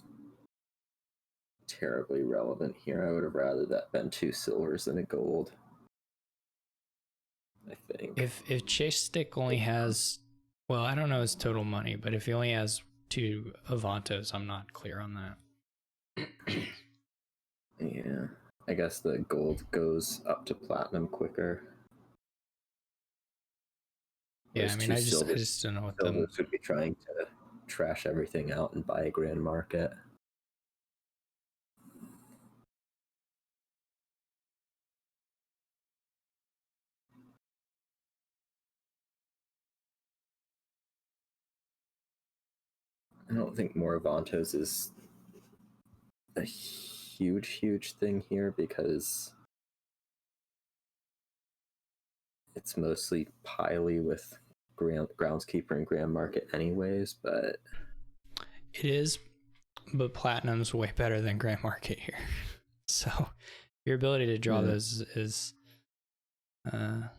terribly relevant here. I would have rather that been 2 silvers than a gold. I think. If Chase Stick only has, well, I don't know his total money, but if he only has 2 Avantos, I'm not clear on that. Yeah, I guess the gold goes up to platinum quicker. Yeah, Whereas I mean, 2 I just silvers, don't know what them. silvers would be trying to trash everything out and buy a grand market. I don't think more Avantos is a huge thing here because it's mostly Piley with groundskeeper and grand market anyways, but It is, but platinum's way better than grand market here. So your ability to draw those is, I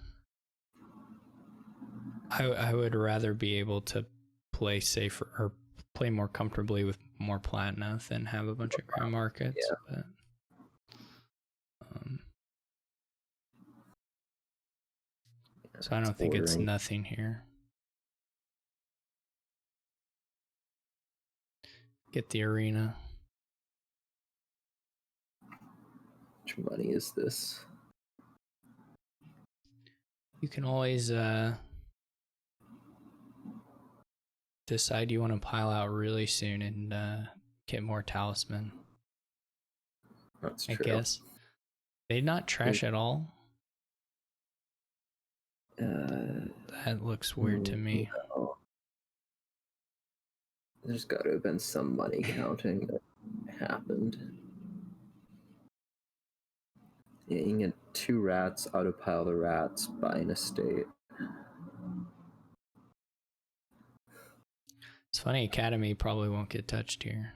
would rather be able to play safer or play more comfortably with more platinum than have a bunch of grand markets. Yeah. But, so I don't think it's nothing here. Get the arena. How much money is this? You can always decide you want to pile out really soon and get more talisman. That's I true. guess They not trash at all? That looks weird to me. No. There's got to have been some money counting that happened. Yeah, you can get 2 rats, autopile the rats, buy an estate. It's funny, Academy probably won't get touched here.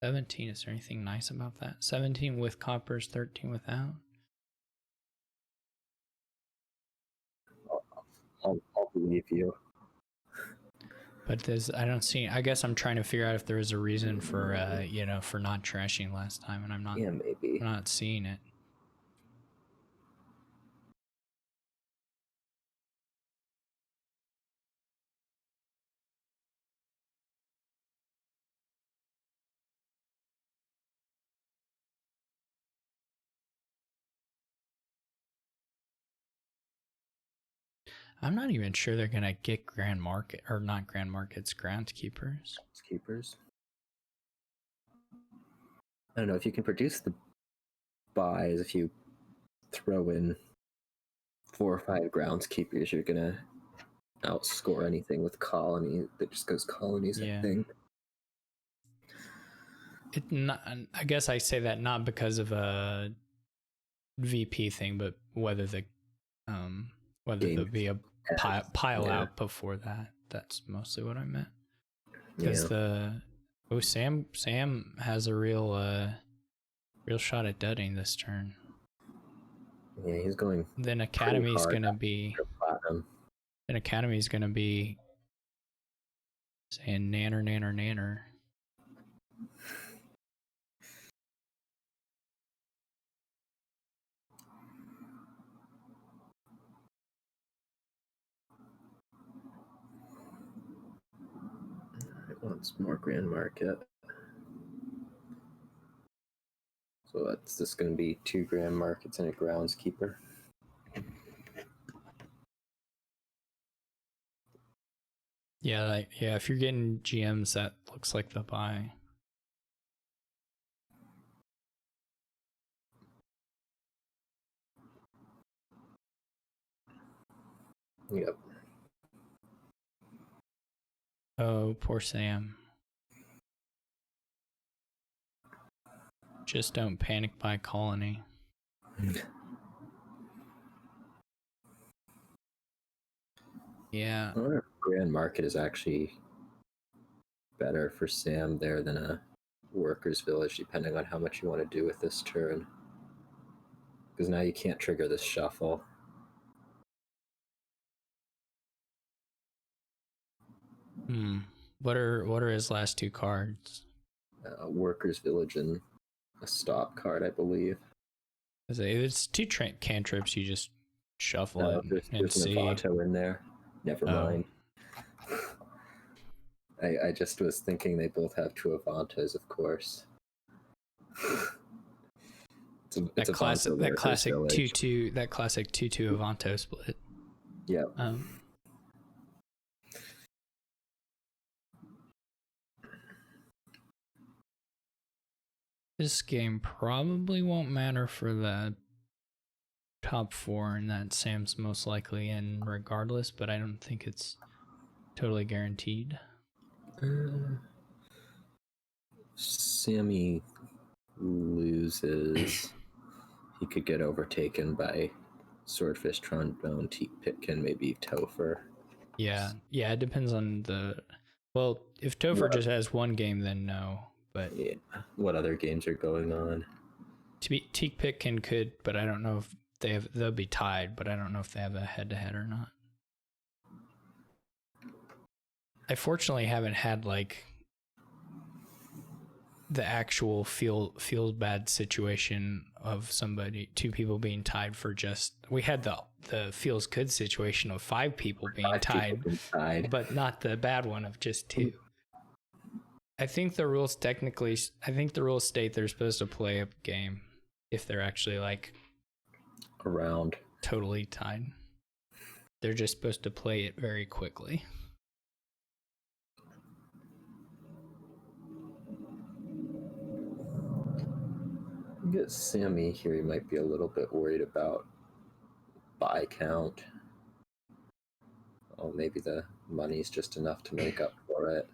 $17, is there anything nice about that? 17 with coppers, 13 without. I'll believe you. But there's, I don't see, I guess I'm trying to figure out if there was a reason for, for not trashing last time, and I'm not, Yeah, maybe. I'm not seeing it. I'm not even sure they're gonna get Grand Market, or not Grand Markets, Groundskeepers. Groundskeepers. I don't know if you can produce the buys. If you throw in 4 or 5 groundskeepers, you're gonna outscore anything with colony that just goes colonies. Yeah. I think. It not, I guess I say that not because of a VP thing, but whether there'll be a pile out before that. That's mostly what I meant. Because Sam has a real shot at dudding this turn. Yeah, he's going. Then Academy's gonna be. Then Academy's gonna be saying nanner, nanner, nanner. Once more Grand Market. So that's just going to be 2 Grand Markets and a groundskeeper. Yeah, if you're getting GMs, that looks like the buy. Yep. Oh, poor Sam. Just don't panic buy colony. Yeah. I wonder if Grand Market is actually better for Sam there than a workers' village, depending on how much you want to do with this turn. Because now you can't trigger this shuffle. What are his last 2 cards? Workers' village and a stop card, I believe. It's 2 cantrips. You just shuffle it and there's see. There's an Avato in there. Never mind. I just was thinking they both have 2 Avantos, of course. That classic 2-2 Avanto split. Yeah. This game probably won't matter for the top 4, and that Sam's most likely in regardless, but I don't think it's totally guaranteed. Sammy loses. He could get overtaken by Swordfish, Trombone, Teak Pitkin, maybe Topher. Yeah, it depends on well, if Topher just has 1 game, then no. But yeah, what other games are going on? Teak Pitkin could, but I don't know if they'll be tied, but I don't know if they have a head-to-head or not. I fortunately haven't had like the actual feel bad situation of 2 people being tied for just. We had the feels good situation of 5 people being tied, but not the bad one of just 2. I think the rules technically, I think the rules state they're supposed to play a game if they're actually like Around. totally tied. They're just supposed to play it very quickly. Get Sammy here. He might be a little bit worried about buy count. Oh, maybe the money's just enough to make up for it.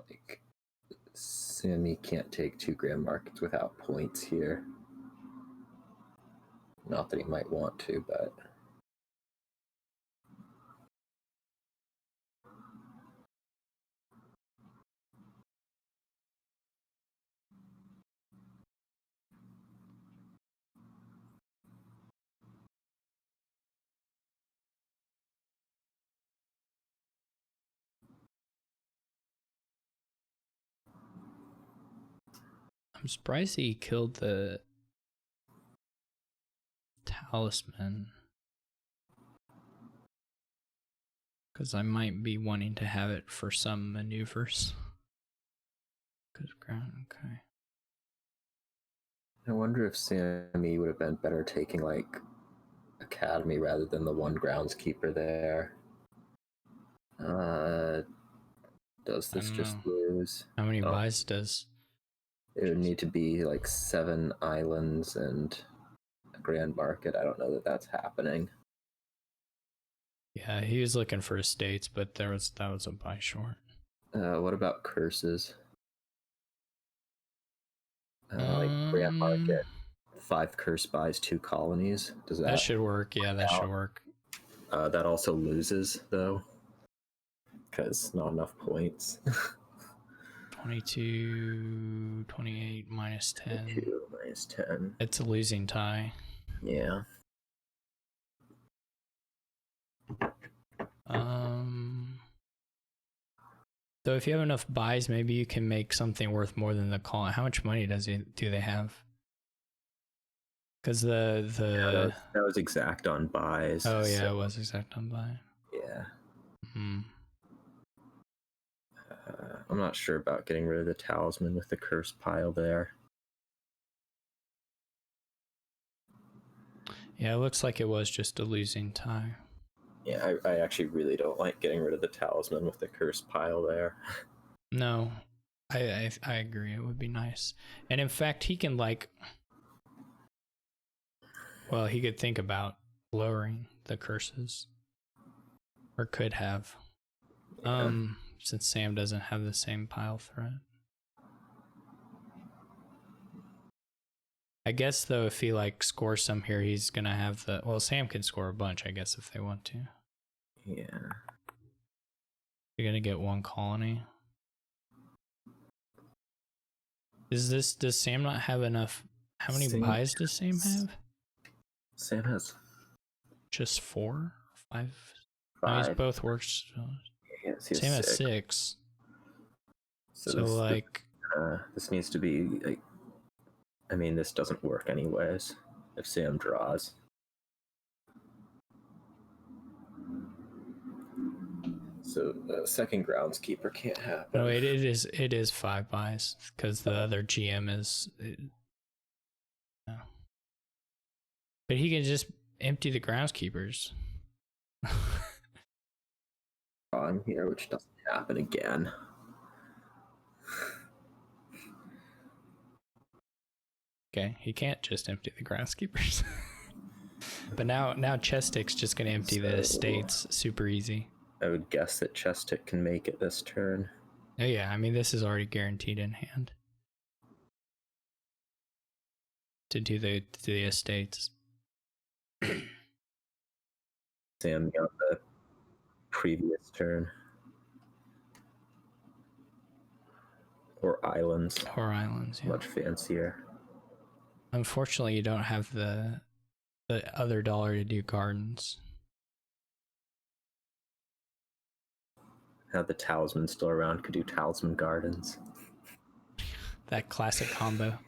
Like, Sammy can't take 2 grand markets without points here. Not that he might want to, but I'm surprised he killed the talisman. Because I might be wanting to have it for some maneuvers. Good ground, okay. I wonder if Sammy would have been better taking like Academy rather than the 1 groundskeeper there. Does this just lose? How many buys does? It would need to be like 7 islands and a grand market. I don't know that that's happening. Yeah, he was looking for estates, but that was a buy short. What about curses? Like grand market, 5 curse buys 2 colonies. Does that? That should work. Yeah, that should work. That also loses though, because not enough points. 22, 28 minus 10. 2 minus 10. It's a losing tie. Yeah. So if you have enough buys, maybe you can make something worth more than the call. How much money do they have? Because that was exact on buys. Oh yeah, so. It was exact on buy. Yeah. Hmm. I'm not sure about getting rid of the talisman with the curse pile there. Yeah, it looks like it was just a losing tie. Yeah, I actually really don't like getting rid of the talisman with the curse pile there. No, I agree. It would be nice. And in fact, he can like... Well, he could think about lowering the curses. Or could have. Yeah. Since Sam doesn't have the same pile threat. I guess though, if he like scores some here, he's gonna have the... Well, Sam can score a bunch, I guess, if they want to. Yeah. You're gonna get 1 colony. Does Sam not have enough? How many buys does Sam have? Sam has just 4 or 5. 5. No, he's both works. Yes, Sam has 6. So this, like this needs to be like, I mean, this doesn't work anyways if Sam draws. So the second groundskeeper can't happen. No, it is 5 buys because the other GM is. No. But he can just empty the groundskeepers. On here, which doesn't happen again. Okay, he can't just empty the groundskeepers. But now Chestic's just gonna empty the estates super easy. I would guess that Chestic can make it this turn. Oh yeah, I mean this is already guaranteed in hand. To do the estates. Sam got the previous turn. Or islands. Or islands, yeah. Much fancier. Unfortunately, you don't have the other dollar to do gardens. Now the talisman's still around, could do talisman gardens. That classic combo.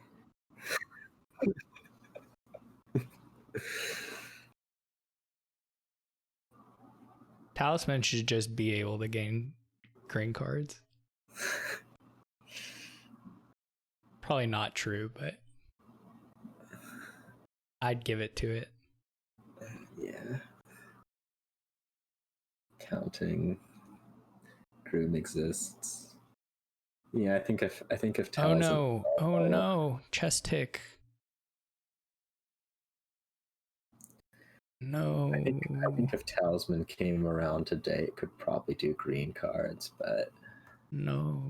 Talisman should just be able to gain green cards. Probably not true, but I'd give it to it. Yeah. Counting. Groom exists. Yeah, I think if Oh Talisman. no! Oh no! Chest tick. No. I think if Talisman came around today, it could probably do green cards, but No.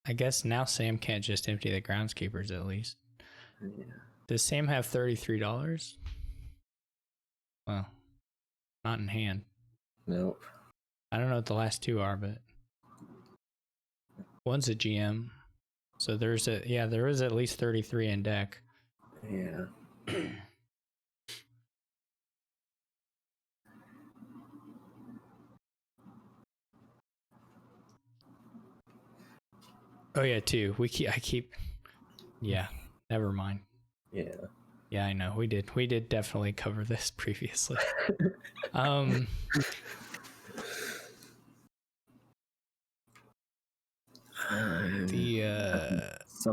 I guess now Sam can't just empty the groundskeepers at least. yeah. Does Sam have $33? Well, not in hand. Nope. I don't know what the last two are, but one's a GM. So there is at least 33 in deck. Yeah. Oh yeah, two. Yeah, never mind. Yeah. Yeah, I know. We did definitely cover this previously. Some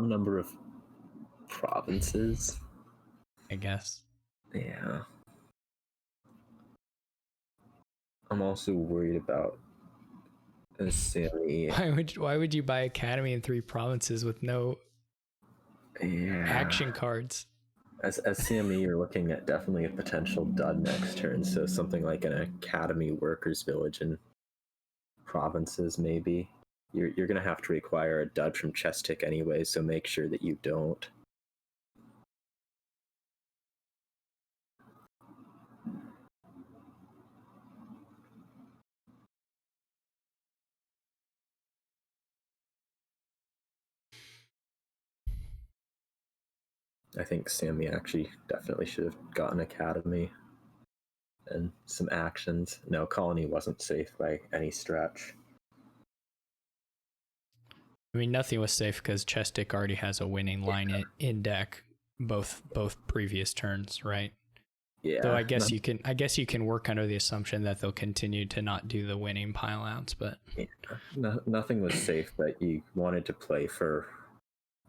number of provinces. I guess. Yeah. I'm also worried about Sammy. Why would you buy Academy in 3 provinces with no action cards? As CME, you're looking at definitely a potential dud next turn. So something like an Academy Workers Village in provinces, maybe. You're gonna have to require a dud from Chest Tick anyway, so make sure that you don't. I think Sammy actually definitely should have gotten Academy and some actions. No, Colony wasn't safe by any stretch. I mean, nothing was safe because Chestic already has a winning line in deck, both previous turns, right? Yeah. Though I guess you can work under the assumption that they'll continue to not do the winning pileouts, but nothing was safe that you wanted to play for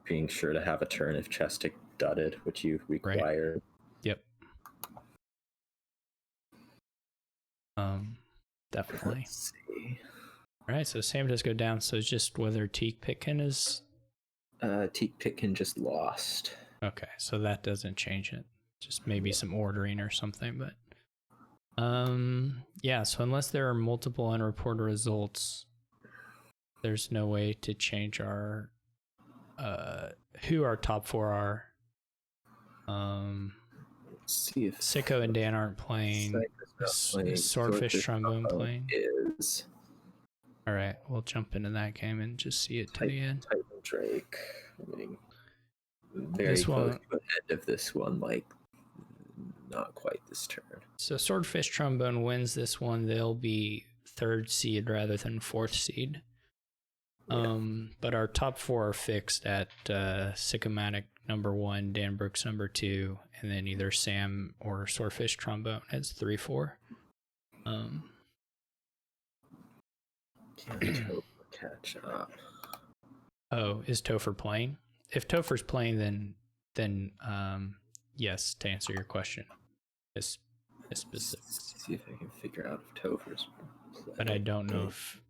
being sure to have a turn if Chestic dudded, which you required. Right. Yep. Definitely. Let's see. All right, so Sam does go down. So it's just whether Teak Pitkin is. Teak Pitkin just lost. Okay, so that doesn't change it. Just maybe some ordering or something, but. Yeah. So unless there are multiple unreported results, there's no way to change our. Who our top 4 are. Let's see if Sicko and Dan aren't playing. Swordfish Trombone playing. Is. All right, we'll jump into that game and just see it to the end. Titan Drake. I mean, very close to the end of this one, like not quite this turn. So Swordfish Trombone wins this one. They'll be 3rd seed rather than 4th seed. Yeah. But our top 4 are fixed at Sycomatic number 1, Dan Brooks number 2, and then either Sam or Swordfish Trombone as 3-4. Can Topher catch up? Oh, is Topher playing? If Topher's playing, then yes, to answer your question. It's specific. See if I can figure out if Topher's playing. But I don't know if.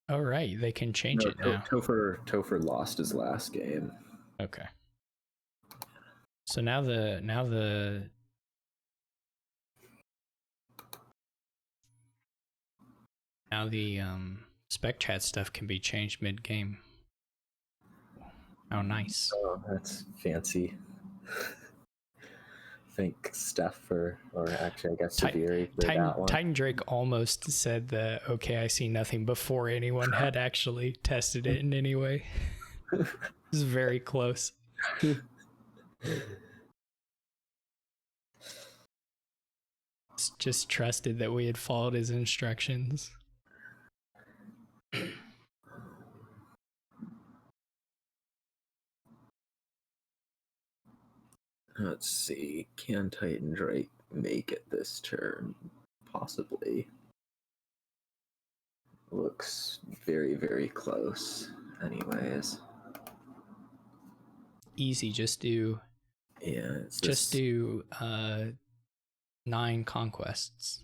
All right, they can change it now. Topher lost his last game. Okay. So now the spec chat stuff can be changed mid-game. Oh, nice. Oh, that's fancy. Think Steph or actually I guess Severi for that one. Titan Drake almost said the okay, I see nothing before anyone had actually tested it in any way. This is very close. Just trusted that we had followed his instructions. Let's see. Can Titan Drake make it this turn? Possibly. Looks very, very close. Anyways. Easy, just Yeah, it's do 9 conquests.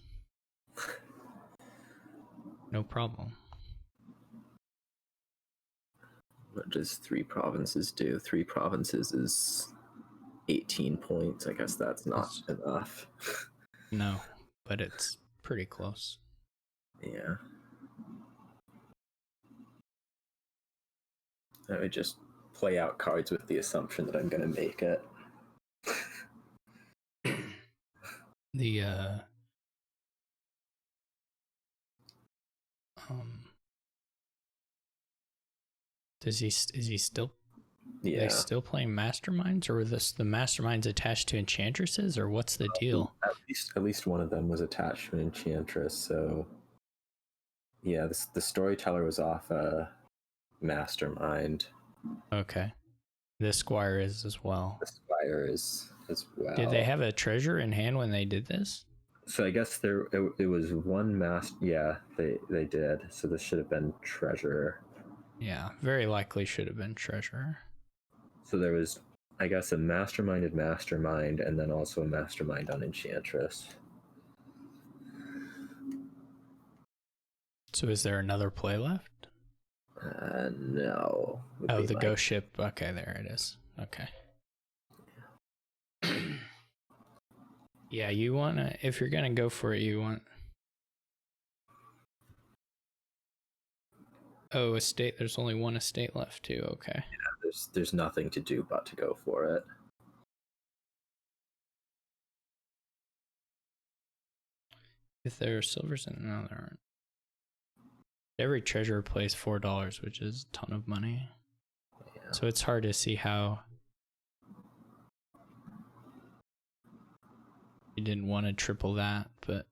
No problem. What does 3 provinces do? 3 provinces is 18 points. I guess that's not enough. No, but it's pretty close. Yeah. I would just play out cards with the assumption that I'm going to make it. The is he still they still playing masterminds, or the masterminds attached to enchantresses, or what's the deal? At least one of them was attached to an enchantress, so yeah, the storyteller was off a mastermind. Okay. The squire is as well. The squire is as well. Did they have a treasure in hand when they did this? So I guess it was one yeah, they did. So this should have been treasure. Yeah, very likely should have been treasure. So there was, I guess, a masterminded mastermind, and then also a mastermind on enchantress. So is there another play left? No. Oh, the ghost ship. Okay, there it is. Okay. Yeah, you want to, if you're going to go for it, you want... Oh, estate. There's only one estate left too. Okay. Yeah, there's nothing to do but to go for it. If there are silvers in, no, there aren't. Every treasure plays $4, which is a ton of money. Yeah. So it's hard to see how you didn't want to triple that, but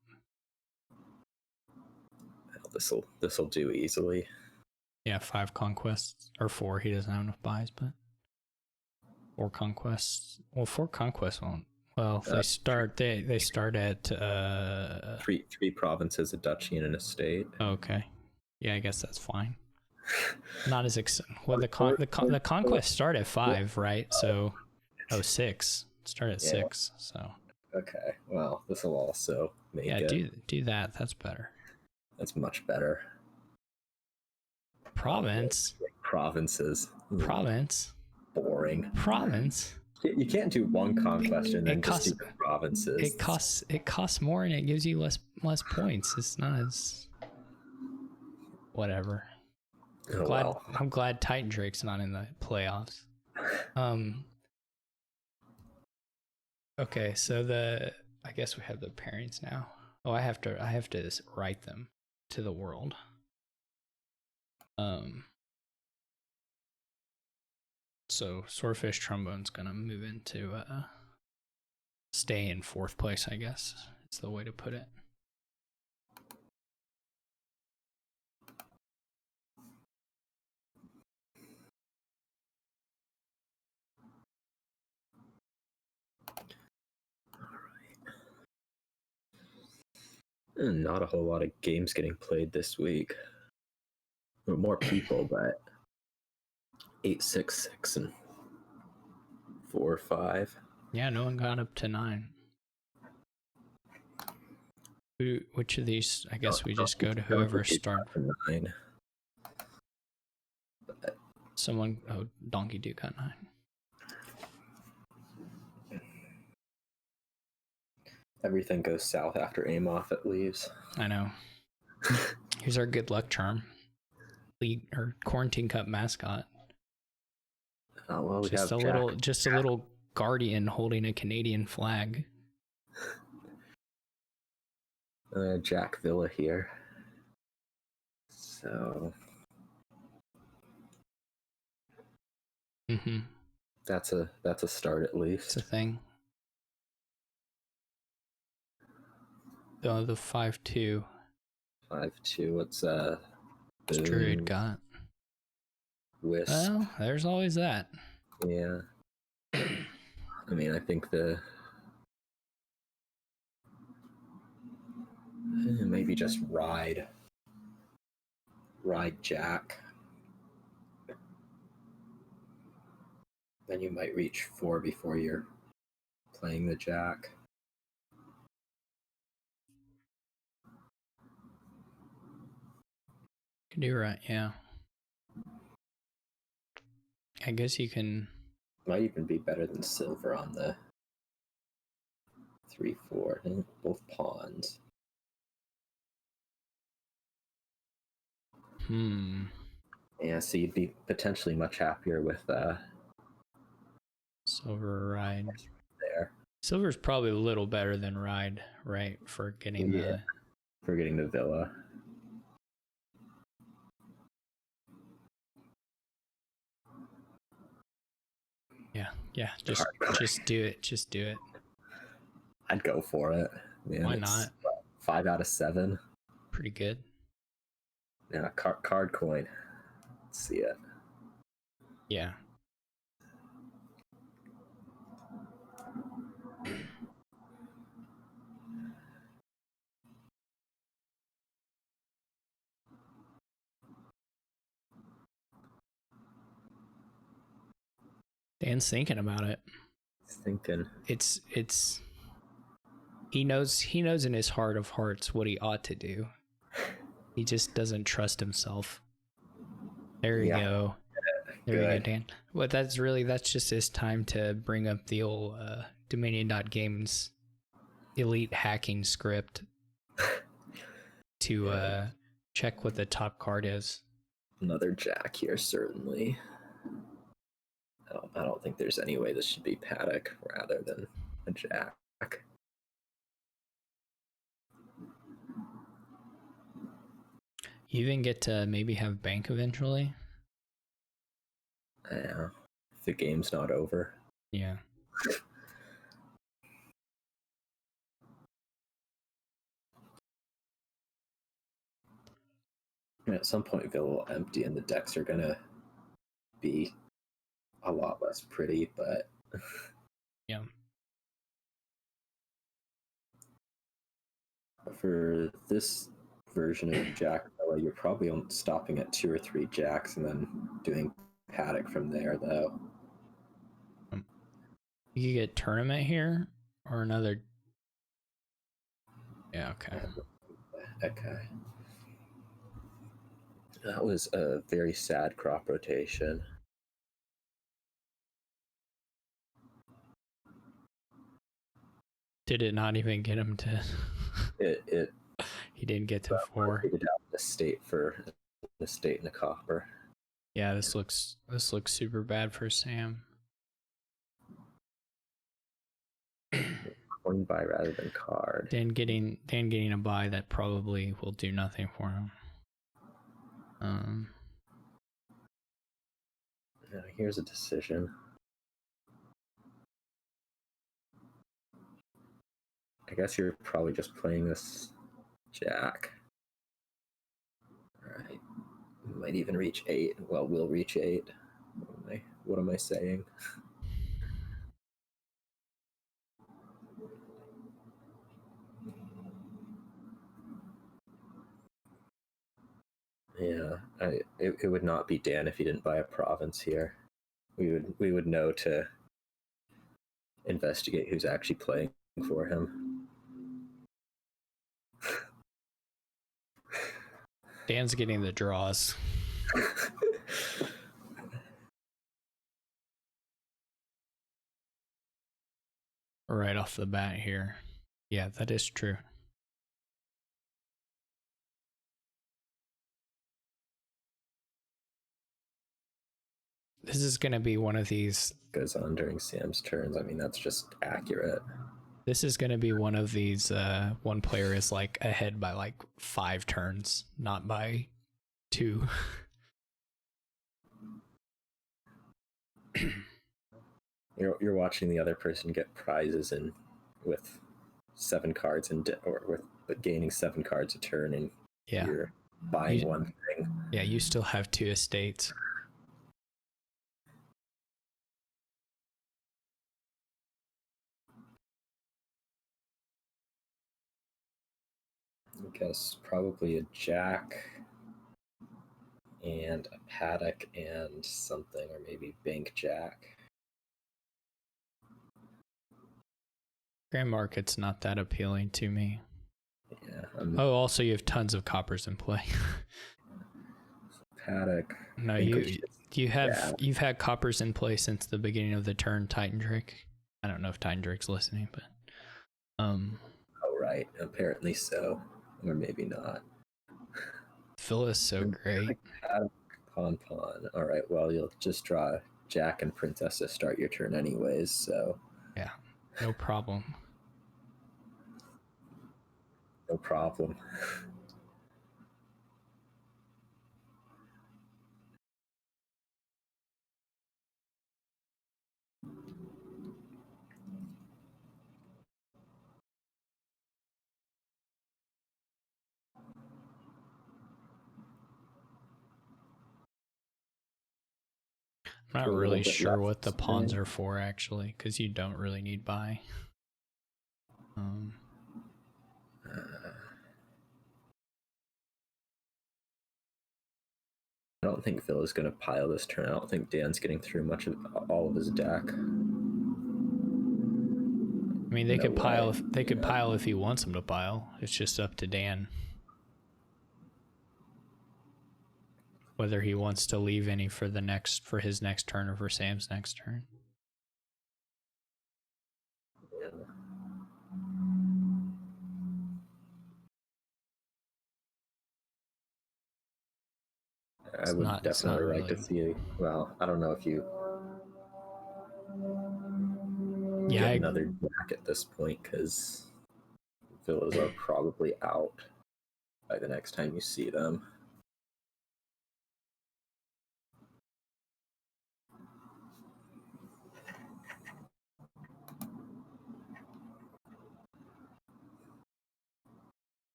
well, this'll do easily. Yeah, 5 conquests or 4. He doesn't have enough buys, but 4 conquests. Well, 4 conquests won't. Well, they start at three provinces, a duchy, and an estate. Okay. Yeah, I guess that's fine. Not as well. The conquest start at 5, right? So, 6 start at 6. So. Okay. Well, this will also make it. Yeah, do that. That's better. That's much better. Province. Provinces. Province. Boring. Province. You can't do one conquest and then just do the provinces. It costs more and it gives you less points. It's not as whatever. I'm glad Titan Drake's not in the playoffs. Okay, so I guess we have the pairings now. Oh, I have to write them to the world. So Swordfish Trombone's gonna move into stay in 4th place, I guess. It's the way to put it. Not a whole lot of games getting played this week. More people, but 8, 6, 6, and 4, 5. Yeah, no one got up to 9. Which of these? I guess we just go to whoever starts. 9. Someone. Oh, Donkey Duke got 9. Everything goes south after Amoth it leaves. I know. Here's our good luck charm. League or Quarantine Cup mascot. Oh well, we just have a little guardian holding a Canadian flag. Jack Villa here. So. That's a start at least. It's a thing. The 5-2. 5-2. What's Druid got? Wisp. Well, there's always that. Yeah. I mean, I think maybe just ride Jack. Then you might reach 4 before you're playing the Jack. Can do right, yeah. I guess you can. Might even be better than silver on the 3-4. Both pawns. Yeah, so you'd be potentially much happier with Silver ride. there. Silver's probably a little better than ride, right? For getting the villa. Yeah. Just do it. Just do it. I'd go for it. Man, why not? 5 out of 7. Pretty good. Yeah, card coin. Let's see it. Yeah. Dan's thinking about it. He's thinking. It's he knows in his heart of hearts what he ought to do. He just doesn't trust himself. There you go. There you go, Dan. Well, that's just his time to bring up the old Dominion.Games elite hacking script to check what the top card is. Another Jack here, certainly. I don't think there's any way this should be Paddock rather than a Jack. You even get to maybe have bank eventually. Yeah, if the game's not over. Yeah. At some point, Villa will empty, and the decks are gonna be a lot less pretty, but yeah. For this version of Jack Villa, you're probably stopping at 2 or 3 Jacks and then doing Paddock from there, though. You could get tournament here or another. Yeah, okay. Okay. That was a very sad crop rotation. Did it not even get him to? It He didn't get to 4. The state and a copper. Yeah, this looks super bad for Sam. Coin buy rather than card. Dan getting a buy that probably will do nothing for him. Now here's a decision. I guess you're probably just playing this Jack. Alright. Might even reach 8. Well, we'll reach 8. What am I saying? Yeah, it would not be Dan if he didn't buy a province here. We would know to investigate who's actually playing for him. Dan's getting the draws. Right off the bat here. Yeah, that is true. This is going to be one of these. Goes on during Sam's turns. I mean, that's just accurate. This is going to be one of these. One player is like ahead by like 5 turns, not by 2. You're watching the other person get prizes and with 7 cards or with gaining 7 cards a turn, and you're buying one thing. Yeah, you still have 2 estates. guess probably a jack and a paddock and something, or maybe bank jack. Grand Market's not that appealing to me. Yeah. Oh, also you have tons of coppers in play. Paddock. No, you've had coppers in play since the beginning of the turn, Titan Drake. I don't know if Titan Drake's listening, but Oh right, apparently so, or maybe not. Phil is so great. Paddock, pawn. All right, well you'll just draw jack and princess to start your turn anyways, so Yeah, no problem. no problem. I'm not A little really bit sure left what the to pawns spin. are for actually, because you don't really need buy. I don't think Phil is going to pile this turn. I don't think Dan's getting through much of all of his deck. I mean, they No could pile. way. They could pile if he wants them to pile. It's just up to Dan whether he wants to leave any for his next turn or for Sam's next turn. I would definitely like to see. Well, I don't know if you Yeah, get another jack at this point, because villas are probably out by the next time you see them.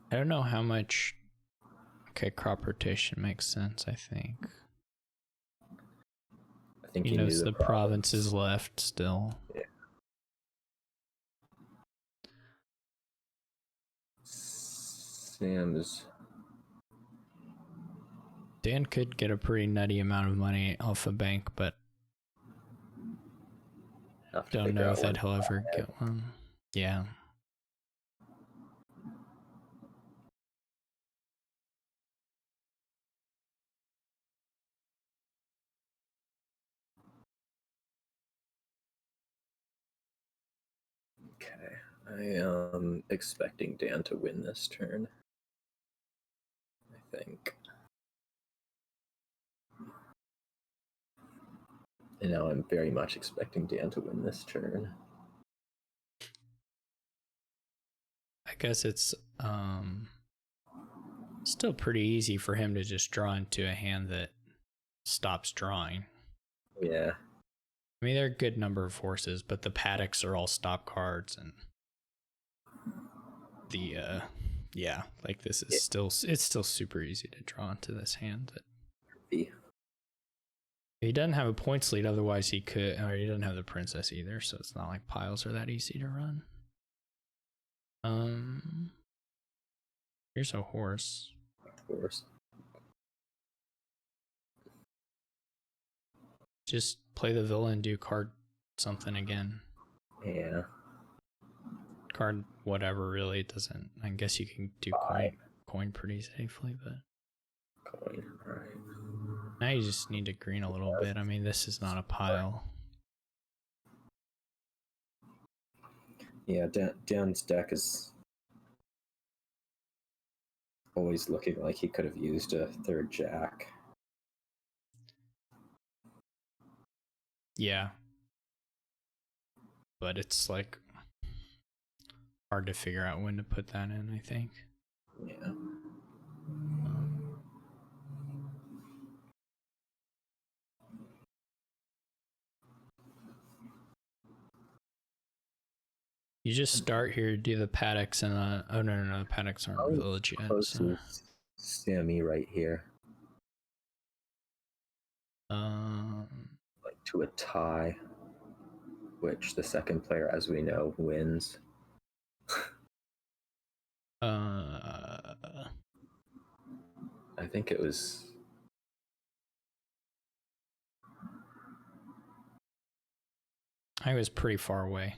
I don't know how much. Okay, crop rotation makes sense. I think. I think He knows the province is left still. Yeah. Sam's. Dan could get a pretty nutty amount of money off a bank, but don't know if that he'll ever get one. Yeah. Okay, I am expecting Dan to win this turn. I think. And now I'm very much expecting Dan to win this turn. I guess it's still pretty easy for him to just draw into a hand that stops drawing. Yeah. I mean, there are a good number of forces, but the paddocks are all stop cards, and the yeah, like this is it's still super easy to draw into this hand. That he doesn't have a points lead, otherwise he could, or he doesn't have the princess either, so it's not like piles are that easy to run. Here's a horse. Just play the villain, do card something again. Yeah. Card whatever, really. It doesn't. I guess you can do coin pretty safely, but coin, right. Now you just need to green a little bit. I mean, this is not a pile. Yeah, Dan's deck is always looking like he could have used a third jack. Yeah. But it's like hard to figure out when to put that in, I think. Yeah. You just start here, do the paddocks, and oh no, the paddocks aren't village yet. Close to Sammy right here. to a tie, which the second player, as we know, wins. I I think it was. was pretty far away.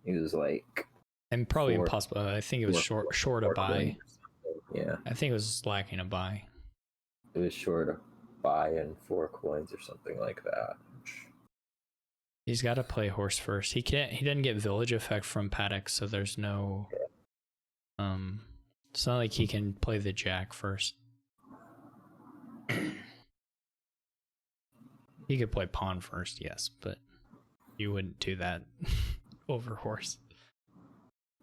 It was like. And probably 4 impossible. I think it was short a 4 buy. coins or something. Yeah, I think it was lacking a buy. it was short a buy and 4 coins or something like that. He's got to play horse first. He can't. He doesn't get village effect from paddock, so there's no. It's not like he can play the jack first. He could play pawn first, yes, but you wouldn't do that over horse.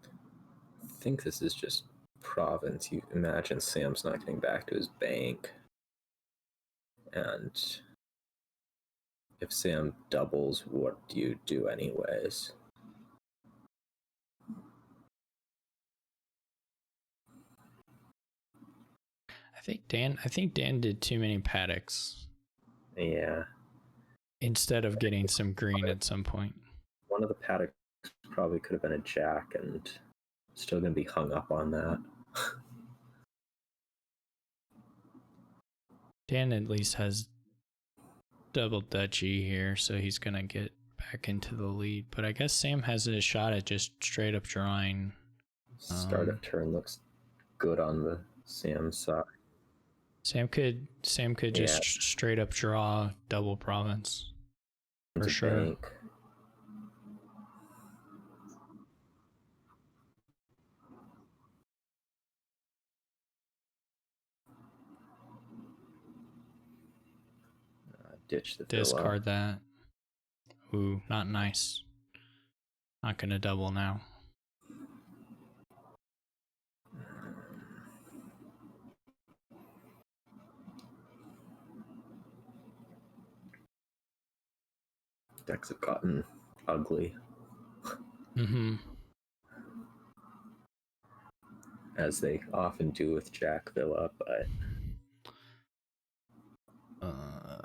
I think this is just province. You imagine Sam's not getting back to his bank. And if Sam doubles, what do you do anyways? I think Dan did too many paddocks Yeah. instead of getting some green at some point. One of the paddocks probably could have been a jack and still going to be hung up on that. Dan at least has double duchy here, so he's going to get back into the lead. But I guess Sam has a shot at just straight up drawing. Start of turn looks good on the Sam side. Sam could just straight up draw double province. For Into sure. bank. Ditch the Discard that. Ooh, not nice. Not gonna double now. Decks have gotten ugly. Mm-hmm. As they often do with Jack Villa, but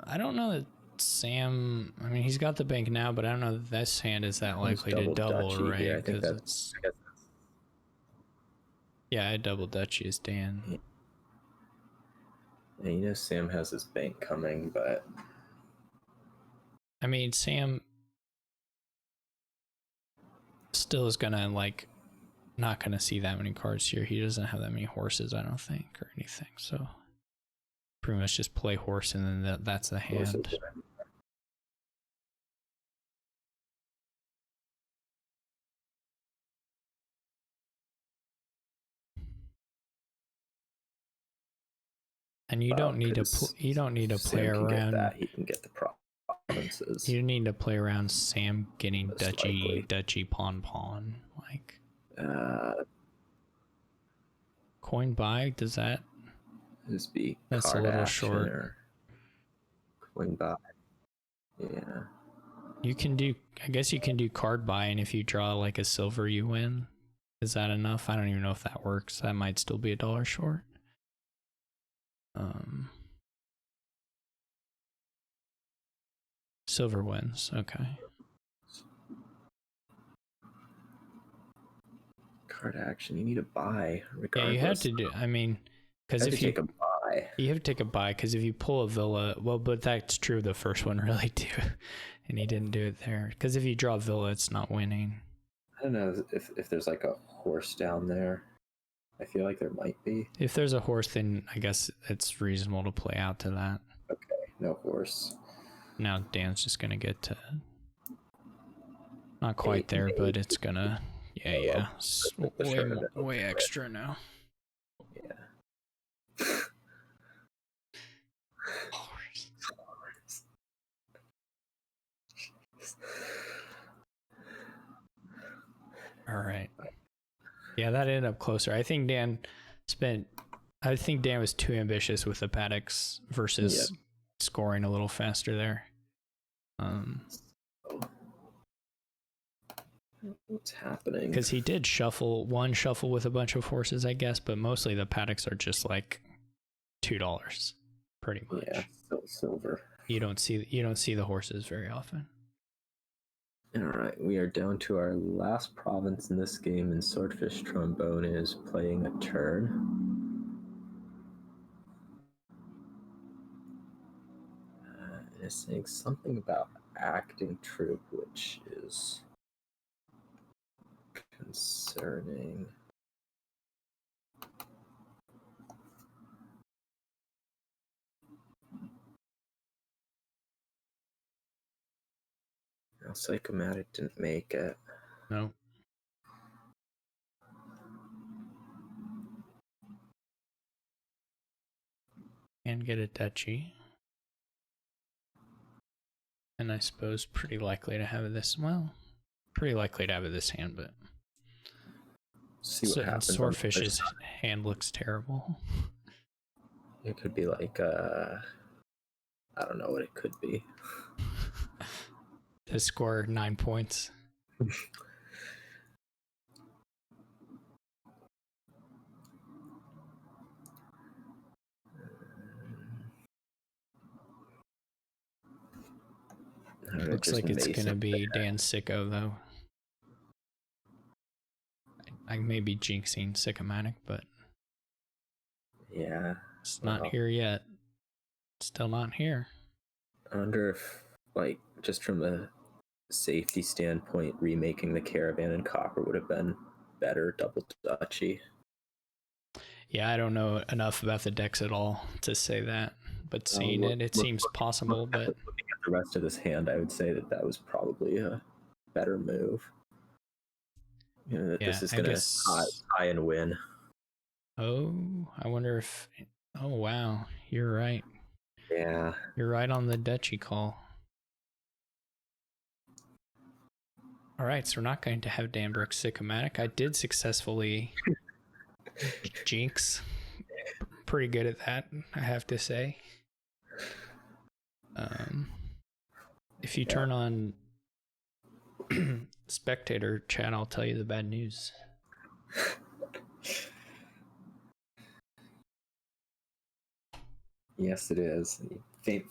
I don't know that Sam. I mean, he's got the bank now, but I don't know that this hand is that likely to double, duchy right? here. I think Because that's. yeah, I double duchy is Dan. Yeah, you know Sam has his bank coming, but I mean, Sam still is gonna not gonna see that many cards here. He doesn't have that many horses, I don't think, or anything. So pretty much just play horse, and then that's the hand. And you don't need to play Sam can around. get that. He can get the provinces. You need to play around Sam getting Most duchy, likely. pawn. Like coin buy, does that? This be That's card a little action short. or coin buy. Yeah. You can do, I guess you can do card buy, and if you draw like a silver, you win. Is that enough? I don't even know if that works. That might still be $1 short. Silver wins. Okay. Card action. You need a buy. Yeah, you have to do. I mean, because if you take a buy, you have to take a buy, because if you pull a villa, well, but that's true. The first one really too, and he didn't do it there. Because if you draw villa, it's not winning. I don't know if there's like a horse down there. I feel like there might be. If there's a horse, then I guess it's reasonable to play out to that. Okay, no horse. Now Dan's just gonna get to not quite there, but it's gonna yeah. It's way extra now. Yeah. All right. Yeah, that ended up closer. I think Dan was too ambitious with the paddocks versus scoring a little faster there. What's happening? Because he did shuffle with a bunch of horses, I guess, but mostly the paddocks are just like $2, pretty much. Yeah, still silver. You don't see the horses very often. All right, we are down to our last province in this game, and Swordfish Trombone is playing a turn. It's saying something about acting troop, which is concerning. Now, Psychomatic didn't make it. No. And get a duchy. And I suppose pretty likely to have this. Well, pretty likely to have it this hand, but See what happens. Swordfish's hand looks terrible. It could be like I don't know what it could be. To score 9 points. Looks like it's gonna be Dan Sicko though. I may be jinxing Sycomatic, but yeah, it's not here yet. Still not here. I wonder if, like, just from a safety standpoint, remaking the Caravan in copper would have been better. Double duchy. Yeah, I don't know enough about the decks at all to say that, but seeing it seems possible. But looking at the rest of this hand, I would say that was probably a better move. You know, that this is going to tie and win. Oh, I wonder if... Oh, wow. You're right. Yeah. You're right on the duchy call. All right, so we're not going to have Dan Brooks Sycomatic. I did successfully jinx. Pretty good at that, I have to say. If you turn on spectator chat, I'll tell you the bad news. Yes, it is.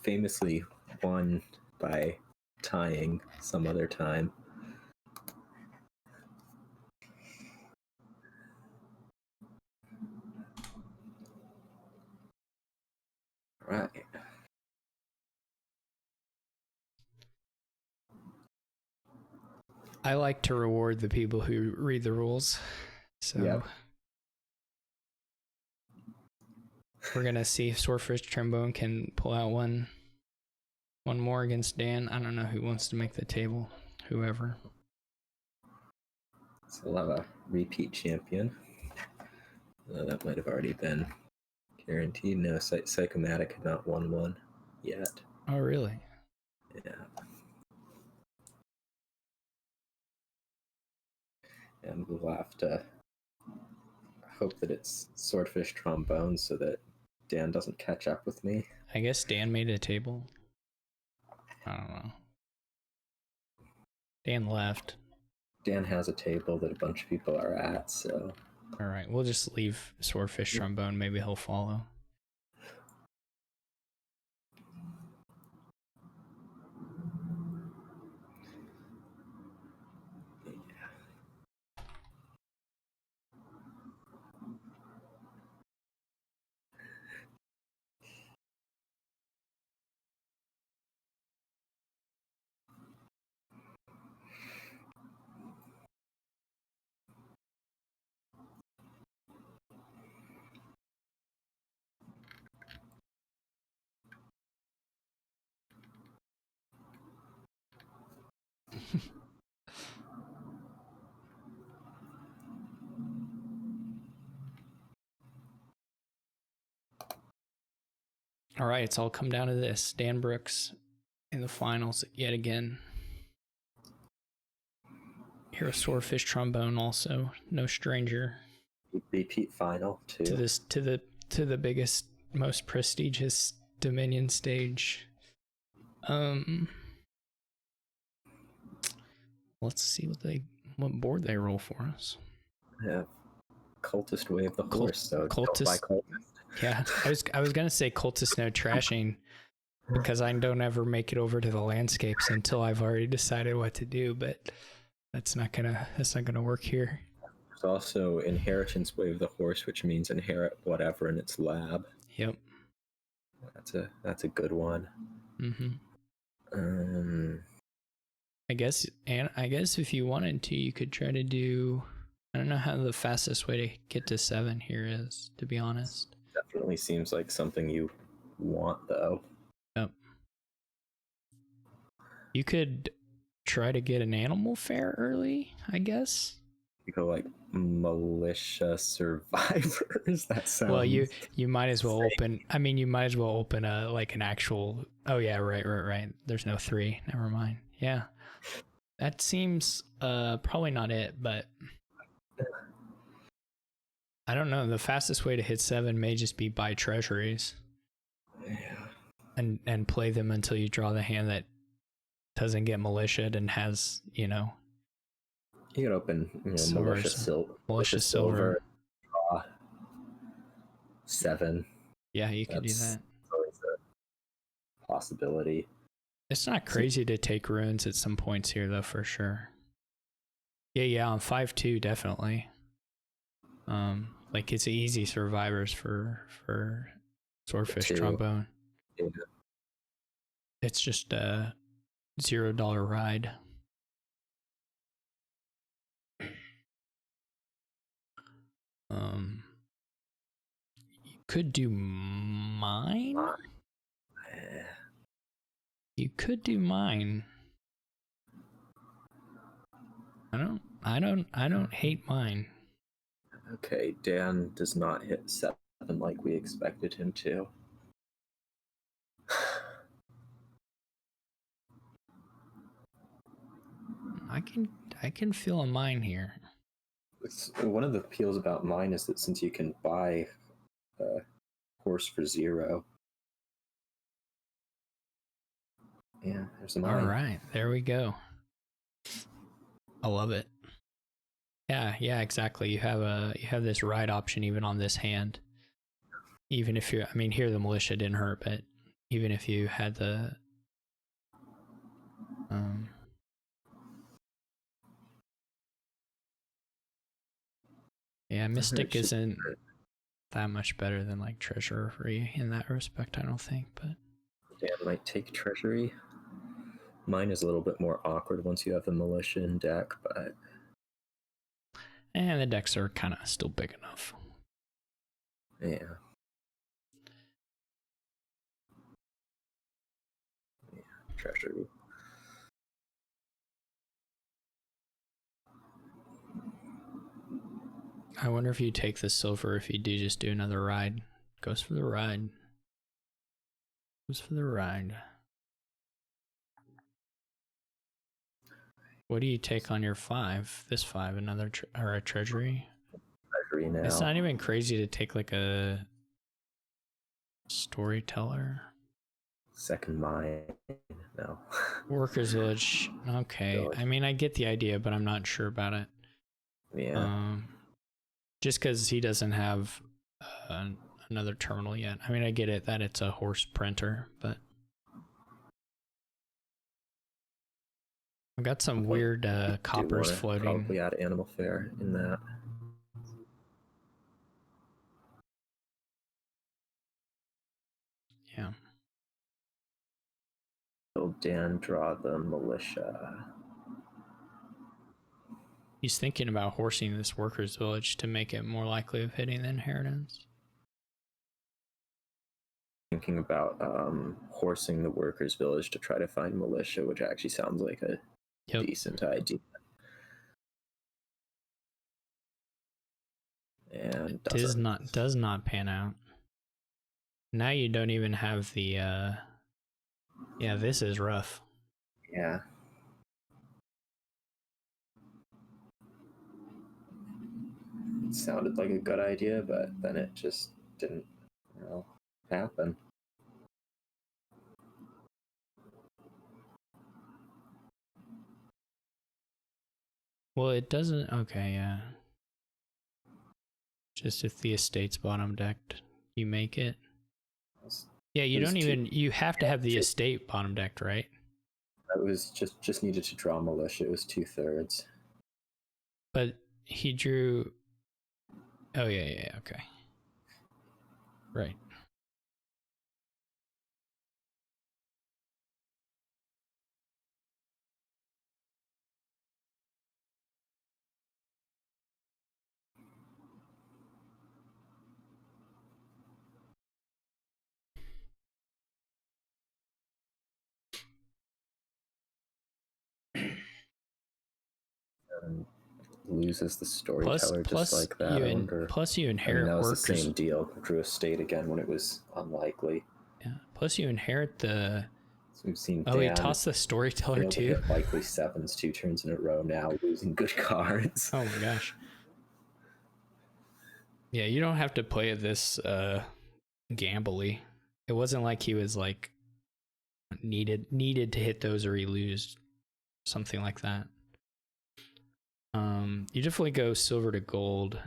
Famously won by tying some other time. Right. I like to reward the people who read the rules. So yep. We're going to see if Swordfish Trombone can pull out one more against Dan. I don't know who wants to make the table. Whoever. So we'll have a repeat champion. That might have already been guaranteed. No, Psychomatic had not won one yet. Oh, really? Yeah. And we'll have to hope that it's Swordfish Trombone so that Dan doesn't catch up with me. I guess Dan made a table. I don't know. Dan left. Dan has a table that a bunch of people are at, so... All right, we'll just leave Swordfish Trombone. Maybe he'll follow. All right, it's all come down to this. Dan Brooks in the finals yet again. Here, a Swordfish Trombone also, no stranger. Repeat final too. To the biggest, most prestigious Dominion stage. Let's see what board they roll for us. Yeah, Cultist Way of the Horse. So Cultist. Cultist. Yeah, I was gonna say Cultist No Trashing, because I don't ever make it over to the landscapes until I've already decided what to do, but that's not gonna work here. There's also Inheritance Way of the Horse, which means inherit whatever in its lab. Yep. That's a good one. I guess if you wanted to, you could try to do. I don't know how the fastest way to get to 7 here is, to be honest. Definitely seems like something you want, though. Yep. You could try to get an animal fair early, I guess. You go like militia survivors. That sounds. Well, you might as well open. I mean, you might as well open a like an actual. Oh yeah, right. There's no 3. Never mind. Yeah, that seems probably not it, but I don't know. The fastest way to hit 7 may just be buy treasuries. Yeah. And play them until you draw the hand that doesn't get militiaed and has, You can open Silver, militia silver, draw 7. Yeah, you could do that. Always a possibility. It's not crazy to take runes at some points here, though, for sure. Yeah, on 5-2, definitely. Like it's easy survivors for Swordfish 2. Trombone. Yeah. It's just a $0 ride. You could do mine. You could do mine. I don't hate mine. Okay, Dan does not hit 7 like we expected him to. I can feel a mine here. One of the appeals about mine is that since you can buy a horse for 0. Yeah, there's a mine. All right, there we go. I love it. Yeah, exactly. You have this ride option even on this hand. Even if you're, I mean, here the militia didn't hurt, but even if you had the yeah, Mystic isn't that much better than like Treasury in that respect, I don't think, but Dan might take Treasury. Mine is a little bit more awkward once you have the militia in deck, but and the decks are kind of still big enough. Yeah, Treasury. I wonder if you take the silver, if you do just do another ride. Goes for the ride. Goes for the ride. What do you take on your 5? This 5, another or a treasury? Treasury now. It's not even crazy to take like a storyteller. Second mine. No. Workers Village. Okay. I mean, I get the idea, but I'm not sure about it. Yeah. Just because he doesn't have another terminal yet. I mean, I get it that it's a horse printer, but I've got some weird coppers floating. Probably add Animal Fair in that. Yeah. So Dan draw the militia. He's thinking about horsing this workers' village to make it more likely of hitting the inheritance. Thinking about horsing the workers' village to try to find militia, which actually sounds like a decent idea. And does not pan out. Now you don't even have the yeah, this is rough. Yeah. It sounded like a good idea, but then it just didn't, happen. Well, it doesn't. Okay, yeah. Just if the estate's bottom decked, you make it. Yeah, you It was don't two- even. You have to have the two- estate bottom decked, right? I was just needed to draw militia. It was 2/3. But he drew. Oh yeah, okay. Right. Loses the Plus, storyteller just like that. I wonder. plus you I mean, inherit that was workers. the same deal. Drew a state again when it was unlikely. Yeah. Plus you inherit the. So we've seen Oh, he Dan tossed the storyteller fail to too. hit likely sevens 2 turns in a row now, losing good cards. Oh my gosh. Yeah, you don't have to play it this gambly. It wasn't like he was like needed to hit those or he lose, something like that. You definitely go silver to gold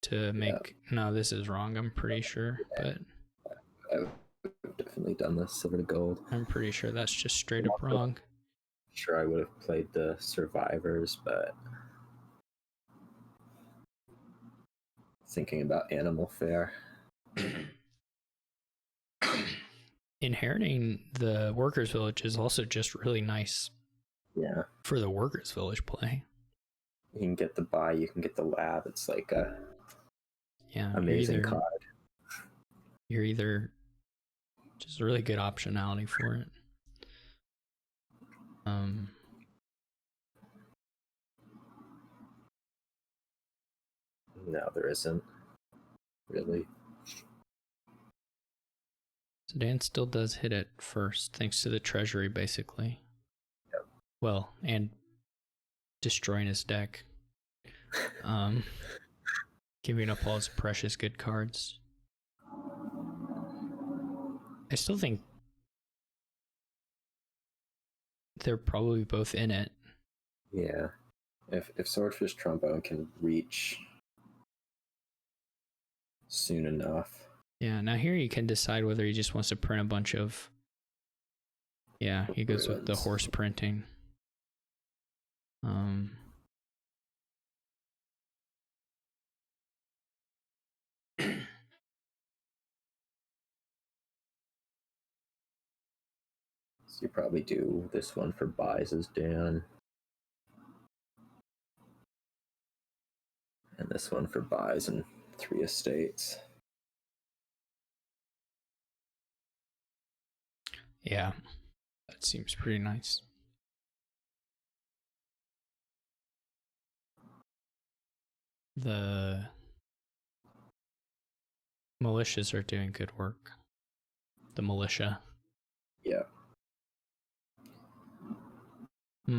to make. No, this is wrong. I'm pretty sure, but I've definitely done this silver to gold. I'm pretty sure that's just straight up wrong. Sure, I would have played the survivors, but thinking about Animal Fair. Inheriting the workers' village is also just really nice Yeah, for the workers' village play. you can get the buy, you can get the lab. It's like a Yeah, amazing card. You're either just really good optionality for it. No, there isn't. Really. So Dan still does hit it first, thanks to the treasury, basically. Yep. Well, and destroying his deck. Giving up all his precious good cards. I still think they're probably both in it. Yeah. If Swordfish Trombone can reach soon enough. Yeah, now here you can decide whether he just wants to print a bunch of. Yeah, he goes with the Ruins. horse printing. So you probably do this one for buys as Dan. And this one for buys and 3 estates. Yeah, that seems pretty nice. The militias are doing good work. The militia. Yeah. I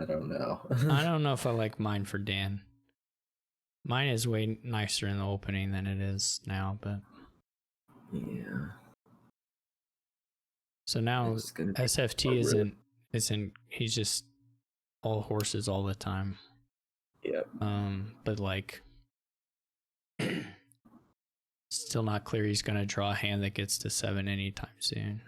don't know. I don't know if I like mine for Dan. Mine is way nicer in the opening than it is now, but Yeah. so now It's gonna be SFT isn't he's just all horses all the time. Yep. But like still not clear he's gonna draw a hand that gets to 7 anytime soon.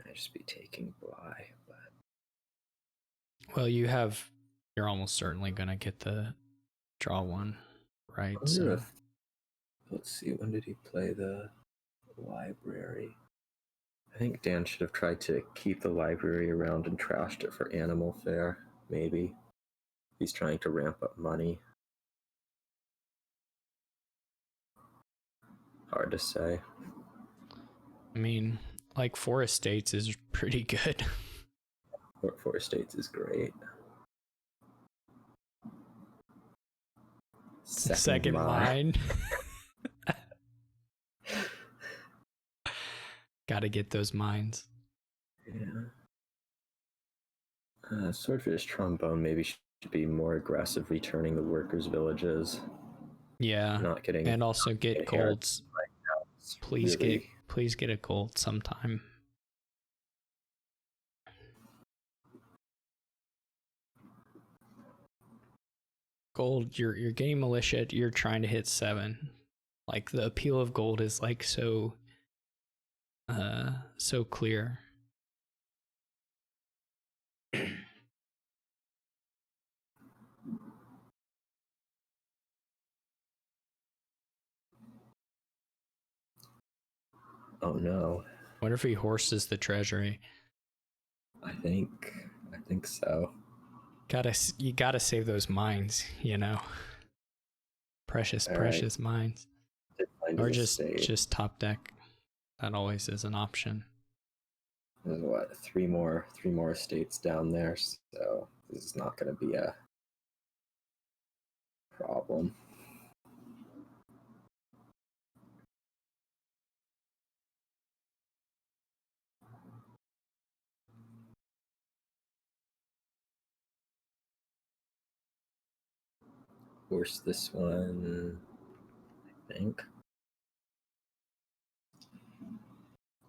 I'd just be taking Bly, but Well, you're almost certainly gonna get the draw one, right? I wonder if, let's see, when did he play the library? I think Dan should have tried to keep the library around and trashed it for Animal Fair, maybe. He's trying to ramp up money. Hard to say. I mean, like 4 estates is pretty good. Four Estates is great. Second line. Gotta get those mines. Yeah. Swordfish Trombone maybe should be more aggressive returning the workers' villages. Yeah, Not getting and also get inherit golds. right now. It's Please really, get a gold sometime. Gold, you're getting militia, you're trying to hit 7. Like the appeal of gold is like so clear. oh no. What if he horses the treasury? I think so. You gotta save those mines, you know. Precious All precious mines. Did find Or a just state. top deck. That always is an option. There's what, three more estates down there, so this is not going to be a problem. Force this one, I think.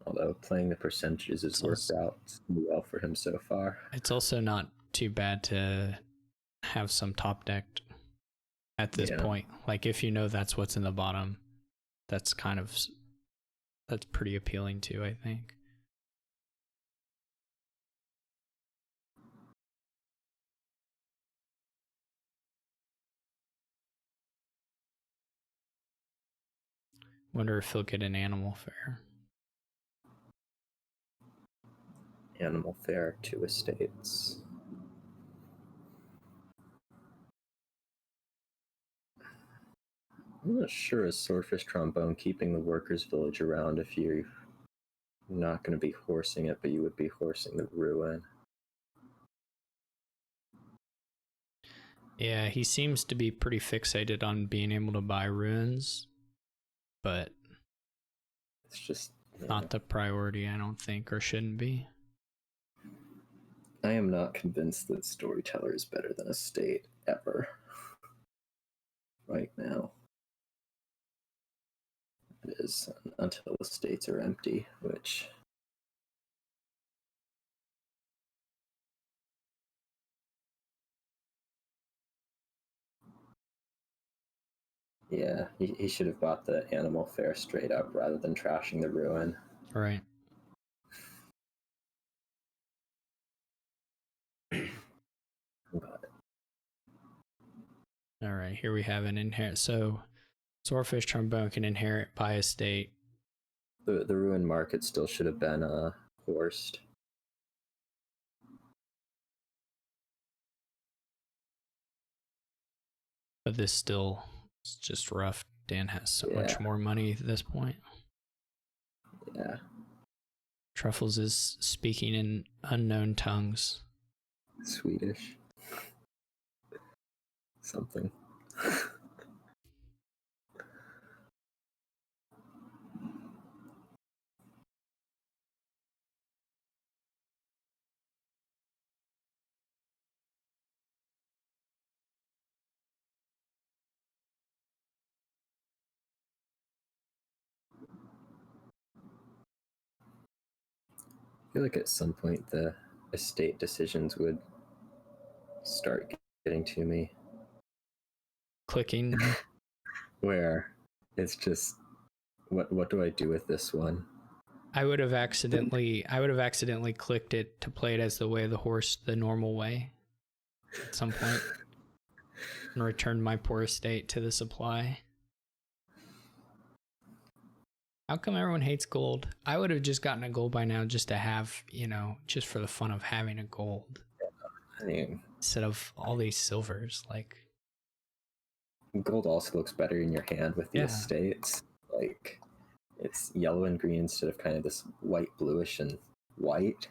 Although playing the percentages has worked out well for him so far. It's also not too bad to have some top decked at this point. Like if you know that's what's in the bottom, that's pretty appealing too, I think. Wonder if he'll get an animal fair. Animal fair, 2 estates. I'm not sure is Swordfish Trombone keeping the workers' village around if you're not going to be horsing it, but you would be horsing the ruin. Yeah, he seems to be pretty fixated on being able to buy ruins, but it's just not the priority, I don't think, or shouldn't be. I am not convinced that Storyteller is better than Estate ever. Right now. It is until estates are empty, which yeah, he should have bought the animal fair straight up rather than trashing the ruin. Right. But all right, here we have an inherit. So Swordfish Trombone can inherit by estate. the ruin market still should have been horsed. But this still is just rough. Dan has so much more money at this point. Yeah. Truffles is speaking in unknown tongues. Swedish. Something. I feel like at some point the estate decisions would start getting to me. Clicking. Where it's just what do I do with this one? I would have accidentally clicked it to play it as the way of the horse, the normal way at some point. And returned my poor estate to the supply. How come everyone hates gold? I would have just gotten a gold by now just to have, just for the fun of having a gold. I mean, instead of all these silvers, like gold also looks better in your hand with the estates. Like it's yellow and green instead of kind of this white, bluish and white.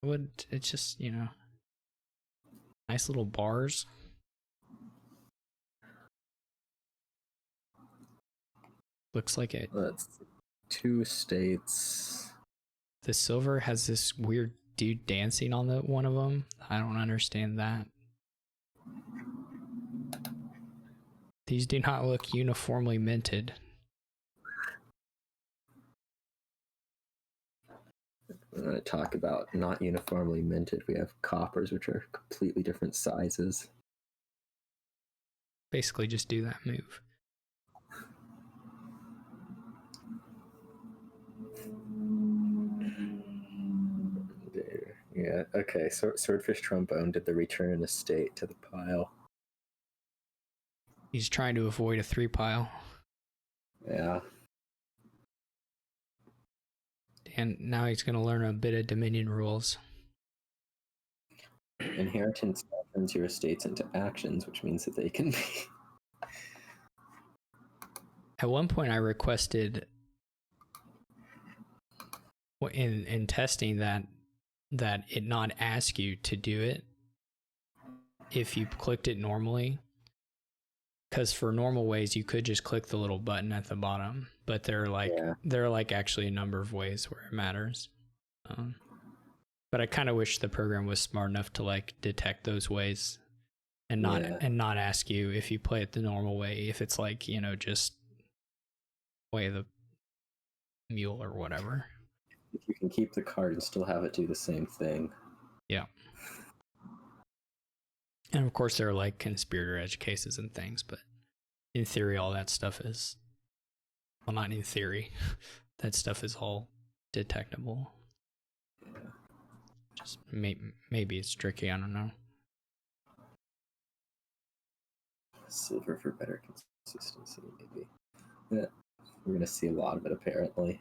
It's just, nice little bars. Looks like it. That's 2 estates. The silver has this weird dude dancing on one of them. I don't understand that. These do not look uniformly minted. I'm going to talk about not uniformly minted. We have coppers, which are completely different sizes. Basically, just do that move. There. Yeah, okay. Swordfish Trombone did the return an estate to the pile. He's trying to avoid a 3 pile. Yeah. And now he's going to learn a bit of Dominion rules. Inheritance turns your estates into actions, which means that they can be. At one point, I requested in testing that it not ask you to do it if you clicked it normally. Because for normal ways, you could just click the little button at the bottom, but there are like actually a number of ways where it matters. But I kind of wish the program was smart enough to like detect those ways and not ask you if you play it the normal way, if it's like, you know, just way the mule or whatever. If you can keep the card and still have it do the same thing. Yeah. And of course there are like conspirator edge cases and things, but in theory all that stuff is, well, not in theory, that stuff is all detectable. Yeah. Just maybe it's tricky, I don't know. Silver for better consistency, maybe. Yeah. We're gonna see a lot of it apparently.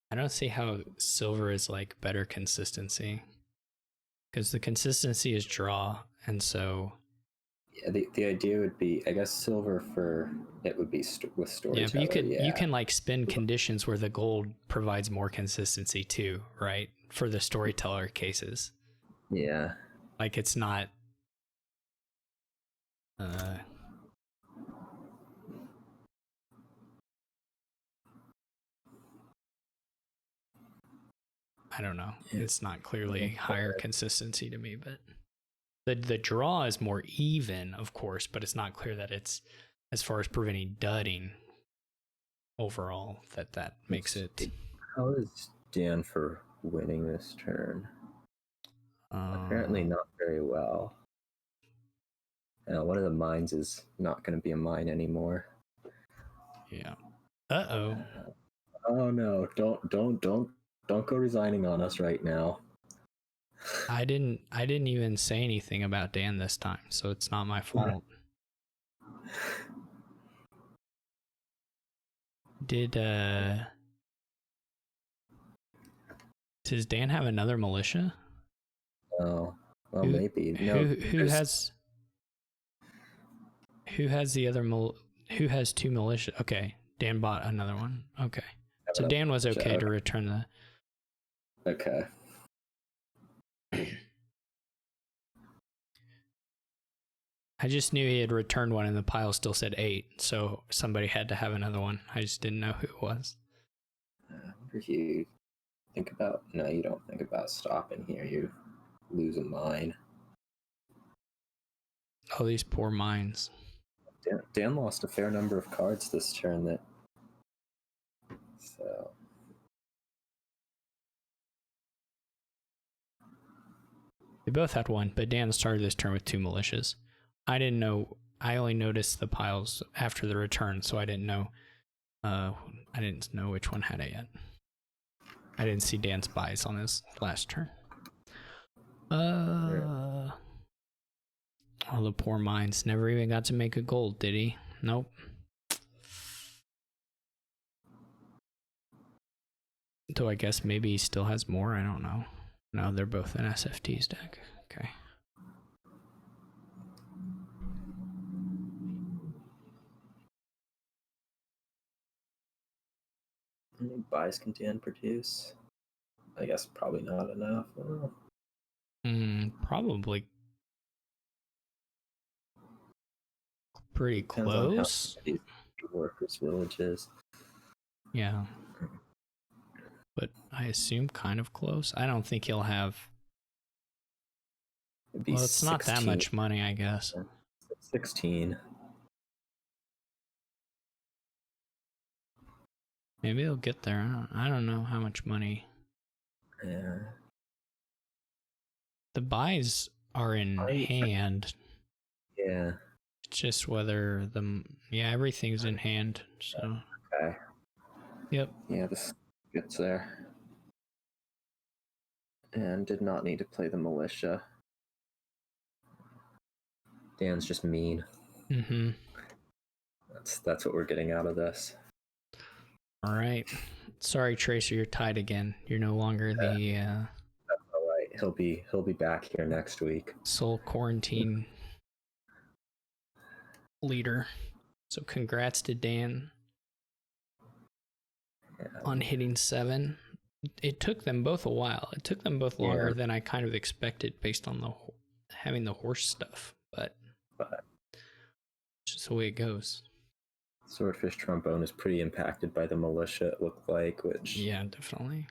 I don't see how silver is like better consistency, because the consistency is draw, and so yeah, the idea would be, I guess, silver for it would be with storyteller. Yeah, but you can like spin conditions where the gold provides more consistency too, right? For the storyteller cases. Yeah. Like it's not I don't know. It's not clearly higher consistency to me, but the draw is more even, of course, but it's not clear that it's, as far as preventing dudding overall, that makes it. How is Dan for winning this turn? Apparently not very well. One of the mines is not going to be a mine anymore. Yeah. Uh-oh. Oh no! Don't go resigning on us right now. I didn't even say anything about Dan this time, so it's not my fault. Does Dan have another militia? Oh, well, maybe. No. Who has the other who has 2 militia? Okay, Dan bought another one. Okay, so Dan was okay to return the. Okay. I just knew he had returned one and the pile still said 8, so somebody had to have another one. I just didn't know who it was. I wonder if you think about... No, you don't think about stopping here. You lose a mine. Oh, these poor mines. Dan lost a fair number of cards this turn. So... They both had 1, but Dan started this turn with 2 militias. I didn't know. I only noticed the piles after the return, so I didn't know. I didn't know which one had it yet. I didn't see Dan's buys on this last turn. Oh, the poor mines. Never even got to make a gold, did he? Nope. Though I guess maybe he still has more. I don't know. No, they're both in SFT's deck. Okay. How many buys can Dan produce? I guess probably not enough. Probably pretty close. Workers' villages. Yeah. But I assume kind of close. I don't think he'll have It'd be Well, it's not that 16. much money, I guess. 16. Maybe it'll get there. I don't know how much money. Yeah. The buys are in hand. Yeah. It's just whether everything's in hand. So. Okay. Yep. Yeah, this gets there. And did not need to play the militia. Dan's just mean. Mm-hmm. That's what we're getting out of this. All right. Sorry, Tracer, you're tied again. You're no longer the That's all right. He'll be back here next week. sole quarantine leader. So congrats to Dan on hitting 7. It took them both a while. It took them both longer than I kind of expected based on having the horse stuff, but it's just the way it goes. Swordfish Trombone is pretty impacted by the militia, it looked like, which... Yeah, definitely.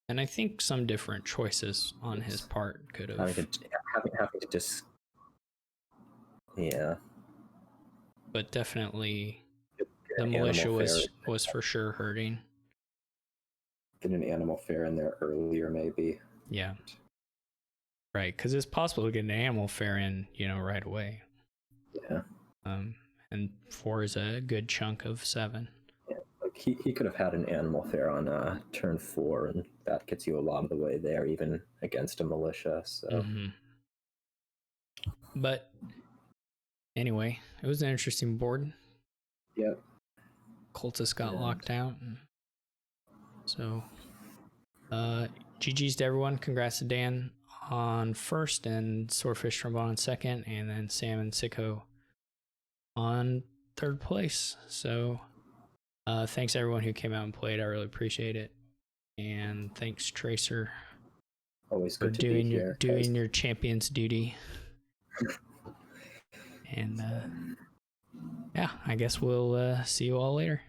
And I think some different choices on his part could have... Having to just... Yeah. But definitely the militia was for sure hurting. Get an animal fair in there earlier, maybe. Yeah. Right, because it's possible to get an animal fair in, right away. Yeah. And 4 is a good chunk of 7. Yeah, like he could have had an animal fair on turn 4, and that gets you a lot of the way there, even against a militia. So. Mm-hmm. But anyway, it was an interesting board. Yep. Cultist got locked out. So, GG's to everyone. Congrats to Dan on 1st and Swordfish Trombone on 2nd, and then Sam and Sicko on 3rd place. So thanks everyone who came out and played. I really appreciate it. And thanks Tracer Always for good to be here. doing your champion's duty. And yeah, I guess we'll see you all later.